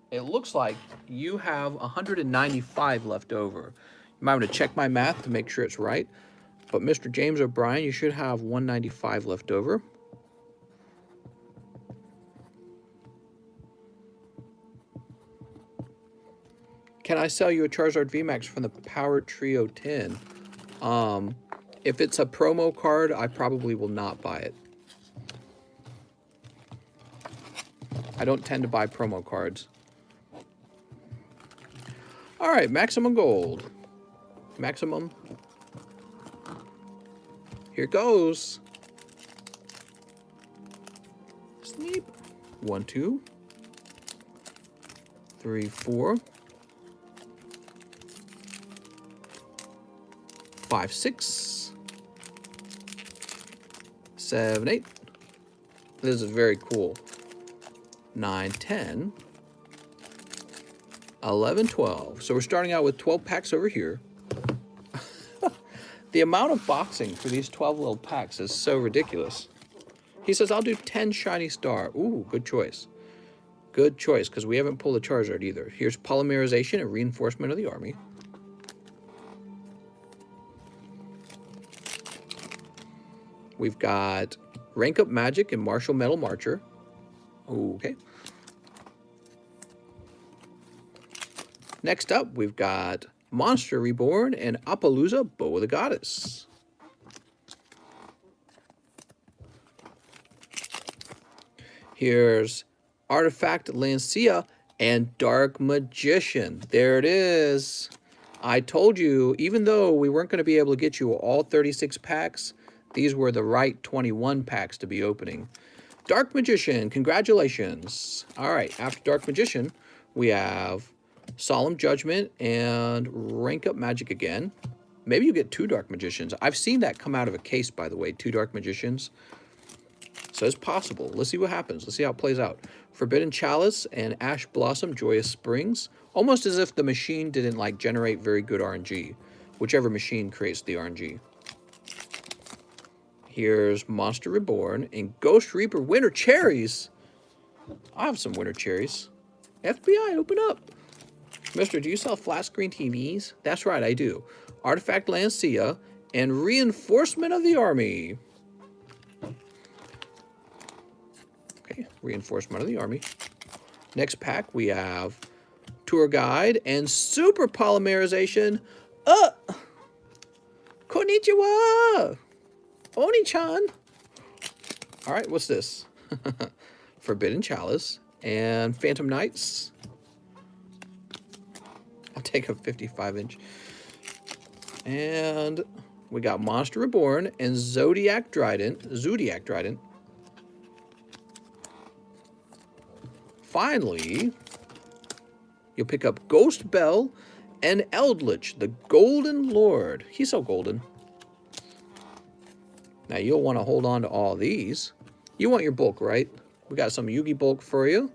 [SPEAKER 1] It looks like you have 195 left over. You might want to check my math to make sure it's right. But Mr. James O'Brien, you should have 195 left over. Can I sell you a Charizard VMAX from the Power Trio 10? If it's a promo card, I probably will not buy it. I don't tend to buy promo cards. All right, maximum gold. Maximum. Here goes. Sneep. 1, 2, 3, 4, 5, 6, 7, 8. This is very cool. 9, 10, 11, 12. So we're starting out with 12 packs over here. The amount of boxing for these 12 little packs is so ridiculous. He says, I'll do 10 shiny star. Ooh, good choice. Good choice, because we haven't pulled a Charizard either. Here's polymerization and reinforcement of the army. We've got Rank Up Magic and Martial Metal Marcher. Okay. Next up, we've got Monster Reborn and Appaloosa Bow of the Goddess. Here's Artifact Lancia and Dark Magician. There it is. I told you, even though we weren't going to be able to get you all 36 packs, these were the right 21 packs to be opening. Dark Magician, congratulations. All right, after Dark Magician, we have Solemn Judgment and Rank Up Magic again. Maybe you get 2 Dark Magicians. I've seen that come out of a case, by the way, 2 Dark Magicians. So it's possible. Let's see what happens. Let's see how it plays out. Forbidden Chalice and Ash Blossom Joyous Springs. Almost as if the machine didn't like generate very good RNG. Whichever machine creates the RNG. Here's Monster Reborn and Ghost Reaper Winter Cherries. I have some Winter Cherries. FBI, open up. Mister, do you sell flat screen TVs? That's right, I do. Artifact Lancia and Reinforcement of the Army. Okay, Reinforcement of the Army. Next pack, we have Tour Guide and Super Polymerization. Konnichiwa! Oni-chan! Alright, what's this? Forbidden Chalice and Phantom Knights. I'll take a 55-inch. And we got Monster Reborn and Zodiac Trident. Finally, you'll pick up Ghost Bell and Eldritch, the Golden Lord. He's so golden. Now, you'll want to hold on to all these. You want your bulk, right? We got some Yugi bulk for you.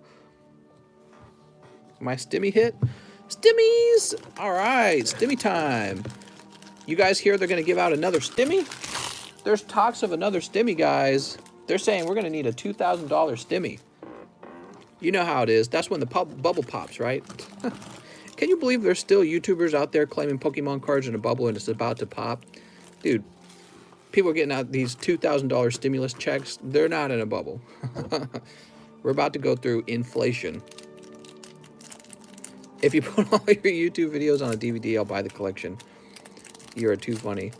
[SPEAKER 1] My stimmy hit? Stimmies! All right, stimmy time. You guys hear they're going to give out another stimmy? There's talks of another stimmy, guys. They're saying we're going to need a $2,000 stimmy. You know how it is. That's when the bubble pops, right? Can you believe there's still YouTubers out there claiming Pokemon cards in a bubble and it's about to pop? Dude, people are getting out these $2,000 stimulus checks. They're not in a bubble. We're about to go through inflation. If you put all your YouTube videos on a DVD, I'll buy the collection. You're too funny.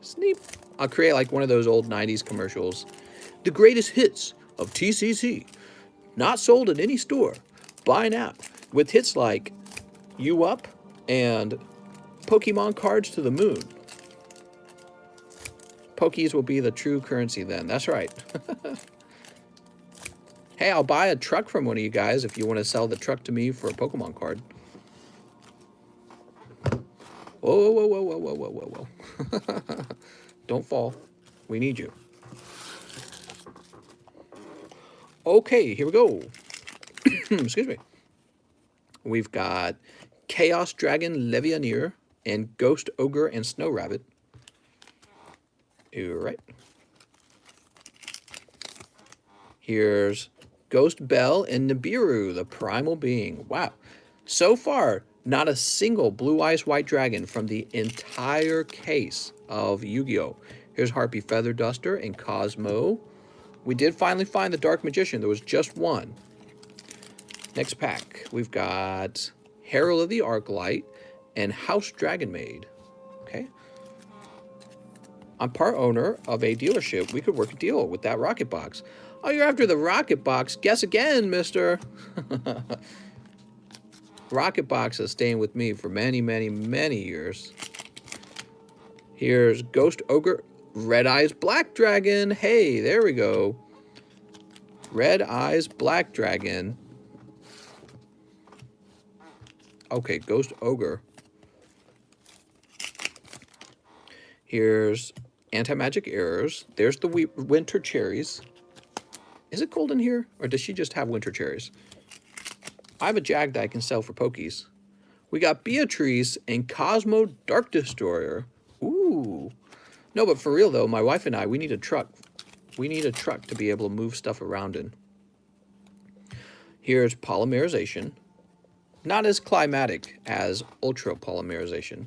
[SPEAKER 1] Sneep. I'll create like one of those old 90s commercials. The greatest hits of TCC. Not sold at any store. Buy now. With hits like You Up and Pokemon Cards to the Moon. Pokies will be the true currency then. That's right. Hey, I'll buy a truck from one of you guys if you want to sell the truck to me for a Pokemon card. Whoa, whoa, whoa, whoa, whoa, whoa, whoa, whoa. Don't fall. We need you. Okay, here we go. Excuse me. We've got Chaos Dragon Levianeer and Ghost Ogre and Snow Rabbit. You're right. Here's Ghost Bell and Nibiru, the Primal Being. Wow. So far, Not a single Blue Eyes White Dragon from the entire case of Yu-Gi-Oh! Here's Harpy Feather Duster and Cosmo. We did finally find the Dark Magician. There was just one. Next pack, we've got Herald of the Arclight and House Dragon Maid. Okay. I'm part owner of a dealership. We could work a deal with that Rocket Box. Oh, you're after the Rocket Box. Guess again, mister. Rocket Box is staying with me for many, many, many years. Here's Ghost Ogre Red Eyes Black Dragon. Hey, there we go. Red Eyes Black Dragon. Okay, Ghost Ogre. Here's Anti-Magic Errors. There's the Winter Cherries. Is it cold in here? Or does she just have Winter Cherries? I have a Jag that I can sell for pokies. We got Beatrice and Cosmo Dark Destroyer. Ooh. No, but for real though, my wife and I, we need a truck. We need a truck to be able to move stuff around in. Here's Polymerization. Not as climatic as Ultra Polymerization.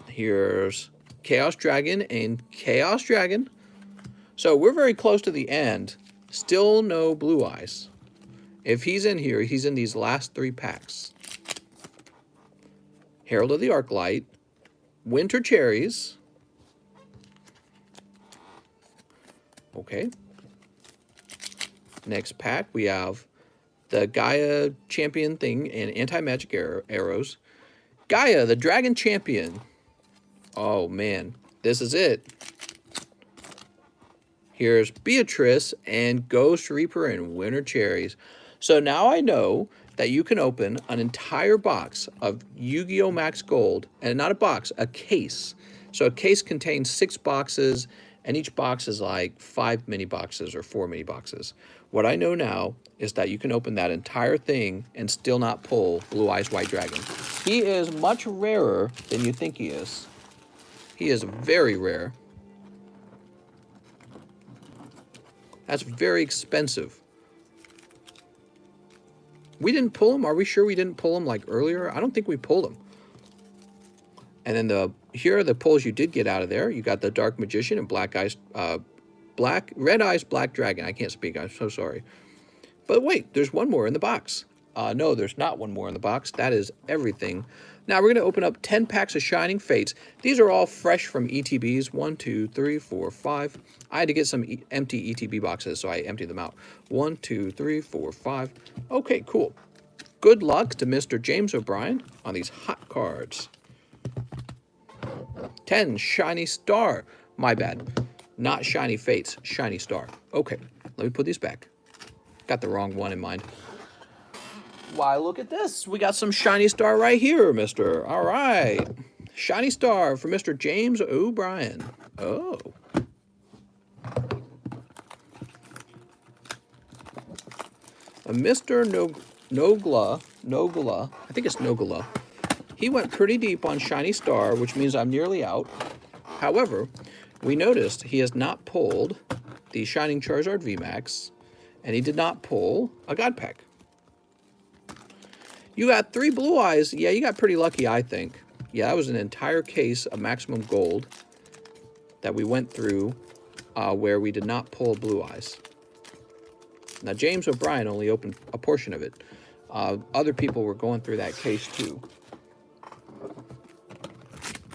[SPEAKER 1] Here's Chaos Dragon and Chaos Dragon. So we're very close to the end. Still no Blue Eyes. If he's in here, he's in these last 3 packs. Herald of the Arclight, Winter Cherries. Okay. Next pack, we have the Gaia Champion thing and Anti-Magic Arrows. Gaia, the Dragon Champion. Oh, man. This is it. Here's Beatrice and Ghost Reaper and Winter Cherries. So now I know that you can open an entire box of Yu-Gi-Oh! Max Gold, and not a box, a case. So a case contains 6 boxes, and each box is like 5 mini boxes or 4 mini boxes. What I know now is that you can open that entire thing and still not pull Blue Eyes White Dragon. He is much rarer than you think he is. He is very rare. That's very expensive. We didn't pull him. Are we sure we didn't pull him like earlier? I don't think we pulled him. And then here are the pulls you did get out of there. You got the Dark Magician and Red Eyes Black Dragon. I can't speak. I'm so sorry. But wait, there's one more in the box. No, there's not one more in the box. That is everything. Now we're going to open up 10 packs of Shining Fates. These are all fresh from ETBs. 1, 2, 3, 4, 5. I had to get some empty ETB boxes, so I emptied them out. 1, 2, 3, 4, 5. Okay, cool. Good luck to Mr. James O'Brien on these hot cards. 10 Shiny Star. My bad. Not Shiny Fates, Shiny Star. Okay, let me put these back. Got the wrong one in mind. Why, look at this. We got some Shiny Star right here, mister. All right. Shiny Star for Mr. James O'Brien. Oh. Mr. Nogla, I think it's Nogla. He went pretty deep on Shiny Star, which means I'm nearly out. However, we noticed he has not pulled the Shining Charizard VMAX, and he did not pull a God Pack. You got 3 Blue Eyes. Yeah, you got pretty lucky, I think. Yeah, that was an entire case of Maximum Gold that we went through where we did not pull Blue Eyes. Now, James O'Brien only opened a portion of it. Other people were going through that case, too.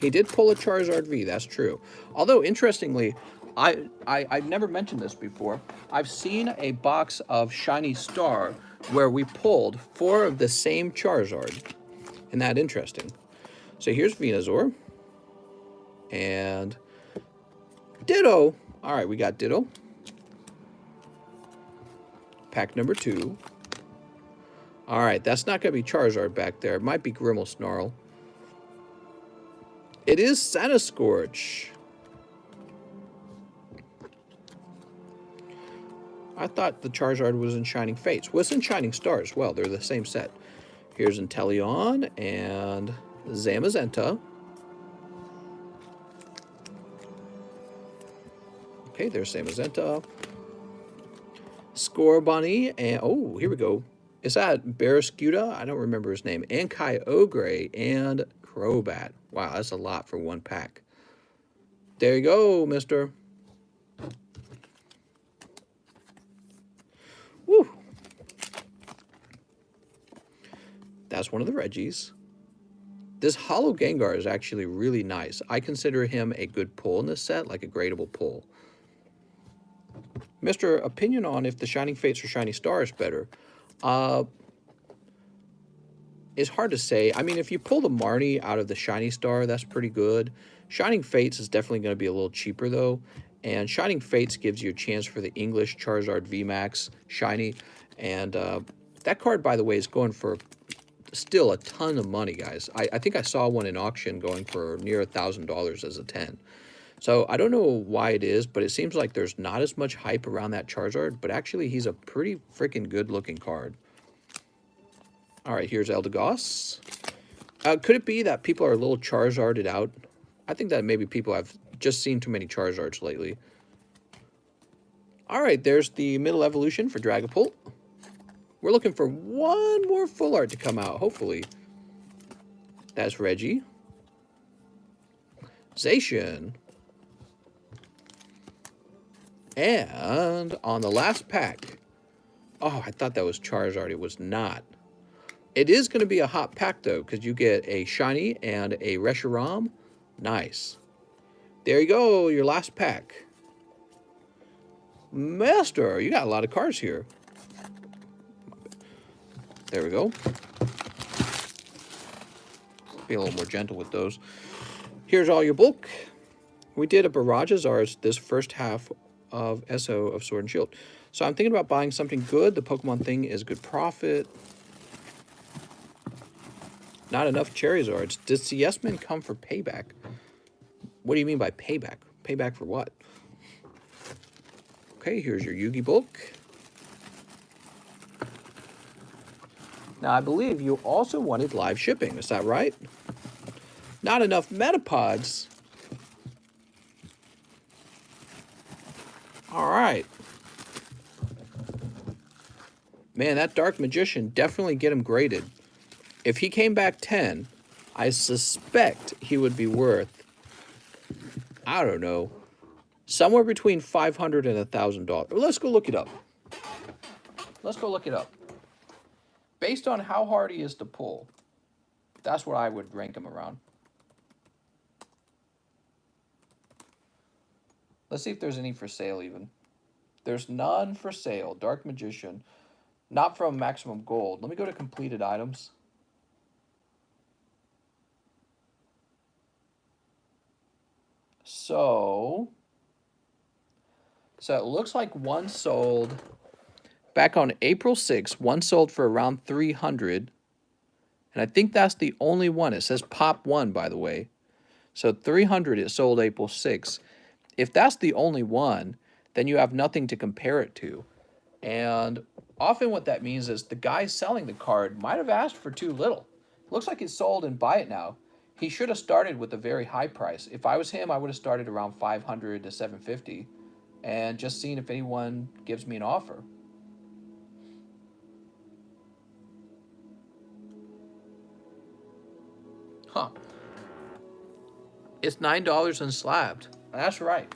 [SPEAKER 1] He did pull a Charizard V, that's true. Although, interestingly, I've never mentioned this before. I've seen a box of Shiny Star where we pulled 4 of the same Charizard. Isn't that interesting? So here's Venusaur. And Ditto. All right, we got Ditto. Pack number 2. All right, that's not going to be Charizard back there. It might be Grimmelsnarl. It is Santa-Scorch. I thought the Charizard was in Shining Fates. Well, it's in Shining Stars as well. They're the same set. Here's Inteleon and Zamazenta. Okay, there's Zamazenta. Scorbunny and... oh, here we go. Is that Barrascuda? I don't remember his name. And Kyogre and Crobat. Wow, that's a lot for one pack. There you go, mister. Woo. That's one of the Reggies. This Hollow Gengar is actually really nice. I consider him a good pull in this set, like a gradable pull. Mr. Opinion on if the Shining Fates or Shiny Star is better. It's hard to say. I mean, if you pull the Marnie out of the Shiny Star, that's pretty good. Shining Fates is definitely going to be a little cheaper, though. And Shining Fates gives you a chance for the English Charizard VMAX Shiny. And that card, by the way, is going for still a ton of money, guys. I think I saw one in auction going for near $1,000 as a 10. So I don't know why it is, but it seems like there's not as much hype around that Charizard, but actually he's a pretty freaking good looking card. All right, here's Eldegoss. Could it be that people are a little Charizarded out? I think that maybe people have just seen too many Charizards lately. All right, there's the middle evolution for Dragapult. We're looking for one more full art to come out, hopefully. That's Reggie. Zacian. And on the last pack, oh, I thought that was Charizard. It was not. It is going to be a hot pack, though, because you get a Shiny and a Reshiram. Nice. There you go, your last pack. Master, you got a lot of cards here. There we go. Be a little more gentle with those. Here's all your bulk. We did a Barrages Ours this first half of SO of Sword and Shield. So I'm thinking about buying something good. The Pokemon thing is good profit. Not enough Charizards. Does the Yes Men come for payback? What do you mean by payback? Payback for what? Okay, here's your Yugi bulk. Now, I believe you also wanted live shipping. Is that right? Not enough Metapods. All right. Man, that Dark Magician, definitely get him graded. If he came back 10, I suspect he would be worth, I don't know, somewhere between $500 and $1,000. Let's go look it up. Let's go look it up. Based on how hard he is to pull, that's what I would rank him around. Let's see if there's any for sale even. There's none for sale. Dark Magician. Not from Maximum Gold. Let me go to completed items. So it looks like one sold back on April 6th. One sold for around 300. And I think that's the only one. It says Pop 1, by the way. So 300 it sold April 6th. If that's the only one, then you have nothing to compare it to. And often what that means is the guy selling the card might have asked for too little. Looks like he's sold and buy it now. He should have started with a very high price. If I was him, I would have started around 500 to 750 and just seen if anyone gives me an offer. Huh. It's $9 and slabbed. That's right.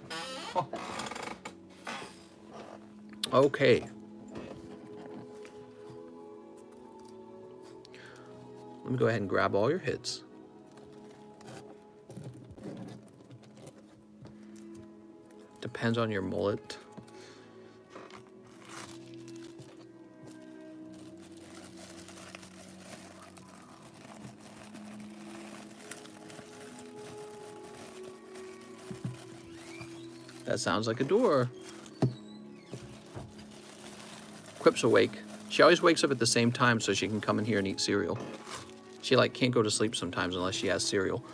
[SPEAKER 1] Okay. Let me go ahead and grab all your hits. Depends on your mullet. That sounds like a door. Quip's awake. She always wakes up at the same time so she can come in here and eat cereal. She can't go to sleep sometimes unless she has cereal.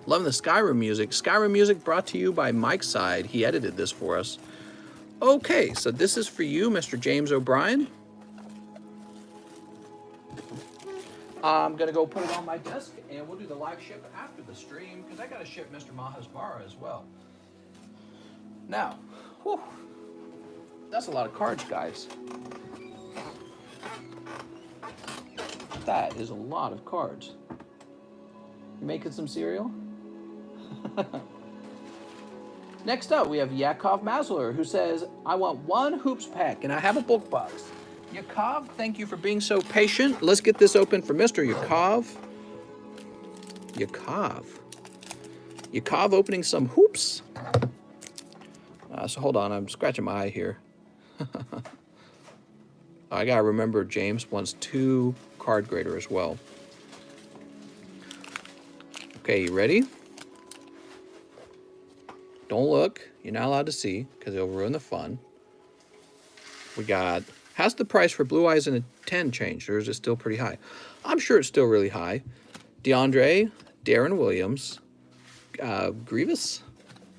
[SPEAKER 1] Loving the Skyrim music. Skyrim music brought to you by Mike's Side. He edited this for us. Okay, so this is for you, Mr. James O'Brien. I'm going to go put it on my desk, and we'll do the live ship after the stream, because I got to ship Mr. Mahasvara as well. Now, whew, that's a lot of cards, guys. That is a lot of cards. You making some cereal? Next up, we have Yakov Masler, who says, I want 1 hoops pack, and I have a bulk box. Yakov, thank you for being so patient. Let's get this open for Mr. Yakov. Yakov opening some hoops. So hold on, I'm scratching my eye here. I gotta remember James wants 2 card grader as well. Okay, you ready? Don't look. You're not allowed to see because it'll ruin the fun. We got, has the price for Blue Eyes and a 10 changed, or is it still pretty high? I'm sure it's still really high. DeAndre, Darren Williams, Grievous,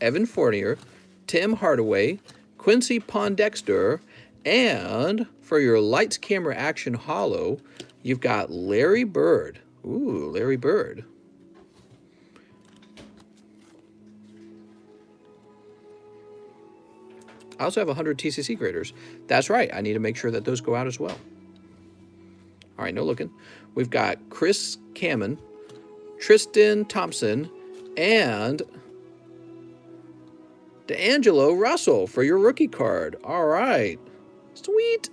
[SPEAKER 1] Evan Fournier, Tim Hardaway, Quincy Pondexter, and for your Lights, Camera, Action Hollow, you've got Larry Bird. Ooh, Larry Bird. I also have 100 TCC graders. That's right. I need to make sure that those go out as well. All right, no looking. We've got Chris Kamen, Tristan Thompson, and D'Angelo Russell for your rookie card. All right. Sweet.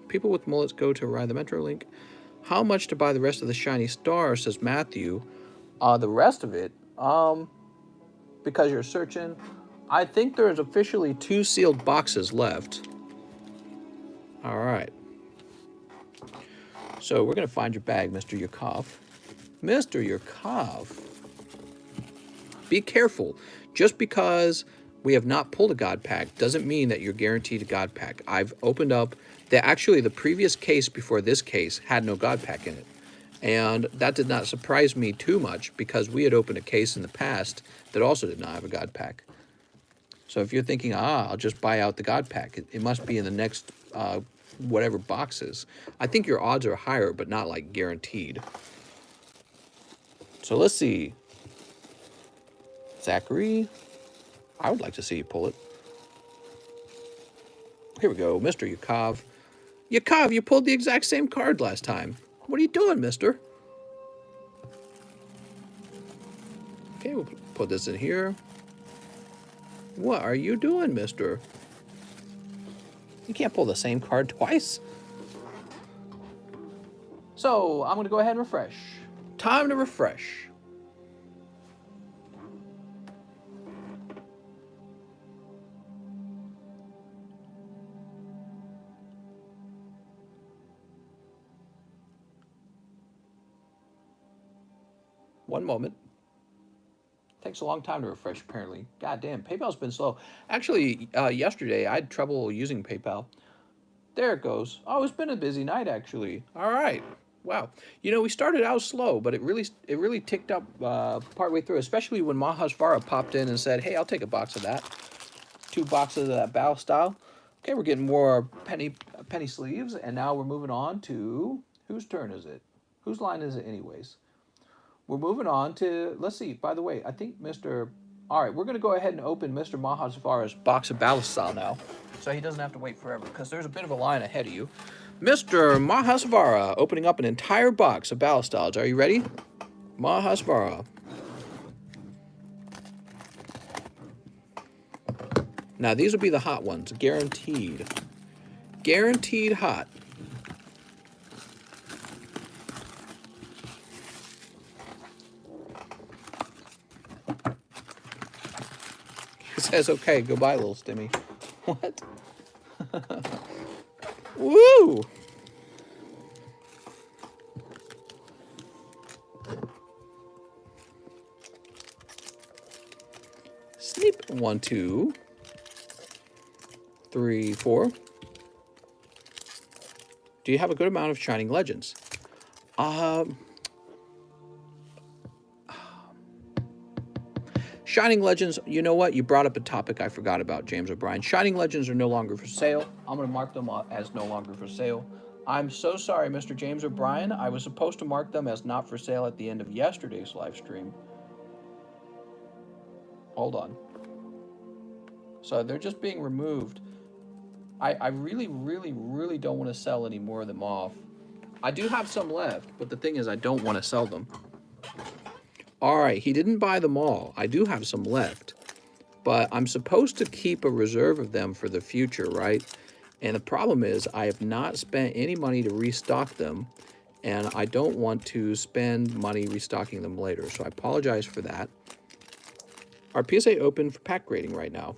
[SPEAKER 1] People with mullets go to ride the Metro Link. How much to buy the rest of the shiny star, says Matthew. The rest of it, because you're searching, I think there's officially 2 sealed boxes left. All right. So we're going to find your bag, Mr. Yakov. Mr. Yakov. Be careful. Just because we have not pulled a God Pack doesn't mean that you're guaranteed a God Pack. I've opened up, actually the previous case before this case had no God Pack in it. And that did not surprise me too much because we had opened a case in the past that also did not have a God Pack. So if you're thinking, I'll just buy out the God Pack, it must be in the next whatever boxes. I think your odds are higher, but not like guaranteed. So let's see. Zachary, I would like to see you pull it. Here we go, Mr. Yakov. Yakov, you pulled the exact same card last time. What are you doing, mister? Okay, we'll put this in here. What are you doing, mister? You can't pull the same card twice. So, I'm going to go ahead and refresh. Time to refresh. One moment. Takes a long time to refresh, apparently. God damn, PayPal's been slow. Actually, yesterday, I had trouble using PayPal. There it goes. Oh, it's been a busy night, actually. All right. Wow. You know, we started out slow, but it really ticked up partway through, especially when Mahasvara popped in and said, hey, I'll take a box of that. 2 boxes of that Battle Style. Okay, we're getting more penny sleeves, and now we're moving on to, whose turn is it? Whose line is it anyways? We're moving on to, let's see, by the way, I think all right, we're going to go ahead and open Mr. Mahasvara's box of Battle Style now, so he doesn't have to wait forever, because there's a bit of a line ahead of you. Mr. Mahasvara opening up an entire box of Battle Styles. Are you ready? Mahasvara. Now, these will be the hot ones, guaranteed. Guaranteed hot. He says, okay, goodbye, little Stimmy. What? Woo! Snip. 1, 2, 3, 4. Do you have a good amount of Shining Legends? Shining Legends, you know what? You brought up a topic I forgot about, James O'Brien. Shining Legends are no longer for sale. I'm going to mark them as no longer for sale. I'm so sorry, Mr. James O'Brien. I was supposed to mark them as not for sale at the end of yesterday's live stream. Hold on. So they're just being removed. I really, really, really don't want to sell any more of them off. I do have some left, but the thing is I don't want to sell them. All right, he didn't buy them all. I do have some left, but I'm supposed to keep a reserve of them for the future, right? And the problem is I have not spent any money to restock them, and I don't want to spend money restocking them later, so I apologize for that. Are PSA open for pack grading right now?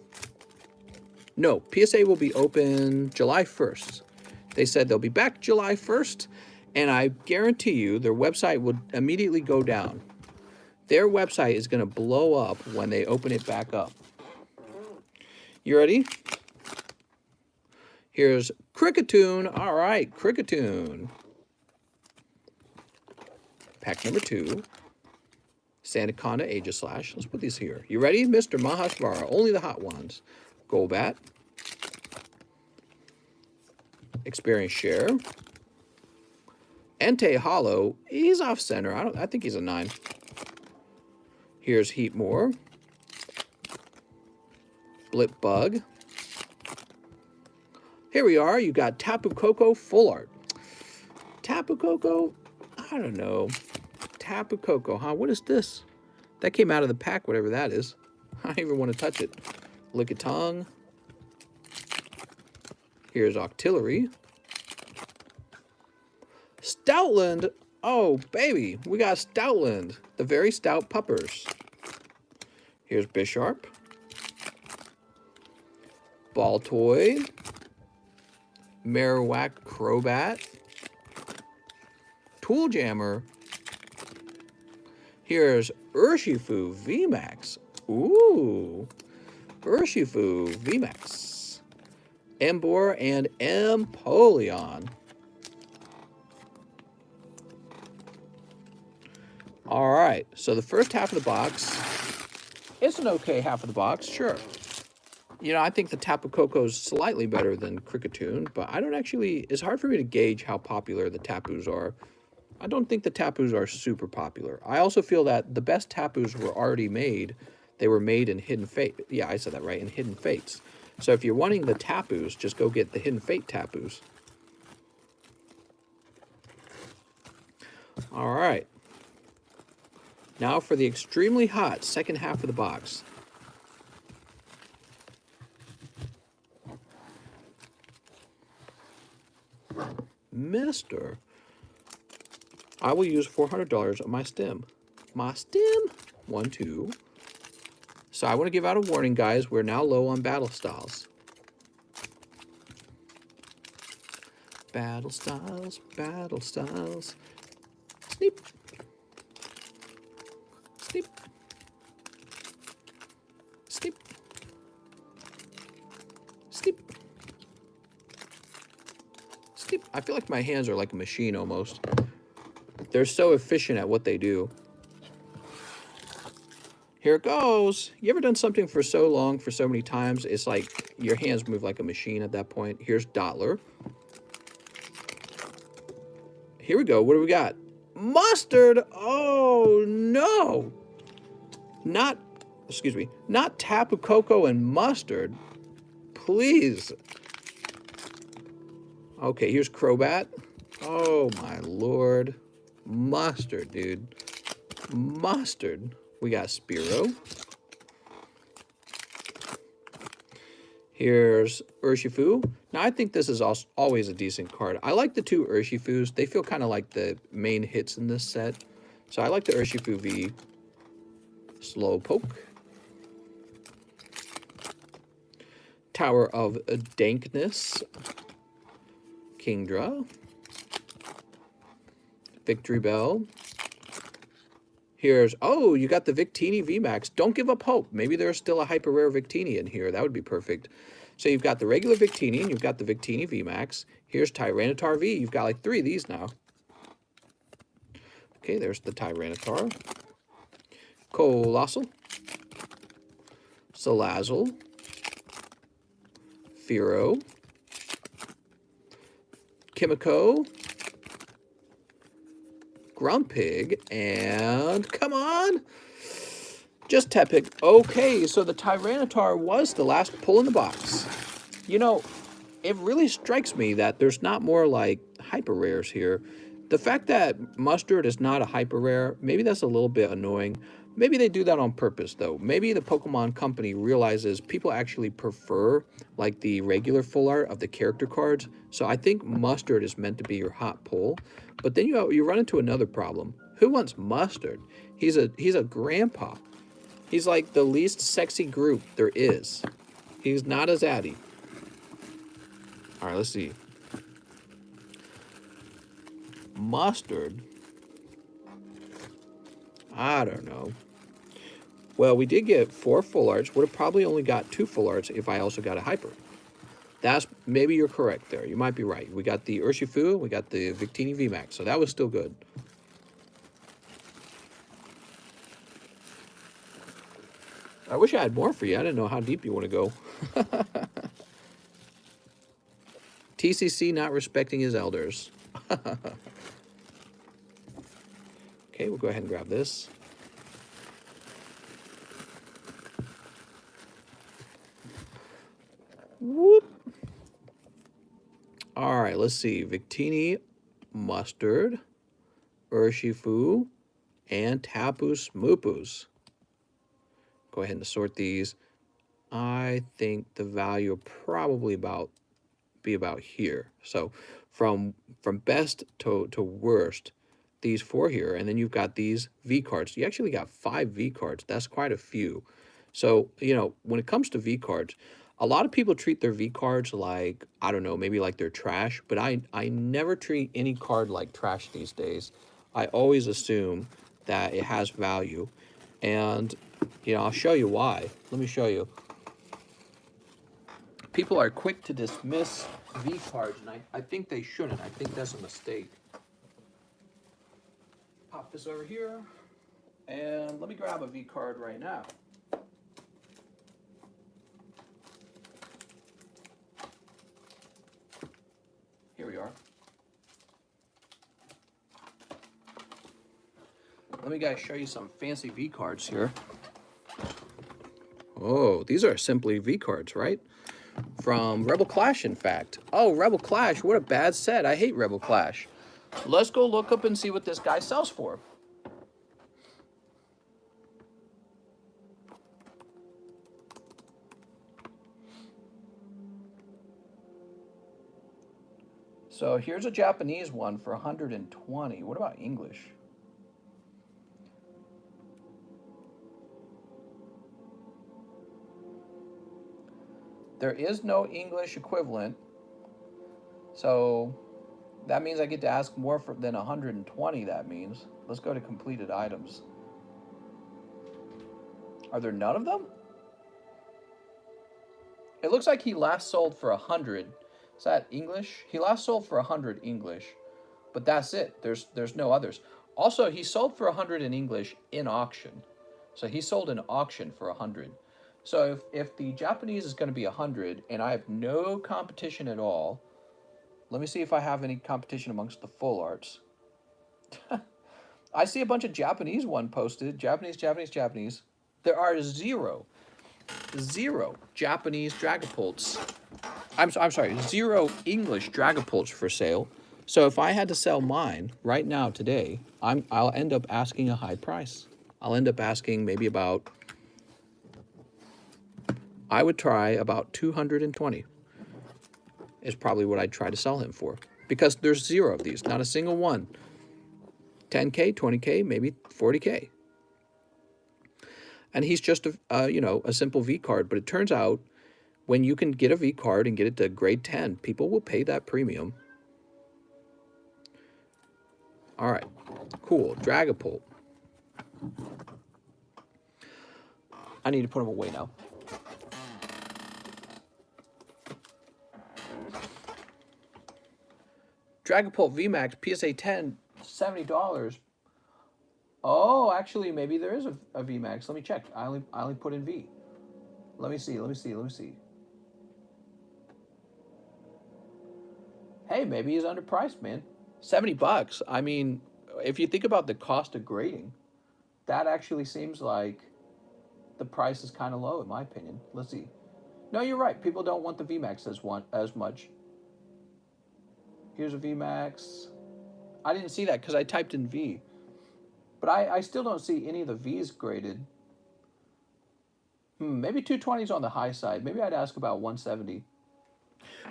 [SPEAKER 1] No, PSA will be open July 1st. They said they'll be back July 1st, and I guarantee you their website will immediately go down. Their website is going to blow up when they open it back up. You ready? Here's Cricketoon. All right, Cricketoon. Pack number 2. Sandaconda Aegislash. Let's put these here. You ready? Mr. Mahasvara. Only the hot ones. Golbat. Experience Share. Entei Hollow. He's off center. I think he's a 9. Here's Heatmore. Blip Bug. Here we are. You got Tapu Koko Full Art. Tapu Koko? I don't know. Tapu Koko, huh? What is this? That came out of the pack, whatever that is. I don't even want to touch it. Lickitung. Here's Octillery. Stoutland. Oh, baby. We got Stoutland. The very stout puppers. Here's Bisharp. Baltoy. Marowak Crobat. Tool Jammer. Here's Urshifu VMAX. Ooh. Urshifu VMAX. Emboar and Empoleon. All right, so the first half of the box, it's an okay half of the box, sure. You know, I think the Tapu Koko is slightly better than Cricketoon, but I don't actually, it's hard for me to gauge how popular the Tapus are. I don't think the Tapus are super popular. I also feel that the best Tapus were already made. They were made in Hidden Fate. Yeah, I said that right, in Hidden Fates. So if you're wanting the Tapus, just go get the Hidden Fate Tapus. All right. Now for the extremely hot second half of the box. Mister, I will use $400 on my stem. My stem? 1, 2. So I want to give out a warning, guys. We're now low on battle styles. Battle styles, battle styles. Sneep. Sneep. Sneep. Sneep. Sneep. I feel like my hands are like a machine almost. They're so efficient at what they do. Here it goes. You ever done something for so long, for so many times, it's like your hands move like a machine at that point. Here's Dottler. Here we go. What do we got? Mustard. Oh, no. Not Tapu Koko and Mustard. Please. Okay, here's Crobat. Oh, my Lord. Mustard, dude. Mustard. We got Spearow. Here's Urshifu. Now, I think this is always a decent card. I like the 2 Urshifus. They feel kind of like the main hits in this set. So I like the Urshifu V. Slowpoke. Tower of Dankness. Kingdra. Victory Bell. Here's, oh, you got the Victini VMAX. Don't give up hope. Maybe there's still a hyper rare Victini in here. That would be perfect. So you've got the regular Victini and you've got the Victini VMAX. Here's Tyranitar V. You've got like 3 of these now. Okay, there's the Tyranitar. Colossal. Salazzle. Fearow. Kimiko, Grumpig, and come on, just Tepig. Okay, so the Tyranitar was the last pull in the box. You know, it really strikes me that there's not more like hyper rares here. The fact that Mustard is not a hyper rare, maybe that's a little bit annoying. Maybe they do that on purpose though. Maybe the Pokemon company realizes people actually prefer like the regular full art of the character cards. So I think Mustard is meant to be your hot pull. But then you run into another problem. Who wants Mustard? He's a grandpa. He's like the least sexy group there is. He's not a zaddy. All right, let's see. Mustard. I don't know. Well, we did get 4 full arts. Would have probably only got 2 full arts if I also got a hyper. That's maybe you're correct there. You might be right. We got the Urshifu, we got the Victini VMAX, so that was still good. I wish I had more for you. I didn't know how deep you want to go. TCC not respecting his elders. Okay, we'll go ahead and grab this. Whoop. All right, let's see. Victini, Mustard, Urshifu, and Tapu Smoopus. Go ahead and sort these. I think the value will probably be about here. So from best to worst, these 4 here, and then you've got these V cards. You actually got 5 V cards. That's quite a few. So, you know, when it comes to V cards, a lot of people treat their V cards like, I don't know, maybe like they're trash, but I never treat any card like trash these days. I always assume that it has value. And, you know, I'll show you why. Let me show you. People are quick to dismiss V cards, and I think they shouldn't. I think that's a mistake. Pop this over here, and let me grab a V card right now. Here we are. Let me guys show you some fancy V cards here. Oh, these are simply V cards, right? From Rebel Clash, in fact. Oh, Rebel Clash, what a bad set. I hate Rebel Clash. Let's go look up and see what this guy sells for. So here's a Japanese one for 120. What about English? There is no English equivalent. So that means I get to ask more than 120, that means. Let's go to completed items. Are there none of them? It looks like he last sold for 100. Is that English? He last sold for 100 English, but that's it. There's no others. Also, he sold for 100 in English in auction. So he sold in auction for 100. So if the Japanese is going to be 100 and I have no competition at all, let me see if I have any competition amongst the full arts. I see a bunch of Japanese one posted. Japanese. There are zero Japanese Dragapults. I'm sorry, 0 English Dragapults for sale. So if I had to sell mine right now today, I'll end up asking a high price. I'll end up asking maybe about, I would try about 220 is probably what I'd try to sell him for. Because there's 0 of these, not a single one. 10K, 20K, maybe 40K. And he's just a simple V card, but it turns out when you can get a V card and get it to grade 10, people will pay that premium. All right, cool, Dragapult. I need to put him away now. Dragapult VMAX PSA 10, $70. Oh, actually, maybe there is a VMAX. Let me check. I only put in V. Let me see. Hey, maybe he's underpriced, man. 70 bucks. I mean, if you think about the cost of grading, that actually seems like the price is kind of low in my opinion. Let's see. No, you're right. People don't want the VMAX as much. Here's a VMAX. I didn't see that because I typed in V. But I still don't see any of the V's graded. Maybe 220 is on the high side. Maybe I'd ask about 170.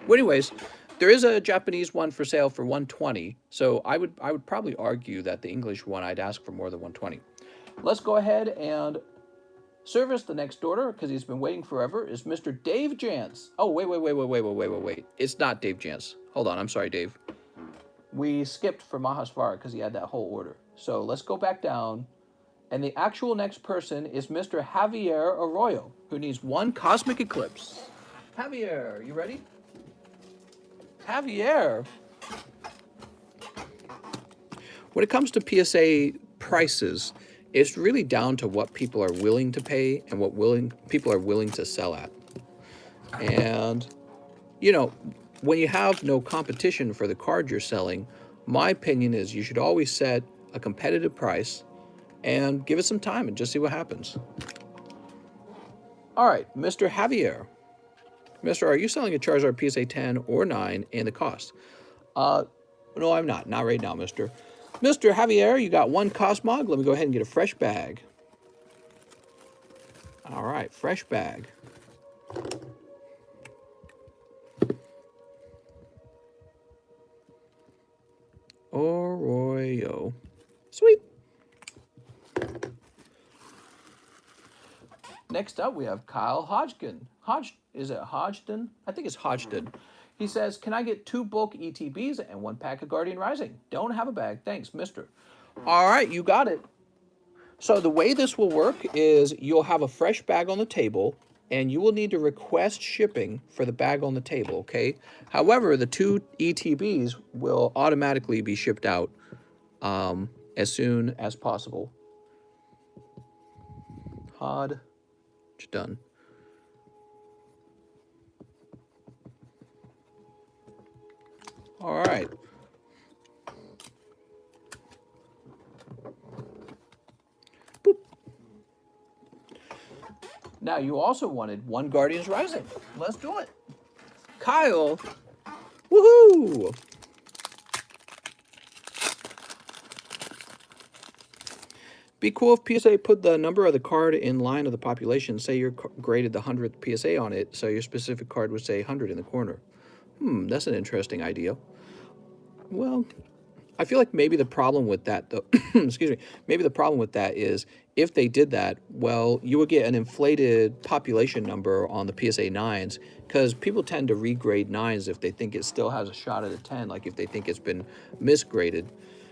[SPEAKER 1] Well, anyways, there is a Japanese one for sale for 120. So I would probably argue that the English one I'd ask for more than 120. Let's go ahead and service the next order because he's been waiting forever. Is Mr. Dave Jantz. Oh, wait. It's not Dave Jantz. Hold on. I'm sorry, Dave. We skipped for Mahasvara because he had that whole order. So let's go back down. And the actual next person is Mr. Javier Arroyo, who needs one Cosmic Eclipse. Javier, you ready? Javier. When it comes to PSA prices, it's really down to what people are willing to pay and what people are willing to sell at. And, you know, when you have no competition for the card you're selling, my opinion is you should always set a competitive price and give it some time and just see what happens. All right, Mr. Javier. Mister, are you selling a Charizard PSA 10 or 9 and the cost? No, I'm not. Not right now, mister. Mr. Javier, you got one Cosmog. Let me go ahead and get a fresh bag. All right, fresh bag. Arroyo. Sweet. Next up, we have Kyle Hodgkin. Is it Hodgdon? I think it's Hodgdon. He says, can I get 2 bulk ETBs and 1 pack of Guardian Rising? Don't have a bag. Thanks, mister. All right, you got it. So the way this will work is you'll have a fresh bag on the table, and you will need to request shipping for the bag on the table, okay? However, the 2 ETBs will automatically be shipped out as soon as possible. Hod. Done. All right. Boop. Now, you also wanted 1 Guardians Rising. Let's do it. Kyle. Woohoo! Be cool if PSA put the number of the card in line of the population. Say you're graded the 100th PSA on it, so your specific card would say 100 in the corner. That's an interesting idea. Well, I feel like maybe the problem with that, though, excuse me, maybe the problem with that is if they did that, well, you would get an inflated population number on the PSA 9s because people tend to regrade 9s if they think it still has a shot at a 10, like if they think it's been misgraded.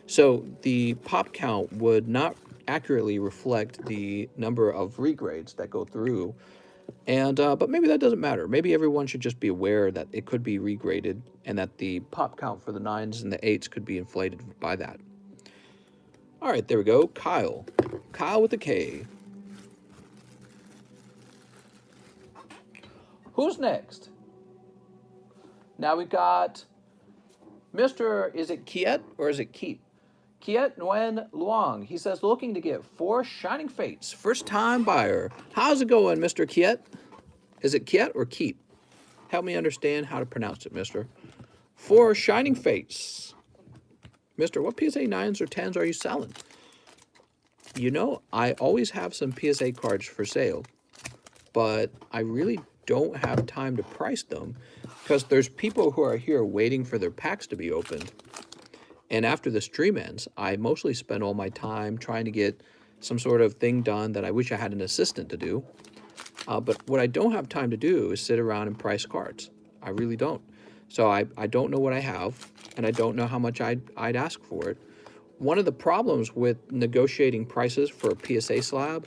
[SPEAKER 1] So the pop count would not accurately reflect the number of regrades that go through. And but maybe that doesn't matter. Maybe everyone should just be aware that it could be regraded and that the pop count for the 9s and the 8s could be inflated by that. All right, there we go. Kyle. Kyle with a K. Who's next? Now we got Mr. Is it Kiet or is it Keet? Kiet Nguyen Luong. He says, looking to get 4 Shining Fates. First time buyer. How's it going, Mr. Kiet? Is it Kiet or Keet? Help me understand how to pronounce it, mister. 4 Shining Fates. Mister, what PSA 9s or 10s are you selling? You know, I always have some PSA cards for sale, but I really don't have time to price them because there's people who are here waiting for their packs to be opened. And after the stream ends, I mostly spend all my time trying to get some sort of thing done that I wish I had an assistant to do. But what I don't have time to do is sit around and price cards. I really don't. So I don't know what I have, and I don't know how much I'd ask for it. One of the problems with negotiating prices for a PSA slab,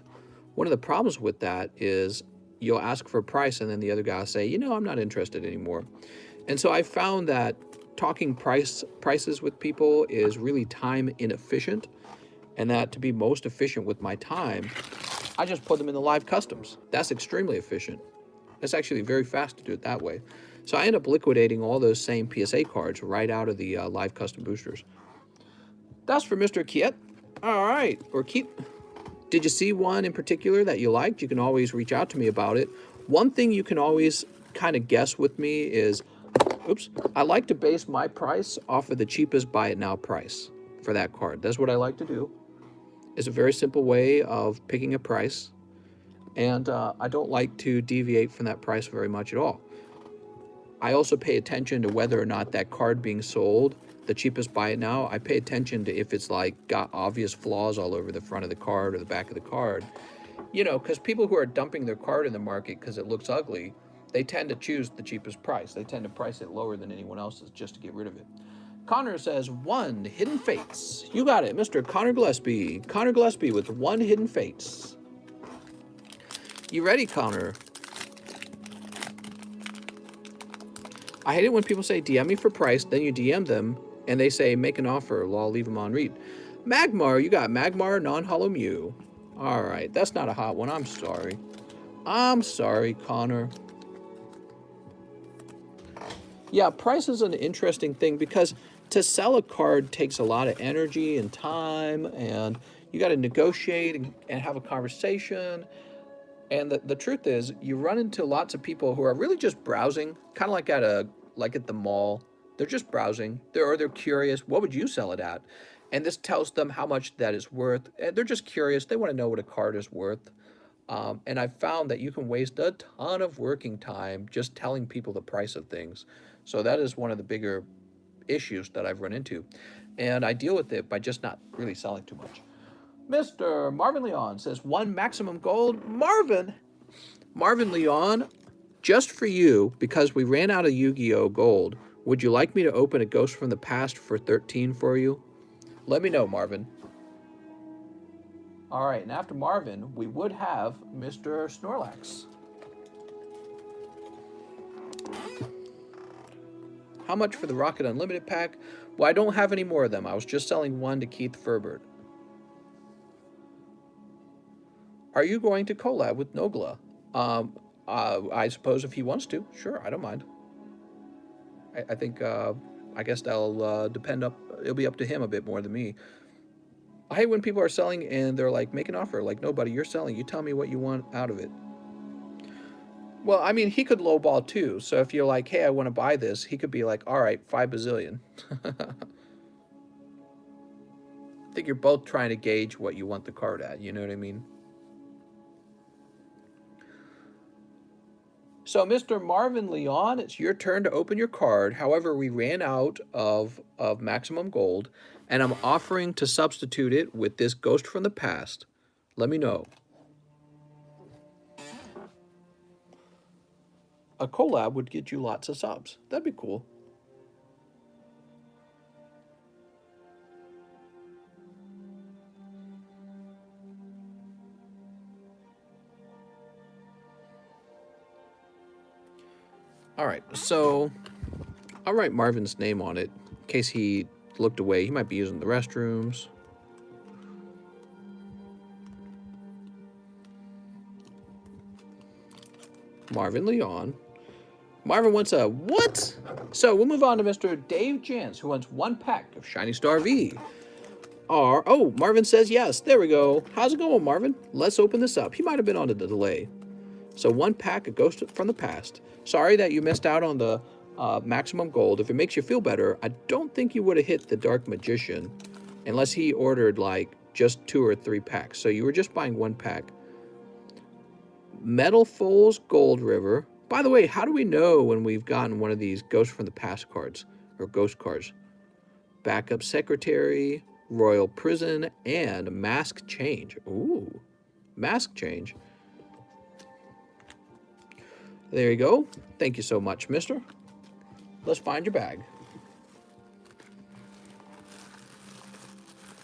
[SPEAKER 1] one of the problems with that is you'll ask for a price, and then the other guy will say, you know, I'm not interested anymore. And so I found that talking prices with people is really time inefficient, and that to be most efficient with my time, I just put them in the live customs. That's extremely efficient. It's actually very fast to do it that way. So I end up liquidating all those same PSA cards right out of the live custom boosters. That's for Mr. Kiet. All right, or Keith. Did you see one in particular that you liked? You can always reach out to me about it. One thing you can always kind of guess with me is, oops, I like to base my price off of the cheapest buy it now price for that card. That's what I like to do. It's a very simple way of picking a price, and I don't like to deviate from that price very much at all. I also pay attention to whether or not that card being sold, the cheapest buy it now, I pay attention to if it's like got obvious flaws all over the front of the card or the back of the card. You know, because people who are dumping their card in the market because it looks ugly, they tend to choose the cheapest price. They tend to price it lower than anyone else's just to get rid of it. Connor says, 1 Hidden Fates. You got it, Mr. Connor Gillespie. Connor Gillespie with 1 Hidden Fates. You ready, Connor? I hate it when people say, DM me for price, then you DM them, and they say, make an offer, I'll leave them on read. Magmar, you got Magmar, non-hollow Mew. All right, that's not a hot one, I'm sorry. I'm sorry, Connor. Yeah, price is an interesting thing because to sell a card takes a lot of energy and time, and you got to negotiate and have a conversation. And the truth is, you run into lots of people who are really just browsing, kind of like at the mall. They're just browsing. They're curious. What would you sell it at? And this tells them how much that is worth. And they're just curious. They want to know what a card is worth. And I've found that you can waste a ton of working time just telling people the price of things. So that is one of the bigger issues that I've run into. And I deal with it by just not really selling too much. Mr. Marvin Leon says 1 maximum gold. Marvin Leon, just for you, because we ran out of Yu-Gi-Oh! Gold, would you like me to open a Ghost from the Past for 13 for you? Let me know, Marvin. All right, and after Marvin, we would have Mr. Snorlax. How much for the Rocket Unlimited pack? Well, I don't have any more of them. I was just selling 1 to Keith Furbert. Are you going to collab with Nogla? I suppose if he wants to, sure, I don't mind. I think, I guess that'll it'll be up to him a bit more than me. I hate when people are selling and they're like, make an offer. Like, no, buddy, you're selling. You tell me what you want out of it. Well, I mean, he could lowball too. So if you're like, hey, I want to buy this, he could be like, all right, 5 bazillion. I think you're both trying to gauge what you want the card at. You know what I mean? So, Mr. Marvin Leon, it's your turn to open your card. However, we ran out of maximum gold, and I'm offering to substitute it with this Ghost from the Past. Let me know. A collab would get you lots of subs. That'd be cool. All right, so I'll write Marvin's name on it in case he looked away. He might be using the restrooms. Marvin Leon. Marvin wants a what? So we'll move on to Mr. Dave Jans, who wants 1 pack of Shiny Star V. Oh, Marvin says yes. There we go. How's it going, Marvin? Let's open this up. He might have been on the delay. So 1 pack of Ghost from the Past. Sorry that you missed out on the maximum gold. If it makes you feel better, I don't think you would have hit the Dark Magician unless he ordered like just 2 or 3 packs. So you were just buying 1 pack. Metal Foals Gold River. By the way, how do we know when we've gotten one of these Ghost from the Past cards or Ghost cards? Backup Secretary, Royal Prison, and Mask Change. Ooh, Mask Change. There you go. Thank you so much, mister. Let's find your bag.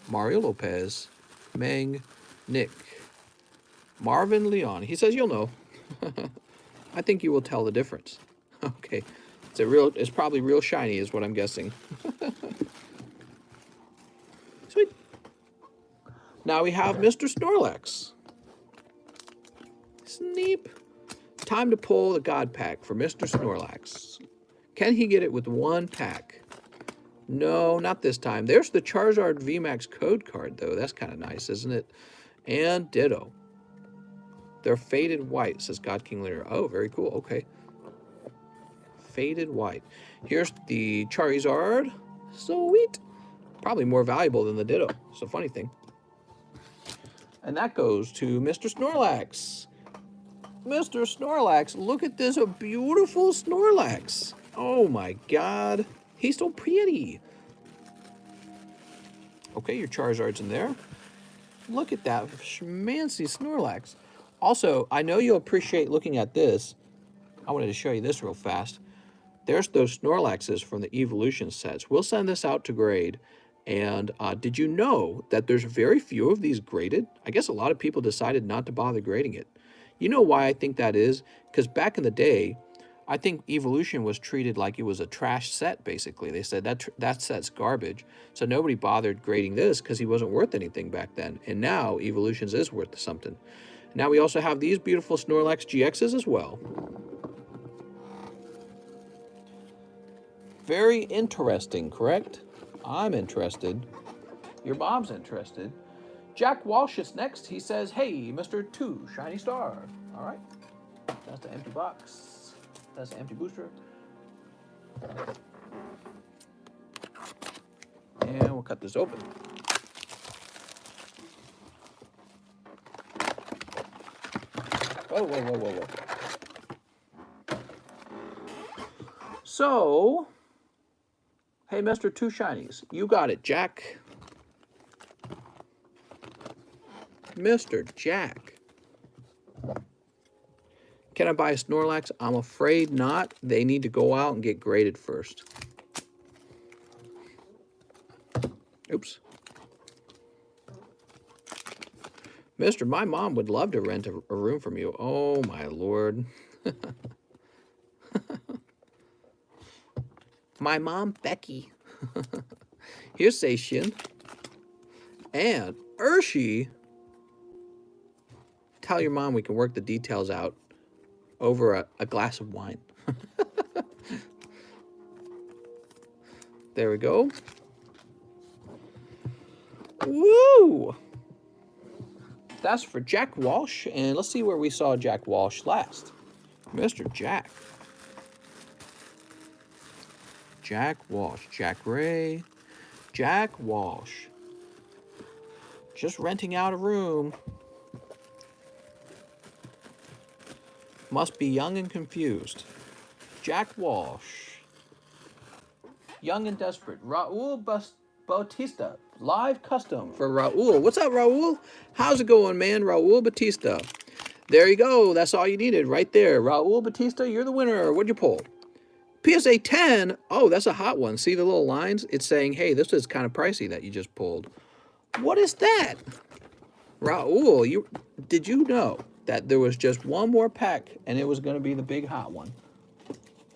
[SPEAKER 1] Mario Lopez, Meng, Nick, Marvin Leon. He says you'll know. I think you will tell the difference. Okay. It's probably real shiny is what I'm guessing. Sweet. Now we have Mr. Snorlax. Sneep. Time to pull the God Pack for Mr. Snorlax. Can he get it with one pack? No, not this time. There's the Charizard VMAX code card, though. That's kind of nice, isn't it? And Ditto. They're faded white, says God King Leader. Oh, very cool. Okay. Faded white. Here's the Charizard. Sweet. Probably more valuable than the Ditto. It's a funny thing. And that goes to Mr. Snorlax. Mr. Snorlax, look at this, a beautiful Snorlax. Oh my God, he's so pretty. Okay, your Charizard's in there. Look at that schmancy Snorlax. Also, I know you'll appreciate looking at this. I wanted to show you this real fast. There's those Snorlaxes from the Evolution sets. We'll send this out to grade. And did you know that there's very few of these graded? I guess a lot of people decided not to bother grading it. You know why I think that is? Because back in the day, I think Evolution was treated like it was a trash set, basically. They said that set's garbage. So nobody bothered grading this because he wasn't worth anything back then. And now Evolutions is worth something. Now we also have these beautiful Snorlax GXs as well. Very interesting, correct? I'm interested. Your mom's interested. Jack Walsh is next. He says, hey, Mr. 2 Shiny Star. All right. That's the empty box. That's the empty booster. And we'll cut this open. Whoa, whoa, whoa, whoa, whoa. So, hey, Mr. 2 Shinies. You got it, Jack. Mr. Jack. Can I buy a Snorlax? I'm afraid not. They need to go out and get graded first. Oops. Mister, my mom would love to rent a room from you. Oh, my Lord. My mom, Becky. Here's Seishin. And Urshi. Tell your mom we can work the details out over a glass of wine. There we go. Woo! That's for Jack Walsh. And let's see where we saw Jack Walsh last. Mr. Jack. Jack Walsh. Jack Ray. Jack Walsh. Just renting out a room. Must be young and confused. Jack Walsh. Young and desperate. Raul Bautista. Live custom for Raul. What's up, Raul? How's it going, man? Raul Bautista. There you go. That's all you needed right there. Raul Bautista, you're the winner. What'd you pull? PSA 10. Oh, that's a hot one. See the little lines? It's saying, hey, this is kind of pricey that you just pulled. What is that? Raul, did you know that there was just one more pack and it was going to be the big hot one?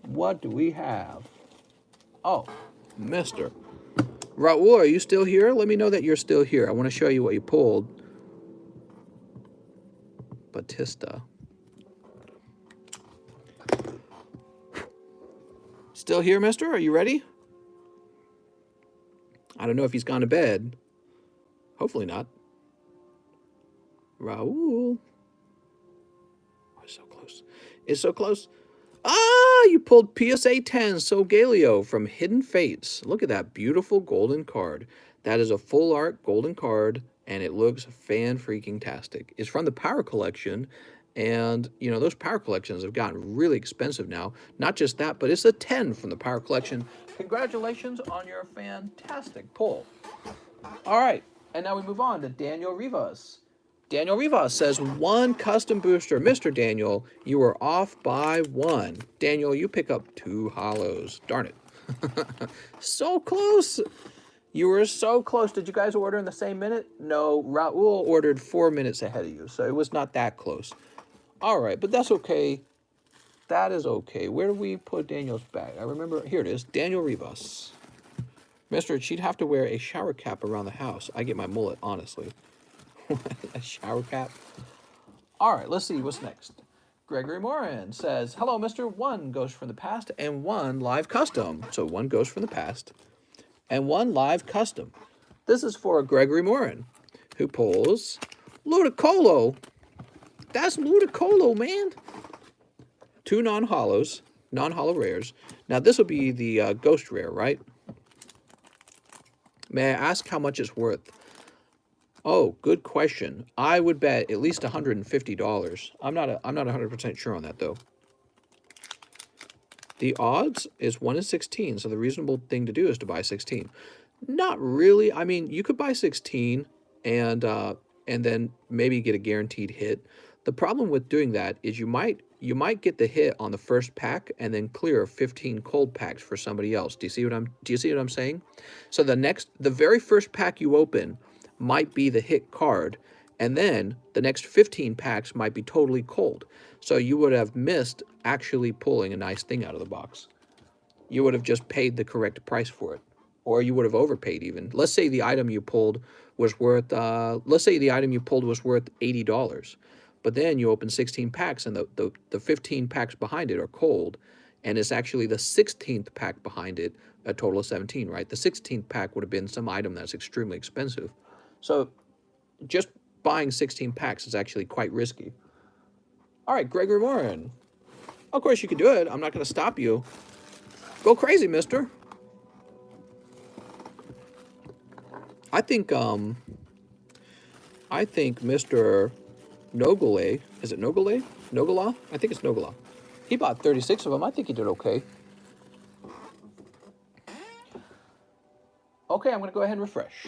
[SPEAKER 1] What do we have? Oh, Mr. Raul, are you still here? Let me know that you're still here. I want to show you what you pulled. Batista. Still here, mister? Are you ready? I don't know if he's gone to bed. Hopefully not. Raul. Oh, it's so close. It's so close. Ah, you pulled PSA 10 Solgaleo from Hidden Fates. Look at that beautiful golden card. That is a full art golden card, and it looks fan-freaking-tastic. It's from the Power Collection, and, you know, those Power Collections have gotten really expensive now. Not just that, but it's a 10 from the Power Collection. Congratulations on your fantastic pull. All right, and now we move on to Daniel Rivas. Daniel Rivas says, one custom booster. Mr. Daniel, you were off by one. Daniel, you pick up 2 hollows. Darn it. So close. You were so close. Did you guys order in the same minute? No, Raul ordered 4 minutes ahead of you, so it was not that close. All right, but that's okay. That is okay. Where do we put Daniel's bag? I remember, here it is, Daniel Rivas. Mister, she'd have to wear a shower cap around the house. I get my mullet, honestly. A shower cap. All right, let's see what's next. Gregory Morin says, hello, Mr. One Ghost from the Past and one live custom. So one Ghost from the Past and one live custom. This is for Gregory Morin, who pulls Ludicolo. That's Ludicolo, man. 2 non-hollows, non-hollow rares. Now, this will be the ghost rare, right? May I ask how much it's worth? Oh, good question. I would bet at least $150. I'm not 100% sure on that, though. The odds is 1 in 16, so the reasonable thing to do is to buy 16. Not really. I mean, you could buy 16 and then maybe get a guaranteed hit. The problem with doing that is you might get the hit on the first pack and then clear 15 cold packs for somebody else. Do you see what I'm saying? So the very first pack you open might be the hit card, and then the next 15 packs might be totally cold. So you would have missed actually pulling a nice thing out of the box. You would have just paid the correct price for it, or you would have overpaid even. Let's say the item you pulled was worth $80, but then you open 16 packs and the 15 packs behind it are cold, and it's actually the 16th pack behind it, a total of 17, right? The 16th pack would have been some item that's extremely expensive. So just buying 16 packs is actually quite risky. All right, Gregory Warren. Of course you can do it. I'm not going to stop you. Go crazy, mister. I think Mr. Nogale, is it Nogale? Nogala? I think it's Nogala. He bought 36 of them. I think he did okay. Okay, I'm going to go ahead and refresh.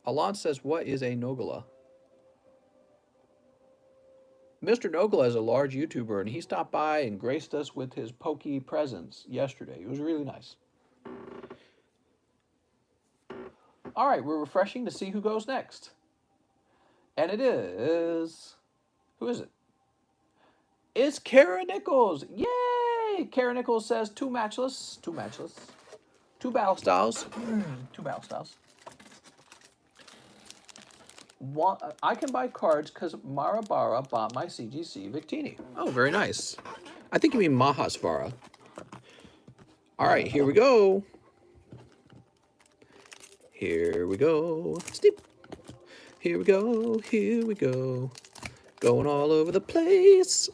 [SPEAKER 1] Alon says, what is a Nogala? Mr. Nogala is a large YouTuber, and he stopped by and graced us with his pokey presence yesterday. It was really nice. All right, we're refreshing to see who goes next. And it is... Who is it? It's Kara Nichols. Yay! Kara Nichols says, two matchless. Two battle styles. Two battle styles. I can buy cards because Marabara bought my CGC Victini. Oh, very nice. I think you mean Mahasvara. All right, here we go. Here we go. Steep. Here we go. Here we go. Going all over the place.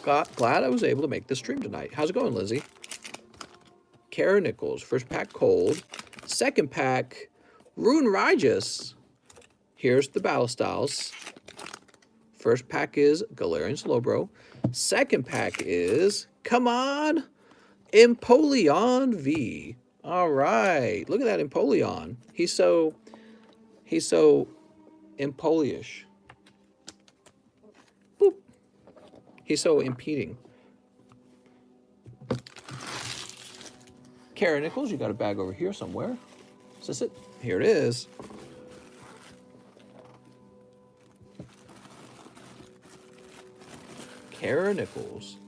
[SPEAKER 1] Glad I was able to make this stream tonight. How's it going, Lizzie? Kara Nichols. First pack cold. Second pack Rune Rajas. Here's the battle styles. First pack is Galarian Slowbro. Second pack is, come on, Empoleon V. All right, look at that Empoleon. He's so Empoleish. Boop. He's so impeding. Kara Nichols, you got a bag over here somewhere. Is this it? Here it is. Kara Nichols.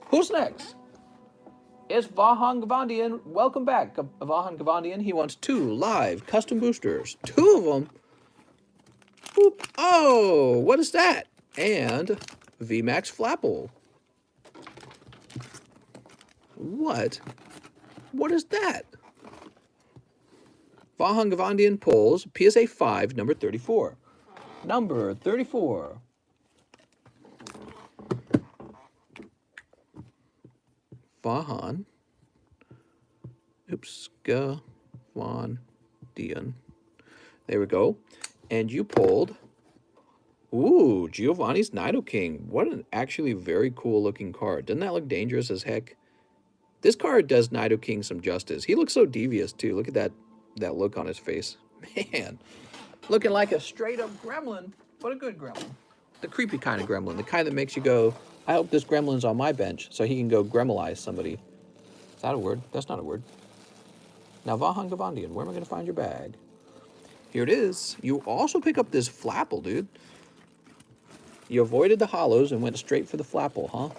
[SPEAKER 1] Who's next? It's Vahan Gavandian. Welcome back, Vahan Gavandian. He wants 2 live custom boosters. 2 of them. Boop. Oh, what is that? And VMAX Flapple. What? What is that? Vahan Gavandian pulls PSA 5, number 34. Number 34. Vahan. Oops. Gavandian. There we go. And you pulled... Ooh, Giovanni's Nidoking. What an actually very cool looking card. Doesn't that look dangerous as heck? This card does Nidoking some justice. He looks so devious too. Look at that look on his face. Man, looking like a straight up gremlin. What a good gremlin. The creepy kind of gremlin. The kind that makes you go, I hope this gremlin's on my bench so he can go gremlize somebody. Is that a word? That's not a word. Now, Vahan Gavandian, where am I going to find your bag? Here it is. You also pick up this Flapple, dude. You avoided the hollows and went straight for the Flapple, huh?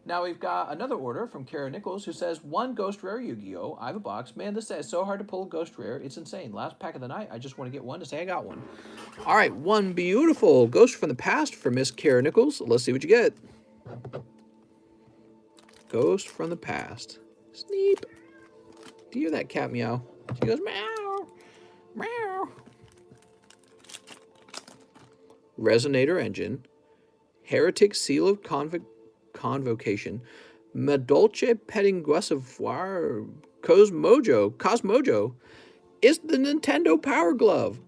[SPEAKER 1] Now we've got another order from Kara Nichols who says, 1 Ghost Rare Yu-Gi-Oh! I have a box. Man, this is so hard to pull a Ghost Rare. It's insane. Last pack of the night. I just want to get one to say I got one. All right, 1 beautiful Ghost from the Past for Miss Kara Nichols. Let's see what you get. Ghost from the Past. Sneep. Do you hear that cat meow? She goes, meow, meow. Resonator Engine. Heretic Seal of Convocation. Madolce Pettinguesivoir. Cosmojo. It's the Nintendo Power Glove.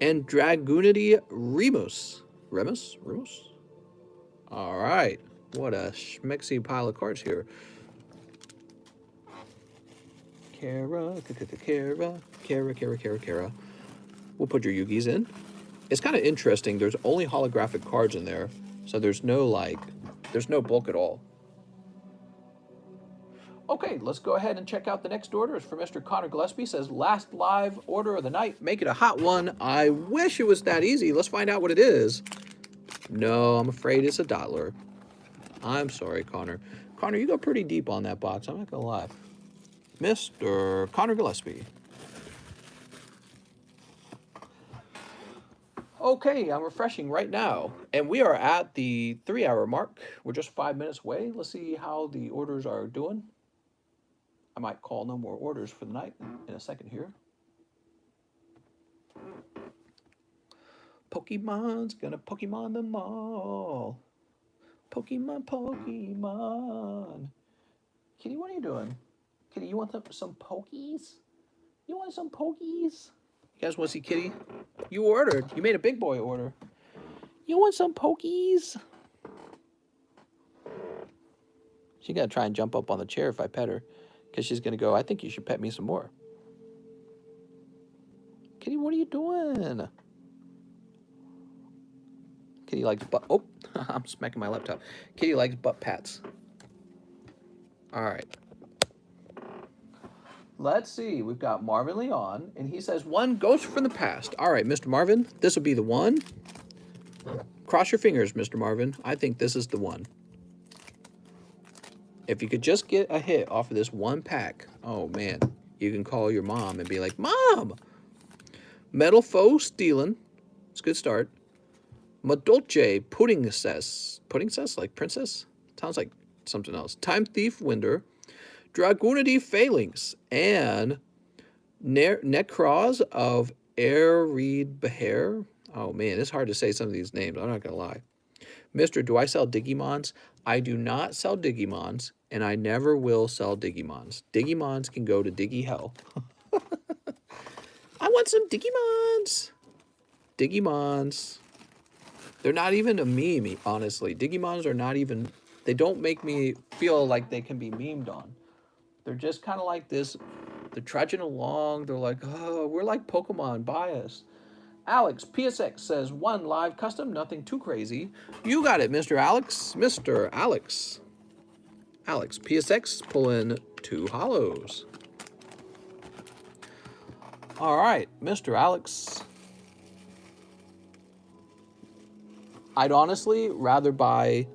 [SPEAKER 1] And Dragoonity Remus. Remus? All right. What a schmexy pile of cards here. Kara. We'll put your Yugis in. It's kind of interesting. There's only holographic cards in there. So there's no bulk at all. Okay, let's go ahead and check out the next order. It's for Mr. Connor Gillespie. Says, last live order of the night. Make it a hot one. I wish it was that easy. Let's find out what it is. No, I'm afraid it's a Dottler. I'm sorry, Connor. Connor, you go pretty deep on that box. I'm not going to lie. Mr. Connor Gillespie. Okay, I'm refreshing right now. And we are at the 3-hour mark. We're just 5 minutes away. Let's see how the orders are doing. I might call no more orders for the night in a second here. Pokemon's gonna Pokemon them all. Pokemon. Kitty, what are you doing? Kitty, you want some Pokies? You want some Pokies? You guys want to see Kitty? You ordered. You made a big boy order. You want some Pokies? She's going to try and jump up on the chair if I pet her. Because she's going to go, I think you should pet me some more. Kitty, what are you doing? Kitty likes butt... Oh, I'm smacking my laptop. Kitty likes butt pats. All right. Let's see. We've got Marvin Leon, and he says, 1 Ghost from the Past. All right, Mr. Marvin, this will be the one. Cross your fingers, Mr. Marvin. I think this is the one. If you could just get a hit off of this one pack, oh, man, you can call your mom and be like, Mom! Metal Foe Stealing. It's a good start. Madolce Pudding Cess. Pudding Cess? Like princess? Sounds like something else. Time Thief Winder. Dragoonity Phalanx. And Necros of Arid Behair. Oh, man, it's hard to say some of these names. I'm not going to lie. Mr. Do I sell Digimons? I do not sell Digimons, and I never will sell Digimons. Digimons can go to Diggy Hell. I want some Digimons. Digimons. They're not even a meme, honestly. Digimons are not even... They don't make me feel like they can be memed on. They're just kind of like this. They're trudging along. They're like, oh, we're like Pokemon, biased. Alex, PSX says, 1 live custom, nothing too crazy. You got it, Mr. Alex. Mr. Alex. Alex, PSX, pull in 2 hollows. All right, Mr. Alex. I'd honestly rather buy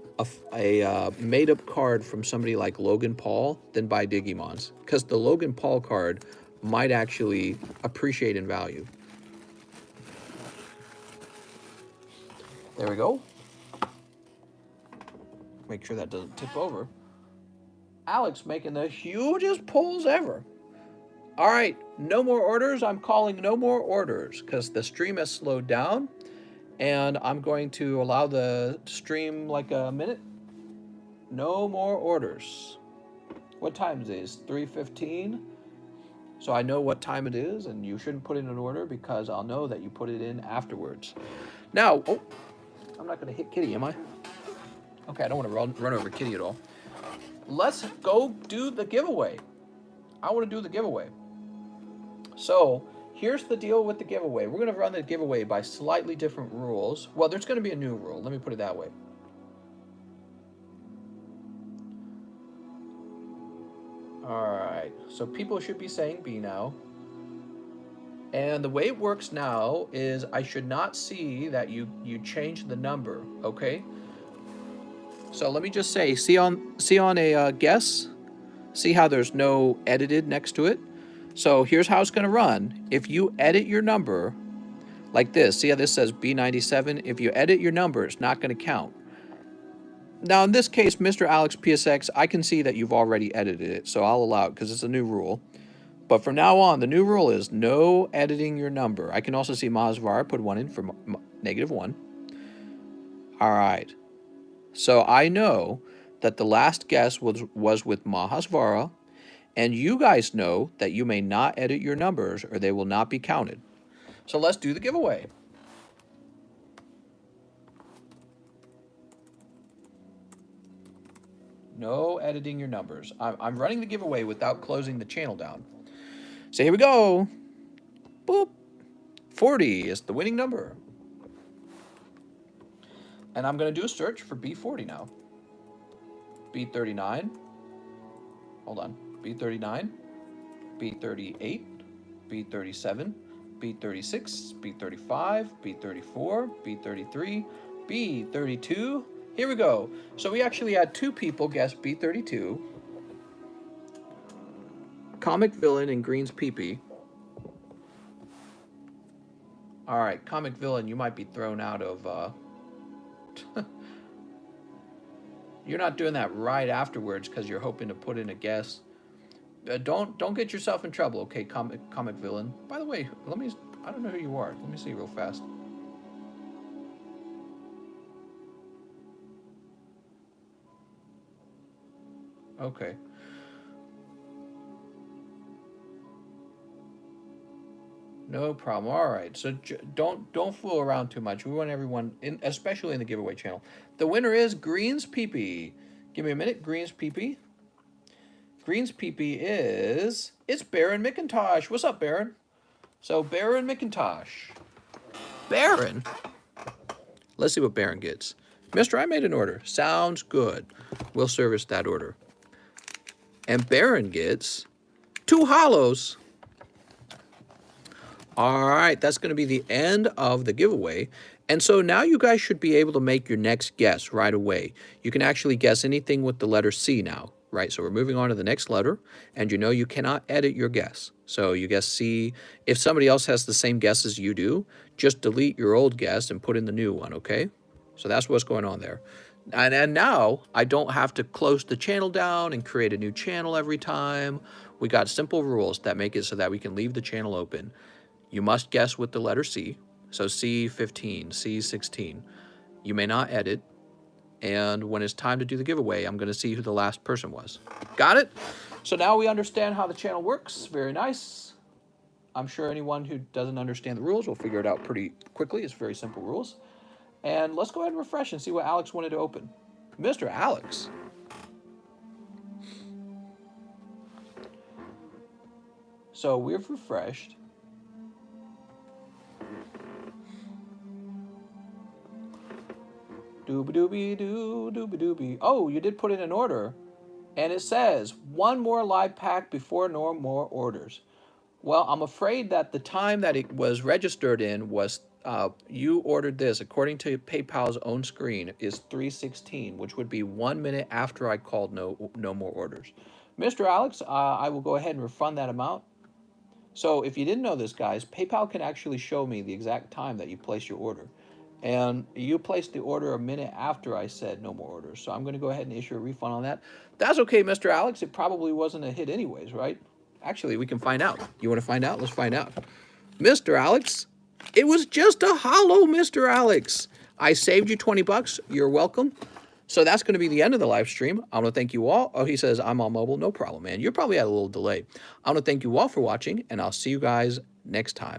[SPEAKER 1] a made-up card from somebody like Logan Paul than buy Digimons, because the Logan Paul card might actually appreciate in value. There we go. Make sure that doesn't tip over. Alex making the hugest pulls ever. All right, no more orders. I'm calling no more orders because the stream has slowed down, and I'm going to allow the stream like a minute. No more orders. What time is it? It's 3:15. So I know what time it is, and you shouldn't put in an order because I'll know that you put it in afterwards. Now, oh, I'm not going to hit Kitty, am I? Okay, I don't want to run over Kitty at all. Let's go do the giveaway. I want to do the giveaway. So here's the deal with the giveaway. We're going to run the giveaway by slightly different rules. Well, there's going to be a new rule. Let me put it that way. All right. So people should be saying B now. And the way it works now is I should not see that you changed the number, okay? So let me just say, see on a guess, see how there's no edited next to it? So here's how it's going to run. If you edit your number like this, see how this says B97? If you edit your number, it's not going to count. Now, in this case, Mr. Alex PSX, I can see that you've already edited it, so I'll allow it because it's a new rule. But from now on, the new rule is no editing your number. I can also see Mazvar put 1 in for -1. All right. So I know that the last guess was with Mahasvara, and you guys know that you may not edit your numbers or they will not be counted. So let's do the giveaway. No editing your numbers. I'm running the giveaway without closing the channel down. So here we go. Boop. 40 is the winning number. And I'm going to do a search for B40 now. B39. Hold on. B39. B38. B37. B36. B35. B34. B33. B32. Here we go. So we actually had 2 people guess B32. Comic Villain and Green's Peepee. All right, Comic Villain, you might be thrown out of... You're not doing that right afterwards because you're hoping to put in a guess. Don't get yourself in trouble, okay, Comic Villain. By the way, I don't know who you are. Let me see real fast. Okay. No problem. All right. So don't fool around too much. We want everyone, especially in the giveaway channel. The winner is Green's Peepee. Give me a minute. Green's Peepee. Green's Peepee is... It's Baron McIntosh. What's up, Baron? So Baron McIntosh. Baron? Let's see what Baron gets. Mister, I made an order. Sounds good. We'll service that order. And Baron gets 2 hollows. All right, that's going to be the end of the giveaway. And so now you guys should be able to make your next guess right away. You can actually guess anything with the letter C now, right? So we're moving on to the next letter, and you know you cannot edit your guess. So you guess C. If somebody else has the same guess as you do, just delete your old guess and put in the new one, okay? So that's what's going on there. And now I don't have to close the channel down and create a new channel every time. We got simple rules that make it so that we can leave the channel open. You must guess with the letter C. So C15, C16. You may not edit. And when it's time to do the giveaway, I'm going to see who the last person was. Got it? So now we understand how the channel works. Very nice. I'm sure anyone who doesn't understand the rules will figure it out pretty quickly. It's very simple rules. And let's go ahead and refresh and see what Alex wanted to open. Mr. Alex. So we've refreshed. Dooby-dooby-doo, dooby-dooby. Oh, you did put in an order. And it says, 1 more live pack before no more orders. Well, I'm afraid that the time that it was registered in was, you ordered this, according to PayPal's own screen, is 3:16, which would be 1 minute after I called no more orders. Mr. Alex, I will go ahead and refund that amount. So if you didn't know this, guys, PayPal can actually show me the exact time that you placed your order. And you placed the order a minute after I said no more orders. So I'm going to go ahead and issue a refund on that. That's okay, Mr. Alex. It probably wasn't a hit anyways, right? Actually, we can find out. You want to find out? Let's find out. Mr. Alex, it was just a hollow, Mr. Alex. I saved you 20 bucks. You're welcome. So that's going to be the end of the live stream. I want to thank you all. Oh, he says, I'm on mobile. No problem, man. You're probably at a little delay. I want to thank you all for watching, and I'll see you guys next time.